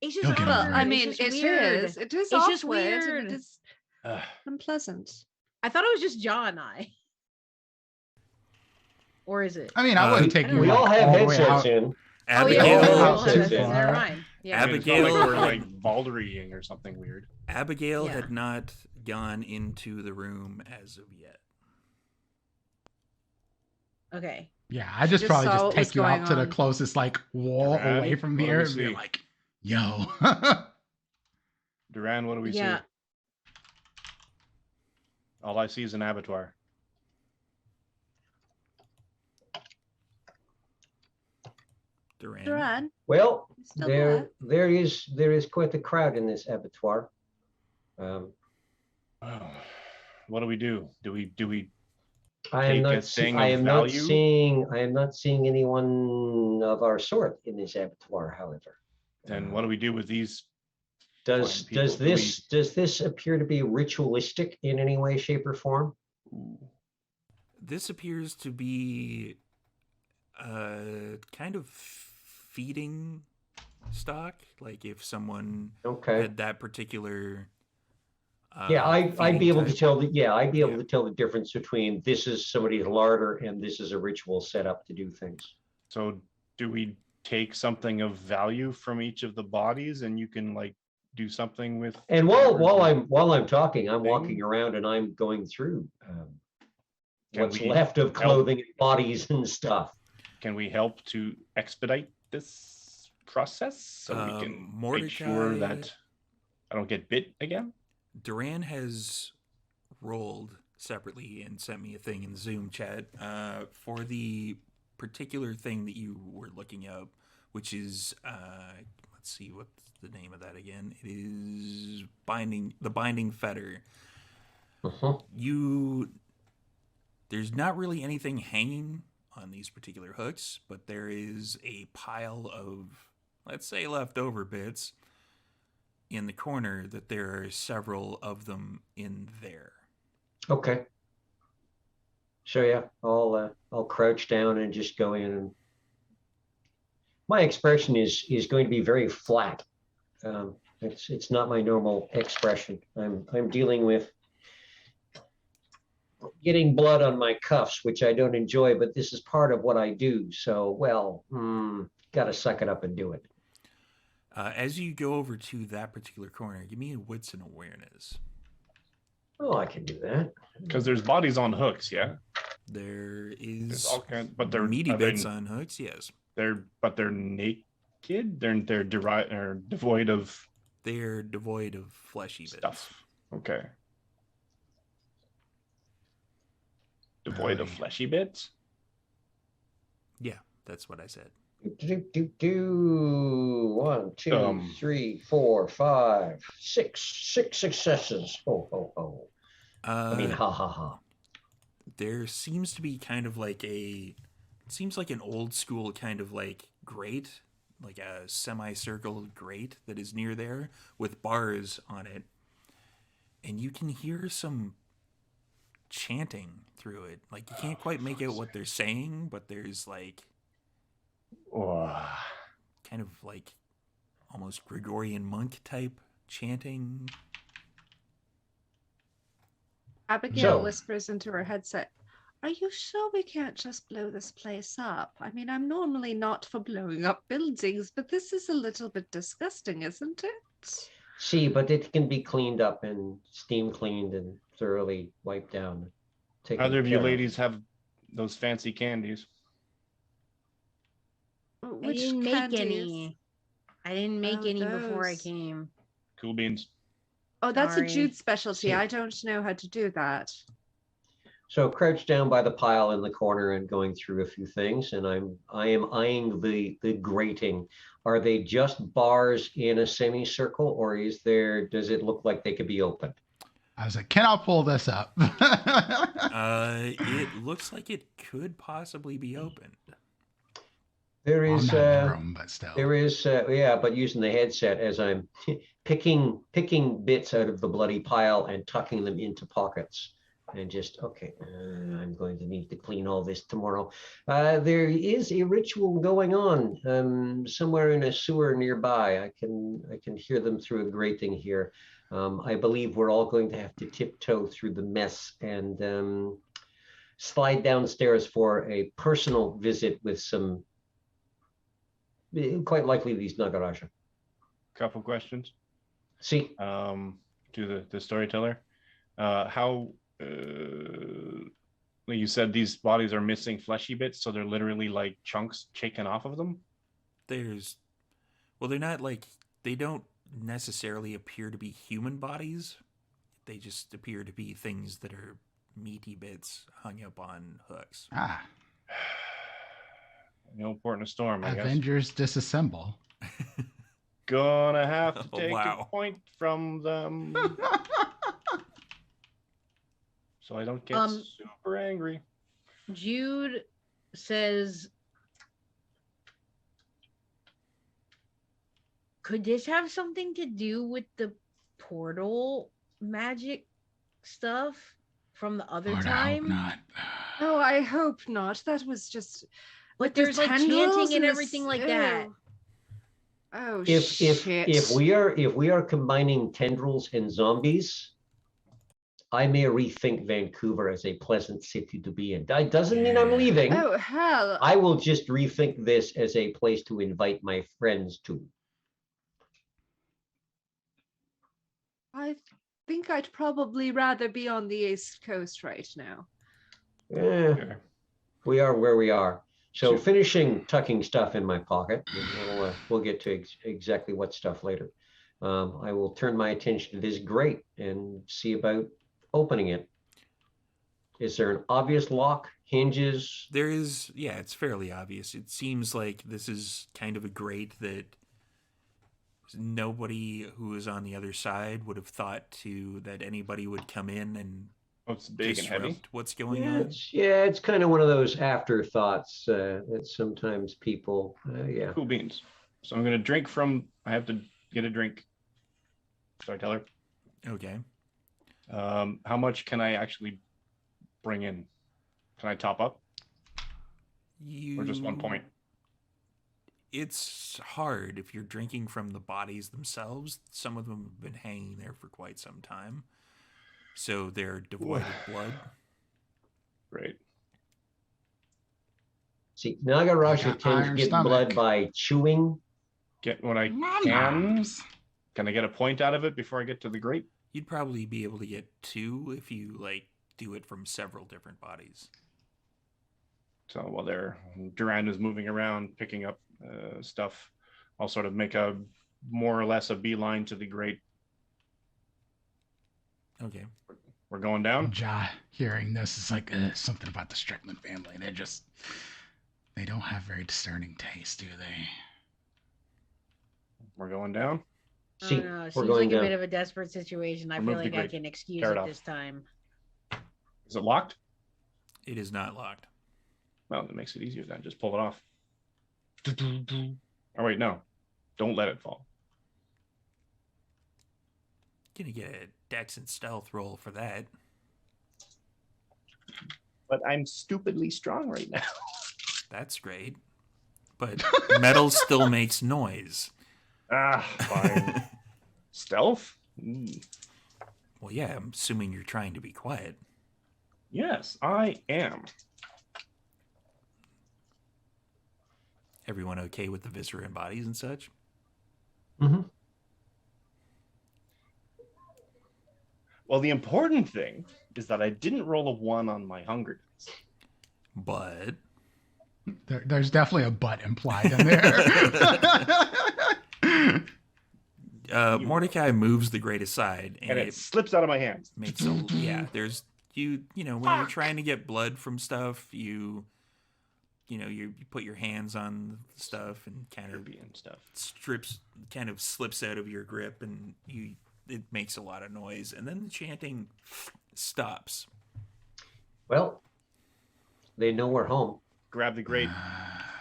It's just You'll get awkward. over Well, I it. mean, It's it just weird. is. It is It's just awkward and weird. it is Ugh. unpleasant. I thought it was just John and I. Or is it? I mean, I wouldn't take I you don't We know. all have all the way headsets out. in. Oh yeah, Abigail- we all out have too headsets. far. Never mind. Yeah. I mean, it's not like Abigail we're had- like Balderying or something weird. Abigail Yeah. had not gone into the room as of yet. Okay. Yeah, I She just just probably saw just what was take you out going to the on. closest like wall Right. away from What do here we and be see? like, yo. Duran, what do we Yeah. see? All I see is an abattoir. Duran. Duran, Well, you still there is quite a crowd in this abattoir. Oh, what do we do? Do we I am take a not. thing I of am not value? seeing. I am not seeing anyone of our sort in this abattoir. However, then what do we do with these? does fine people? does this appear to be ritualistic in any way, shape, or form? This appears to be kind of feeding stock. Like if someone Okay. had that particular. Yeah, I'd be feeding able to type. tell the I'd be able Yeah. to tell the difference between this is somebody's larder and this is a ritual set up to do things. So do we take something of value from each of the bodies, and you can like do something with? And while I'm talking, I'm Thing? walking around and I'm going through Can what's we left of help? clothing and bodies and stuff. Can we help to expedite this process so we can make sure Mordecai- that I don't get bit again? Duran has rolled separately and sent me a thing in the Zoom chat for the particular thing that you were looking up, which is let's see, what's the name of that again? It is the binding fetter. Uh-huh. There's not really anything hanging on these particular hooks, but there is a pile of, let's say, leftover bits in the corner that there are several of them in there. Okay. So yeah, I'll crouch down and just go in, and my expression is going to be very flat. It's not my normal expression. I'm dealing with getting blood on my cuffs, which I don't enjoy, but this is part of what I do. So, got to suck it up and do it. As you go over to that particular corner, give me a wits and awareness. Oh, I can do that. Because there's bodies on hooks, yeah. There There's is all kinds, but they're meaty are they- bits on hooks, yes. They're naked. They're devoid of They're devoid of fleshy bits. stuff. Okay. Devoid of Really? fleshy bits. Yeah, that's what I said. One, two, 3, 4, 5, 6 successes. Oh. I mean, ha ha ha. There seems to be kind of like it seems like an old school kind of like grate, like a semicircle grate that is near there with bars on it. And you can hear some chanting through it. Like you can't quite make out what they're saying, but there's like kind of like almost Gregorian monk type chanting. Abigail So- whispers into her headset, "Are you sure we can't just blow this place up? I mean, I'm normally not for blowing up buildings, but this is a little bit disgusting, isn't it?" See, but it can be cleaned up and steam cleaned and thoroughly wiped down. taken Either of you care ladies have those fancy candies? I Which didn't make candies? any. I didn't make Oh, any before I those. came. Cool beans. Oh, that's Sorry. a Jude specialty. See. I don't know how to do that. So crouched down by the pile in the corner and going through a few things, and I am eyeing the grating. Are they just bars in a semicircle, or does it look like they could be opened? I was like, can I pull this up? It looks like it could possibly be opened. There Well, I'm is not in the room, but still. there is yeah, but using the headset as I'm picking bits out of the bloody pile and tucking them into pockets. And just, okay, I'm going to need to clean all this tomorrow. There is a ritual going on somewhere in a sewer nearby. I can hear them through a grating here. I believe we're all going to have to tiptoe through the mess and slide downstairs for a personal visit with some, quite likely, these Nagaraja. Couple questions. See, To the storyteller. How you said these bodies are missing fleshy bits, so they're literally like chunks taken off of them? They're not like, they don't necessarily appear to be human bodies. They just appear to be things that are meaty bits hung up on hooks. No port in a storm, I guess. Avengers disassemble. Gonna have to Oh, take wow. a point from them. So I don't get super angry. Jude says, could this have something to do with the portal magic stuff from the other Lord, I hope time? not. Oh, I hope not. That was just. But with the there's like tendrils chanting and the everything like that. ew. Oh if shit! if we are combining tendrils and zombies, I may rethink Vancouver as a pleasant city to be in. That doesn't mean I'm leaving. Oh hell! I will just rethink this as a place to invite my friends to. I think I'd probably rather be on the East Coast right now. Eh, we are where we are. So Sure. finishing tucking stuff in my pocket, and we'll get to exactly what stuff later. I will turn my attention to this grate and see about opening it. Is there an obvious lock, hinges? There is, yeah, it's fairly obvious. It seems like this is kind of a grate that nobody who is on the other side would have thought that anybody would come in and Oh, it's big and heavy. disrupt what's going on. It's kind of one of those afterthoughts that sometimes people, yeah. Cool beans. So I'm going to drink from, I have to get a drink. Storyteller. Okay. How much can I actually bring in? Can I top up? Or just 1 point? It's hard if you're drinking from the bodies themselves. Some of them have been hanging there for quite some time. So they're devoid of blood. Great. See, Nagaraja got tends to iron get stomach. blood by chewing. Get what I Nom can. noms. Can I get a point out of it before I get to the grape? You'd probably be able to get 2 if you do it from several different bodies. So while Durand is moving around, picking up stuff, I'll sort of make a more or less a beeline to the grate. Okay. We're going down. Ja, hearing this is like something about the Strickland family. They don't have very discerning taste, do they? We're going down. See, Oh, no. we're Seems going like a down. bit of a desperate situation. I Remove feel the like I grate. can excuse Tear it it off. this time. Is it locked? It is not locked. Well, that makes it easier then. Just pull it off. Oh, wait, no. Don't let it fall. Gonna get a dex and stealth roll for that. But I'm stupidly strong right now. That's great. But metal still makes noise. Fine. Stealth? Well, yeah, I'm assuming you're trying to be quiet. Yes, I am. Everyone okay with the viscera and bodies and such? Mm-hmm. Well, the important thing is that I didn't roll a 1 on my hunger dice. But There's definitely a butt implied in there. Mordecai moves the grate aside, and it slips out of my hands. makes a there's you know when you're trying to get blood from stuff, you put your hands on stuff and kind of slips out of your grip, and it makes a lot of noise, and then the chanting stops. Well, they know we're home. Grab the grate,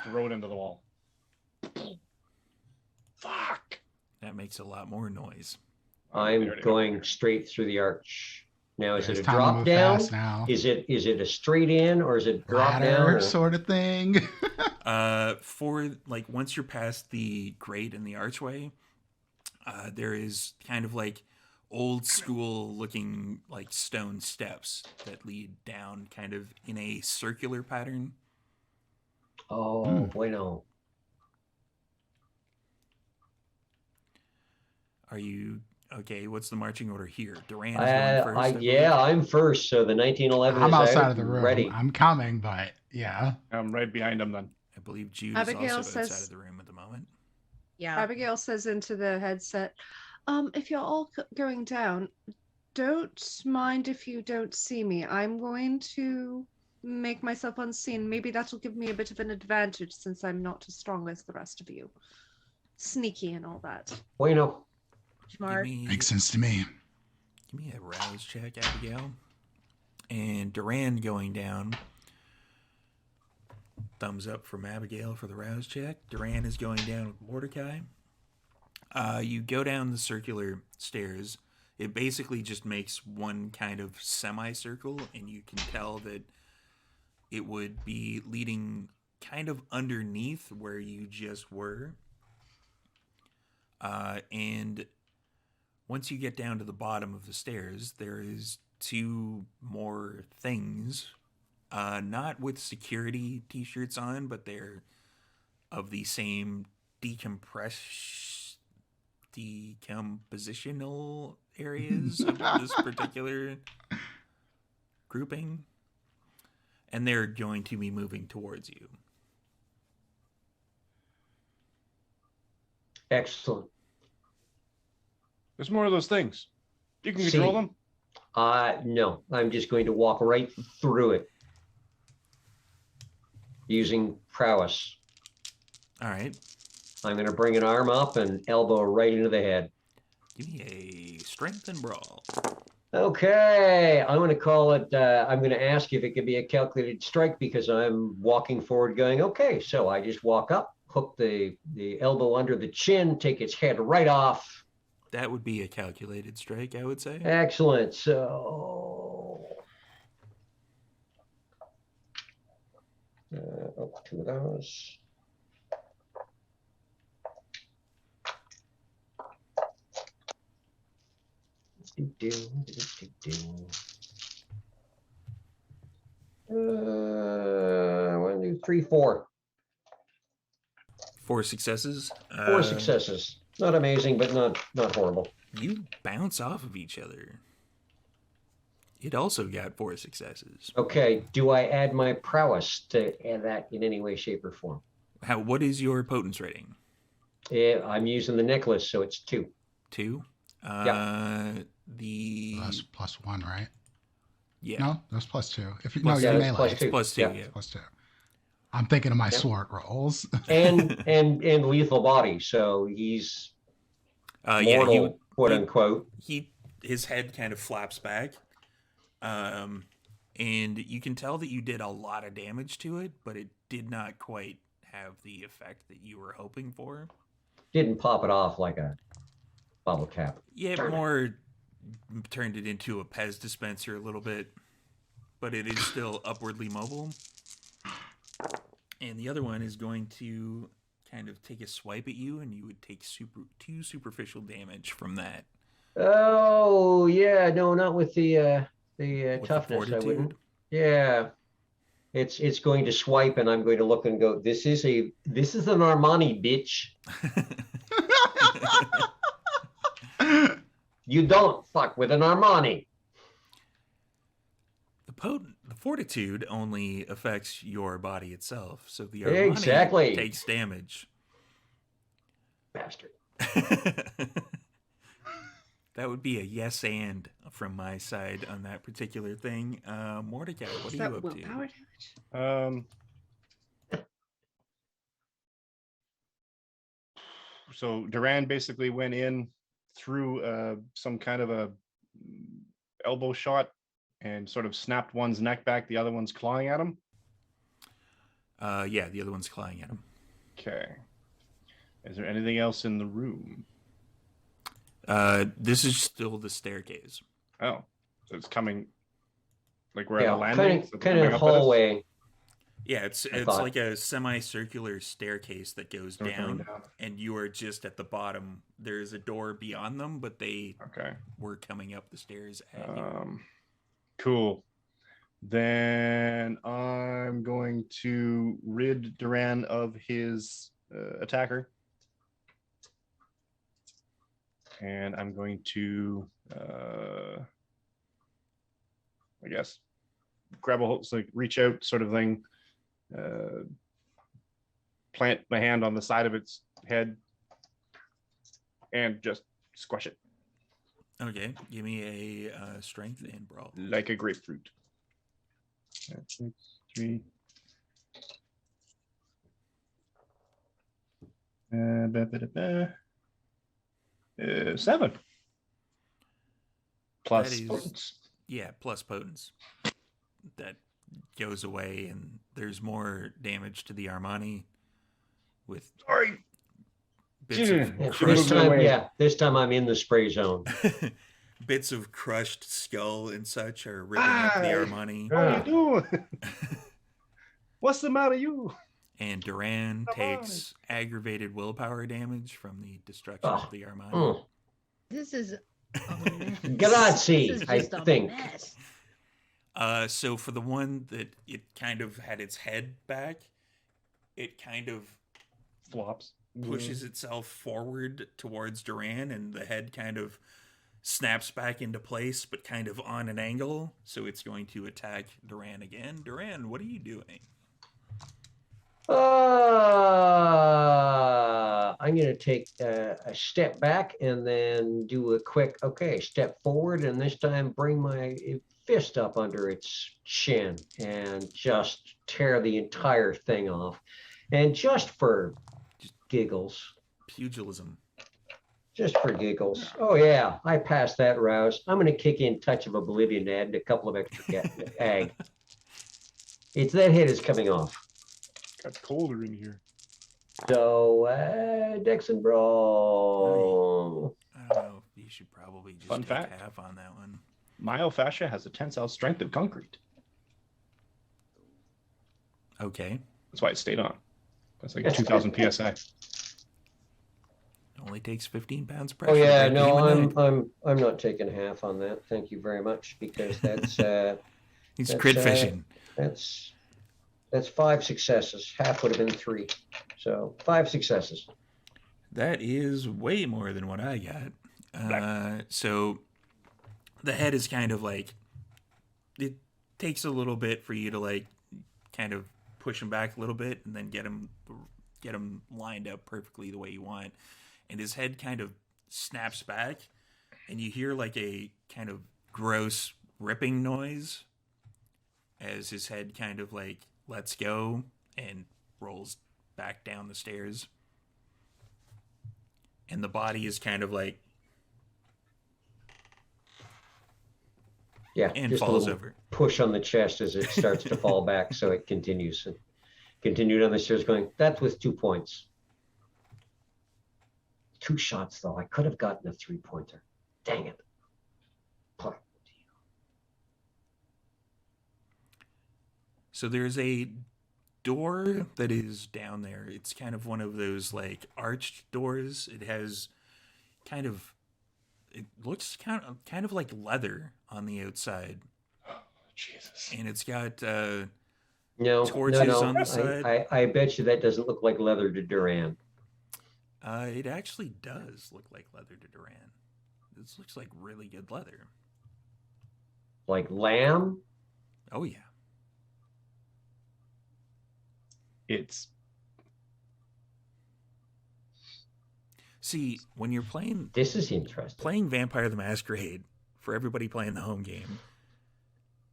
throw it into the wall. Fuck! That makes a lot more noise. I'm going straight through the arch. Now, is it a It's time to drop move down? fast now. Is it a straight in, or is it drop Ladder down? Or... sort of thing. For like once you're past the grate and the archway, there is kind of like old school looking like stone steps that lead down kind of in a circular pattern. Oh, bueno. Are you okay? What's the marching order here? Duran is going first. I Yeah, believe. I'm first. So the 1911 I'm is outside out, of the room. ready. I'm coming, but yeah. I'm right behind him then. I believe Jude Abigail is also outside says- of the room at the moment. Yeah. Abigail says into the headset, if you're all going down, don't mind if you don't see me. I'm going to make myself unseen. Maybe that'll give me a bit of an advantage since I'm not as strong as the rest of you. Sneaky and all that. Bueno. Smart. Makes sense to me. Give me a rouse check, Abigail. And Duran going down. Thumbs up from Abigail for the rouse check. Duran is going down with Mordecai. You go down the circular stairs. It basically just makes one kind of semicircle, and you can tell that it would be leading kind of underneath where you just were. And once you get down to the bottom of the stairs, there is two more things. Not with security t-shirts on, but they're of the same decompositional areas of this particular grouping. And they're going to be moving towards you. Excellent. There's more of those things. You can control them? No. I'm just going to walk right through it. Using prowess. All right. I'm going to bring an arm up and elbow right into the head. Give me a strength and brawl. Okay, I'm going to call it, I'm going to ask if it could be a calculated strike because I'm walking forward going, okay, so I just walk up, hook the elbow under the chin, take its head right off. That would be a calculated strike, I would say. Excellent, so... two of those. One, two, three, four. 4 successes. Four successes. Not amazing, but not horrible. You bounce off of each other. It also got 4 successes. Okay, do I add my prowess to add that in any way, shape, or form? What is your potence rating? Yeah, I'm using the necklace, so it's 2. 2? The Plus 1, right? Yeah. No, that's plus 2. If you Plus no, you're two. melee. Plus It's two. plus 2, Yeah. yeah. Plus 2. I'm thinking of my Yeah. sword rolls. and lethal body, so he's Yeah, mortal, quote unquote. his head kind of flaps back. And you can tell that you did a lot of damage to it, but it did not quite have the effect that you were hoping for. Didn't pop it off like a bottle cap. Yeah, Darn it. more turned it into a Pez dispenser a little bit, but it is still upwardly mobile. And the other one is going to kind of take a swipe at you, and you would take 2 superficial damage from that. Oh yeah, no, not with the With the toughness. I wouldn't. fortitude. Yeah, it's going to swipe, and I'm going to look and go. This is an Armani, bitch. You don't fuck with an Armani. The fortitude only affects your body itself, so the Armani Exactly. takes damage. Bastard. That would be a yes and from my side on that particular thing. Mordecai, what Is are that you up willpower to? damage? So Duran basically went in through some kind of a elbow shot and sort of snapped one's neck back. The other one's clawing at him. Yeah, the other one's clawing at him. Okay. Is there anything else in the room? This is still the staircase. Oh, so it's coming. Like we're at Yeah, a landing. So kind coming of up at us? hallway. Yeah, it's thought. like a semicircular staircase that goes So we're coming down, down. and you are just at the bottom. There's a door beyond them, but they Okay. were coming up the stairs at you. Cool. Then I'm going to rid Duran of his attacker. And I'm going to, I guess, grab a hold, like reach out sort of thing, plant my hand on the side of its head and just squash it Okay, give me a strength and brawl. like a grapefruit. That's 6, 3. 7. Plus That is- potence. Yeah, plus potence. That goes away, and there's more damage to the Armani with Sorry. bits Yeah, of Yeah, Crushed this time I'm in the spray zone. bits of crushed skull and such are ripping up the Aye. Armani. What are you doing? What's the matter, you? And Duran Come on. takes aggravated willpower damage from the destruction Oh, of the Armani. Mm. This is a mess. Grazie, This is I just a think. mess. So for the one that it kind of had its head back, it kind of Flops. pushes itself forward towards Duran, and the head kind of snaps back into place, but kind of on an angle. So it's going to attack Duran again. Duran, what are you doing? I'm going to take a step back and then do a quick, step forward, and this time bring my fist up under its chin and just tear the entire thing off. And just for giggles, Pugilism. just for giggles. Oh yeah, I passed that rouse. I'm going to kick in Touch of Oblivion to add a couple of extra ag. It's that head is coming off. Got colder in here. So, Dex and Brawl. I don't know. You should probably just Fun take fact. half on that one. Myofascia has a tensile strength of concrete. Okay. That's why it stayed on. That's like 2,000 psi. Only takes 15 pounds pressure. Oh yeah, to no, aim a net. I'm not taking half on that. Thank you very much, because that's He's that's, crit fishing. that's 5 successes. Half would have been 3, so 5 successes. That is way more than what I got. So the head is kind of like, it takes a little bit for you to like kind of push him back a little bit and then get him lined up perfectly the way you want. And his head kind of snaps back, and you hear like a kind of gross ripping noise as his head kind of like lets go and rolls back down the stairs. And the body is kind of like, Yeah, and just a falls little over. push on the chest as it starts to fall back, so it continues. And continued on the stairs, going. That's with 2 points. 2 shots though. I could have gotten a 3-pointer. Dang it. So there's a door that is down there. It's kind of one of those like arched doors. It has kind of, it looks kind of like leather on the outside, Jesus. and it's got No, torches no, on the side. I bet you that doesn't look like leather to Duran. It actually does look like leather to Duran. This looks like really good leather. Like lamb? Oh yeah. See, when you're playing This is interesting. Vampire the Masquerade, for everybody playing the home game,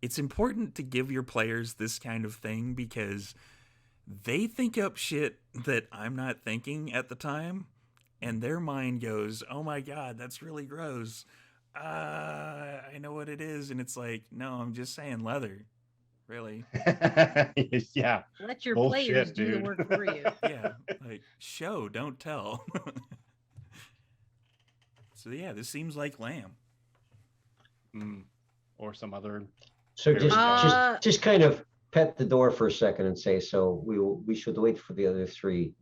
it's important to give your players this kind of thing because they think up shit that I'm not thinking at the time, and their mind goes, "Oh my god, that's really gross. I know what it is," and it's like, no, I'm just saying leather, really. Yeah. Let your Bullshit, players do the dude. work for you. Yeah, like show, don't tell. So yeah, this seems like lamb. Or some other. So just kind of pet the door for a second and say, so we should wait for the other three.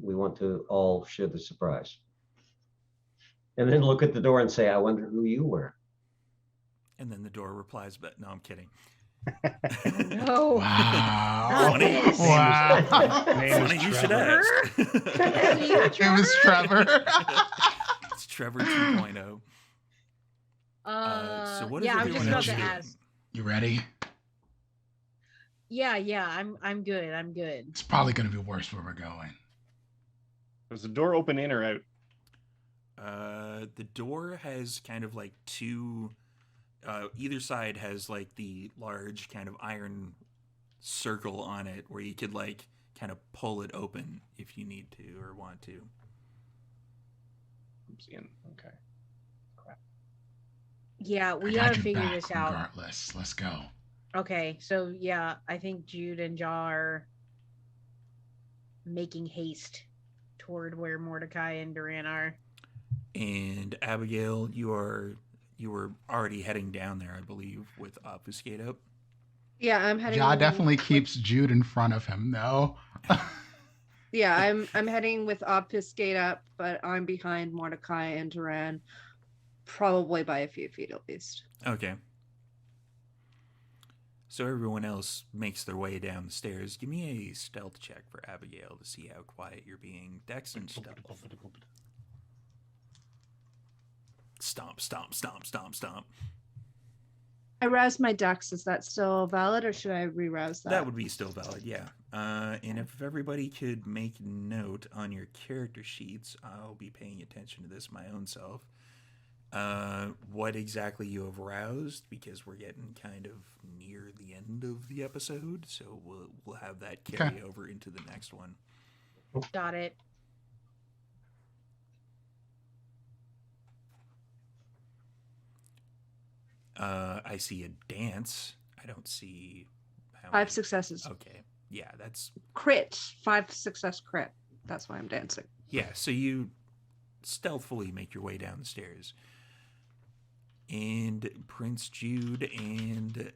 We want to all share the surprise. And then look at the door and say, I wonder who you were. And then the door replies, "But no, I'm kidding." No. Wow. Funny. Wow. Name Funny is you should Trevor. ask. It was Trevor. It's Trevor 2.0. So what is yeah, I'm just everyone about else to doing? ask. You ready? Yeah, I'm good. It's probably going to be worse where we're going. Was the door open in or out? The door has kind of like two. Either side has like the large kind of iron circle on it where you could like kind of pull it open if you need to or want to. I'm seeing. Okay. Yeah, I we got gotta your figure back this out. regardless. Let's go. Okay, so yeah, I think Jude and Jaw are making haste toward where Mordecai and Duran are. And Abigail, you were already heading down there, I believe, with Obfuscate up. Yeah, I'm heading. Ja definitely keeps Jude in front of him, though. Yeah, I'm heading with Obfuscate up, but I'm behind Mordecai and Duran, probably by a few feet at least. Okay. So everyone else makes their way down the stairs. Give me a stealth check for Abigail to see how quiet you're being. Dex and stealth. Stomp, stomp, stomp, stomp, stomp. I roused my ducks. Is that still valid, or should I re-rouse that? That would be still valid, yeah. And if everybody could make note on your character sheets, I'll be paying attention to this my own self. What exactly you have roused, because we're getting kind of near the end of the episode, so we'll have that carry over into the next one. Got it. I see a dance. I don't see how 5 successes. Okay, yeah, that's Crit. 5 success crit. That's why I'm dancing. yeah. So you stealthily make your way down the stairs, and Prince Jude and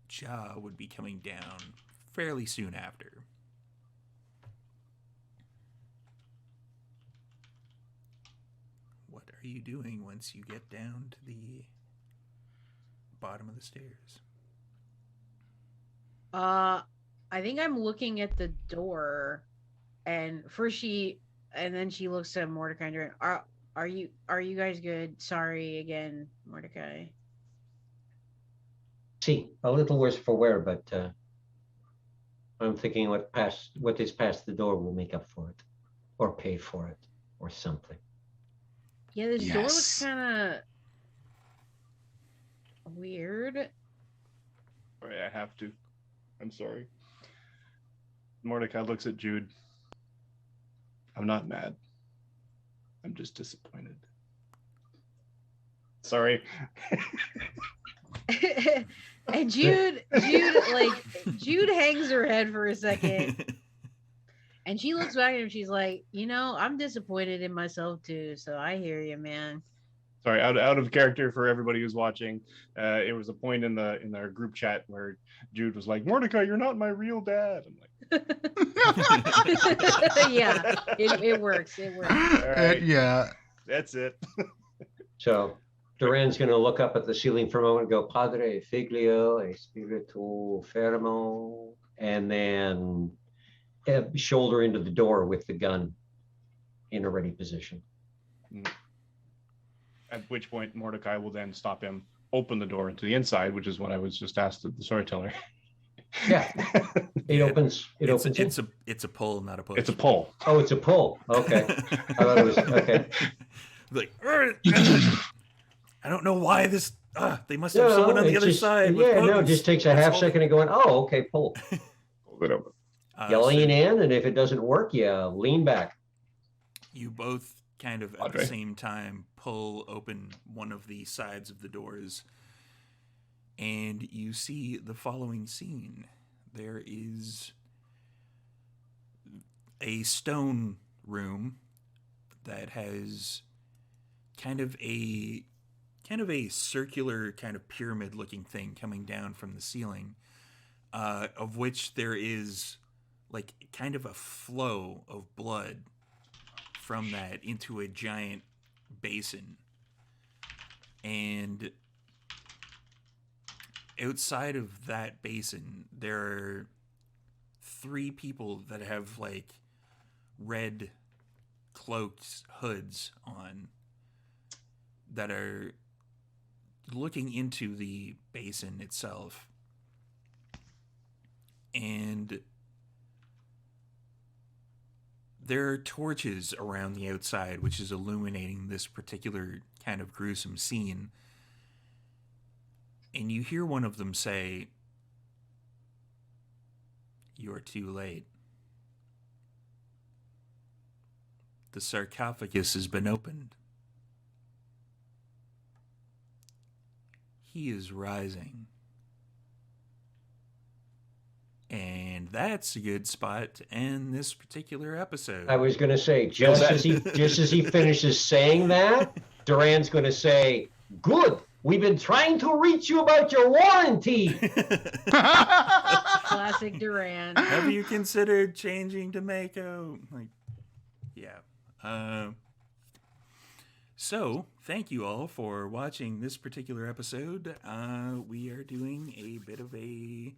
Ja would be coming down fairly soon after. What are you doing once you get down to the bottom of the stairs? I think I'm looking at the door, and then she looks at Mordecai and Duran. Are you guys good? Sorry again, Mordecai. See, a little worse for wear, but I'm thinking what is past the door will make up for it, or pay for it, or something. Yeah, this door Yes. looks kind of weird. Sorry, I have to. I'm sorry. Mordecai looks at Jude. I'm not mad. I'm just disappointed. Sorry. And Jude hangs her head for a second, and she looks back at him. She's like, I'm disappointed in myself too. So I hear you, man. Sorry, out of character for everybody who's watching. It was a point in our group chat where Jude was like, "Mordecai, you're not my real dad." I'm like, Yeah, it works. It works. all right, Yeah. that's it. So Duran's going to look up at the ceiling for a moment and go, Padre Figlio e Spiritu Fermo, and then shoulder into the door with the gun in a ready position. At which point Mordecai will then stop him, open the door into the inside, which is what I was just asked of the storyteller. Yeah. It opens. It it's, opens. it's a pull, not a push. It's a pull. Oh, it's a pull. Okay. I thought it was okay. Like, I don't know why this. They must have someone on the other side. With Yeah, no, it buttons. just takes a Let's half hold it. second of going, oh, okay, pull. Hold it open. You lean in, and if it doesn't work, you lean back. You both kind of at the same time pull open one of the sides of the doors, and you see the following scene. There is a stone room that has kind of a circular kind of pyramid looking thing coming down from the ceiling, of which there is like kind of a flow of blood from that into a giant basin. And outside of that basin, there are 3 people that have like red cloaked hoods on that are looking into the basin itself. And there are torches around the outside, which is illuminating this particular kind of gruesome scene. And you hear one of them say, "You're too late. The sarcophagus has been opened. He is rising." And that's a good spot to end this particular episode. I was going to say, just as he finishes saying that, Duran's going to say, "Good. We've been trying to reach you about your warranty." Classic Duran. Have you considered changing to Mako? Like, yeah. So, thank you all for watching this particular episode. We are doing a bit of a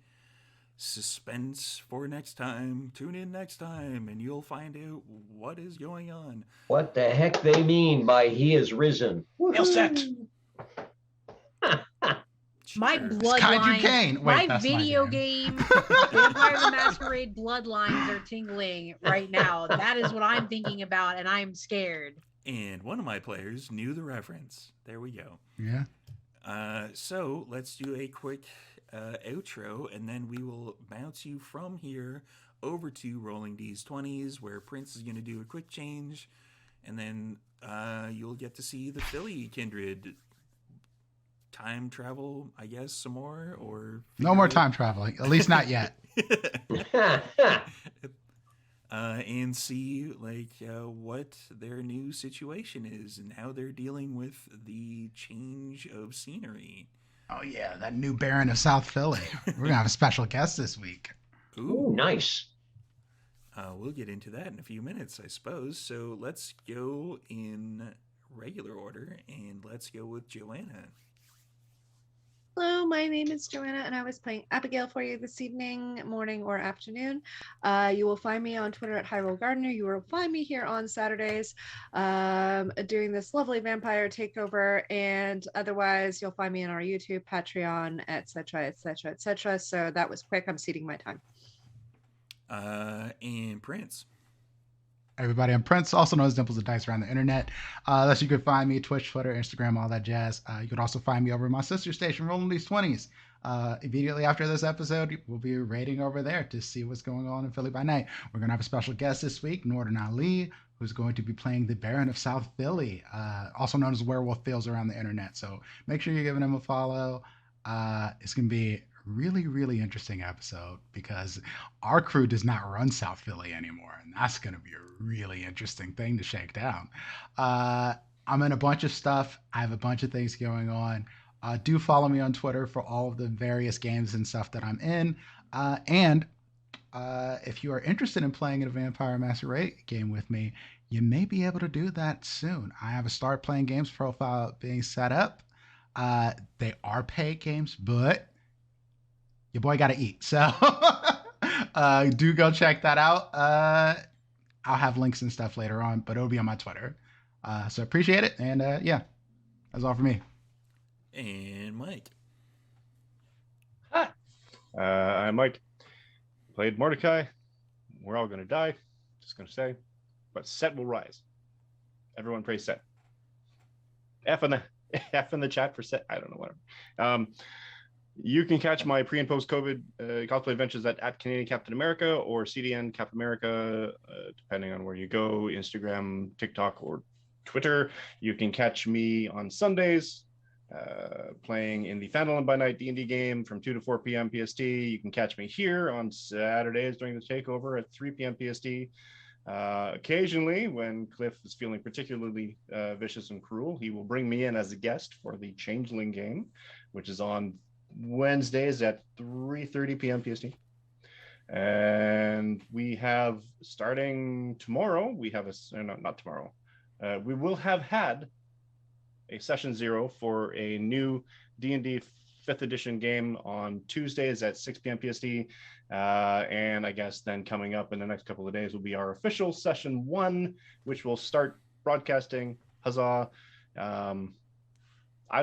suspense for next time. Tune in next time and you'll find out what is going on. What the heck they mean by he is risen? Nail set. My Sure. bloodline, Wait, my video game, Vampire the Masquerade bloodlines are tingling right now. That is what I'm thinking about, and I'm scared. And one of my players knew the reference. There we go. Yeah. So let's do a quick outro, and then we will bounce you from here over to Rolling D's 20s, where Prince is going to do a quick change, and then you'll get to see the Philly Kindred time travel, I guess, some more, or No more time traveling, at least not yet. And see like what their new situation is and how they're dealing with the change of scenery. Oh yeah, that new Baron of South Philly. We're gonna have a special guest this week. Ooh, nice. We'll get into that in a few minutes, I suppose. So let's go in regular order, and let's go with Joanna. Hello, my name is Joanna, and I was playing Abigail for you this evening, morning, or afternoon. You will find me on Twitter at Hyrule Gardener. You will find me here on Saturdays doing this lovely vampire takeover, and otherwise you'll find me on our YouTube, Patreon, etc., etc., etc. So that was quick. I'm ceding my time. And Prince. Everybody, I'm Prince, also known as Dimples and Dice around the internet. That's you could find me Twitch, Twitter, Instagram, all that jazz. You could also find me over at my sister station, Rolling These 20s. Immediately after this episode, we'll be raiding over there to see what's going on in Philly by night. We're going to have a special guest this week, Northern Ali, who's going to be playing the Baron of South Philly, also known as Werewolf Fails around the internet. So make sure you're giving him a follow. It's going to be really, really interesting episode because our crew does not run South Philly anymore, and that's going to be a really interesting thing to shake down. I'm in a bunch of stuff. I have a bunch of things going on. Do follow me on Twitter for all of the various games and stuff that I'm in. And if you are interested in playing a Vampire Masquerade game with me, you may be able to do that soon. I have a Start Playing Games profile being set up. They are paid games, but your boy got to eat. So do go check that out. I'll have links and stuff later on, but it'll be on my Twitter. So appreciate it. And yeah, that's all for me. And Mike. Hi. I'm Mike. played Mordecai. We're all going to die. Just going to say. But Set will rise. Everyone praise Set. F in the chat for Set. I don't know, whatever. You can catch my pre and post COVID cosplay adventures at Canadian Captain America or CDN Captain America, depending on where you go, Instagram, TikTok, or Twitter. You can catch me on Sundays playing in the Fandolin by Night D&D game from 2 to 4 p.m. PST. You can catch me here on Saturdays during the takeover at 3 p.m. PST. Occasionally, when Cliff is feeling particularly vicious and cruel, he will bring me in as a guest for the Changeling game, which is on Wednesdays at 3:30 p.m. PST. And we have, starting tomorrow, we have not tomorrow. We will have had a session 0 for a new D&D 5th edition game on Tuesdays at 6 p.m. PST. And I guess then coming up in the next couple of days will be our official session 1, which will start broadcasting. Huzzah. I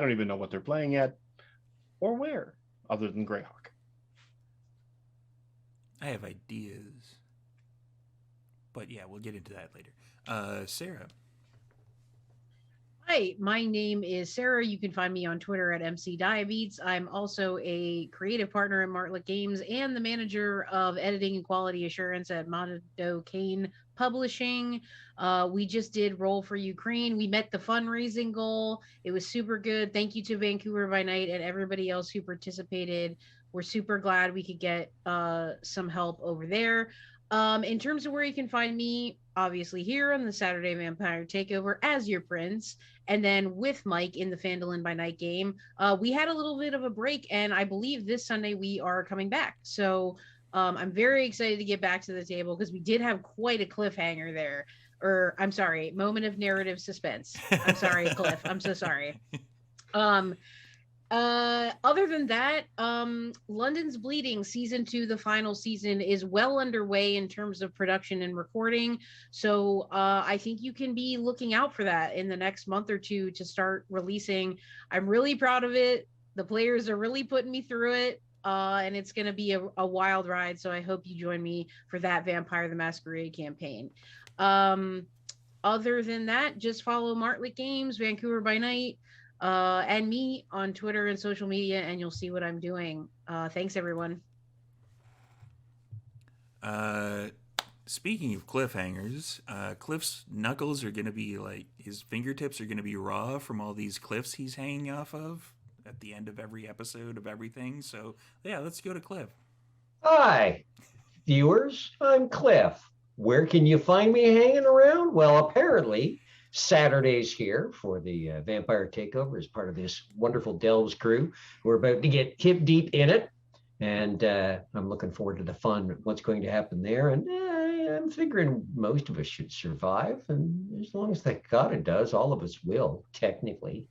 don't even know what they're playing yet or where, other than Greyhawk. I have ideas. But yeah, we'll get into that later. Sarah. Hi, my name is Sara. You can find me on Twitter at MCDiabetes. I'm also a creative partner at Martlet Games and the manager of editing and quality assurance at Mondo Kane Publishing. We just did Roll for Ukraine. We met the fundraising goal. It was super good. Thank you to Vancouver by Night and everybody else who participated. We're super glad we could get some help over there. In terms of where you can find me, obviously here on the Saturday Vampire Takeover as your prince, and then with Mike in the Fandolin by Night game. We had a little bit of a break, and I believe this Sunday we are coming back. So I'm very excited to get back to the table because we did have quite a cliffhanger there. Or I'm sorry, moment of narrative suspense. I'm sorry, Cliff. I'm so sorry. Other than that, London's Bleeding season 2, the final season, is well underway in terms of production and recording. So I think you can be looking out for that in the next month or two to start releasing. I'm really proud of it. The players are really putting me through it. And it's going to be a wild ride. So I hope you join me for that Vampire the Masquerade campaign. Other than that, just follow Martlet Games, Vancouver by Night, and me on Twitter and social media, and you'll see what I'm doing. Thanks, everyone. Speaking of cliffhangers, Cliff's knuckles are going to be like, his fingertips are going to be raw from all these cliffs he's hanging off of at the end of every episode of everything. So yeah, let's go to Cliff. Hi, viewers. I'm Cliff. Where can you find me hanging around? Well, apparently Saturdays here for the Vampire Takeover as part of this wonderful Delves crew. We're about to get hip deep in it, and I'm looking forward to the fun, what's going to happen there. And I'm figuring most of us should survive, and as long as the God does, all of us will, technically.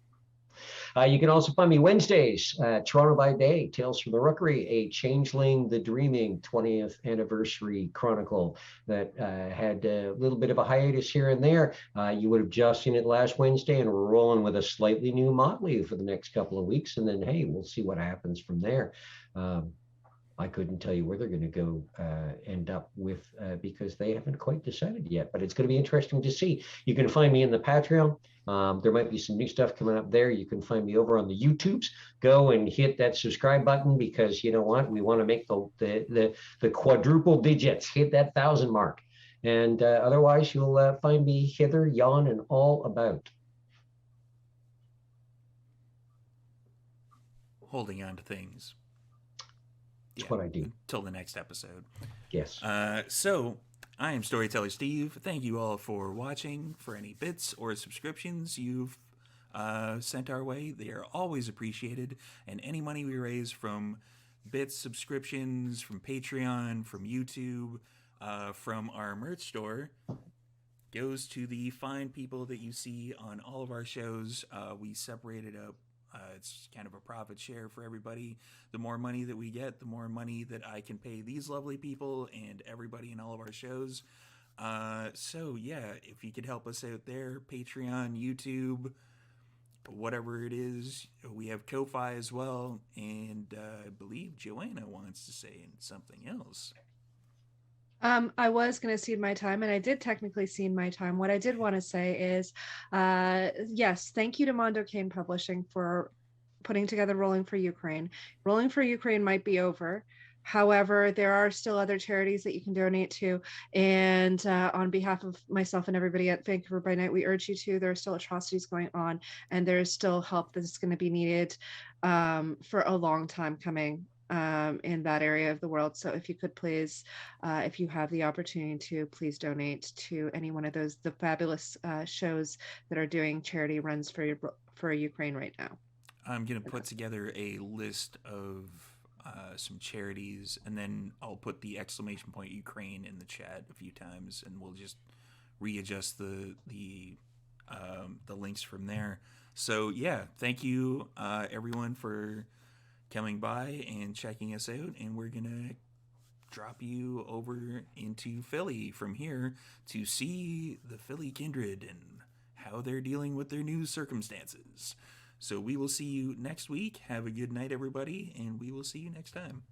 You can also find me Wednesdays, Toronto by Day, Tales from the Rookery, a Changeling the Dreaming 20th anniversary chronicle that had a little bit of a hiatus here and there. You would have just seen it last Wednesday, and we're rolling with a slightly new motley for the next couple of weeks. And then, hey, we'll see what happens from there. I couldn't tell you where they're going to go end up with because they haven't quite decided yet, but it's going to be interesting to see. You can find me in the Patreon. There might be some new stuff coming up there. You can find me over on the YouTubes. Go and hit that subscribe button because you know what? We want to make the quadruple digits, hit that 1,000 mark. And otherwise, you'll find me hither, yon, and all about. Holding on to things. That's what I do. Until the next episode. Yes. So, I am Storyteller Steve. Thank you all for watching. For any bits or subscriptions you've sent our way, they are always appreciated. And any money we raise from bits, subscriptions, from Patreon, from YouTube, from our merch store, goes to the fine people that you see on all of our shows. We separate it up. It's kind of a profit share for everybody. The more money that we get, the more money that I can pay these lovely people and everybody in all of our shows. So yeah, if you could help us out there, Patreon, YouTube, whatever it is. We have Ko-Fi as well. And I believe Joanna wants to say something else. I was going to cede my time, and I did technically cede my time. What I did want to say is, yes, thank you to Mondo Cane Publishing for putting together Rolling for Ukraine. Rolling for Ukraine might be over. However, there are still other charities that you can donate to. And on behalf of myself and everybody at Vancouver by Night, we urge you to. There are still atrocities going on, and there is still help that is going to be needed for a long time coming in that area of the world. So if you could please, if you have the opportunity to, please donate to any one of those, the fabulous shows that are doing charity runs for Ukraine right now. I'm going to put together a list of some charities, and then I'll put the exclamation point Ukraine in the chat a few times, and we'll just readjust the links from there. So yeah, thank you everyone for coming by and checking us out, and we're gonna drop you over into Philly from here to see the Philly Kindred and how they're dealing with their new circumstances. So we will see you next week. Have a good night, everybody, and we will see you next time.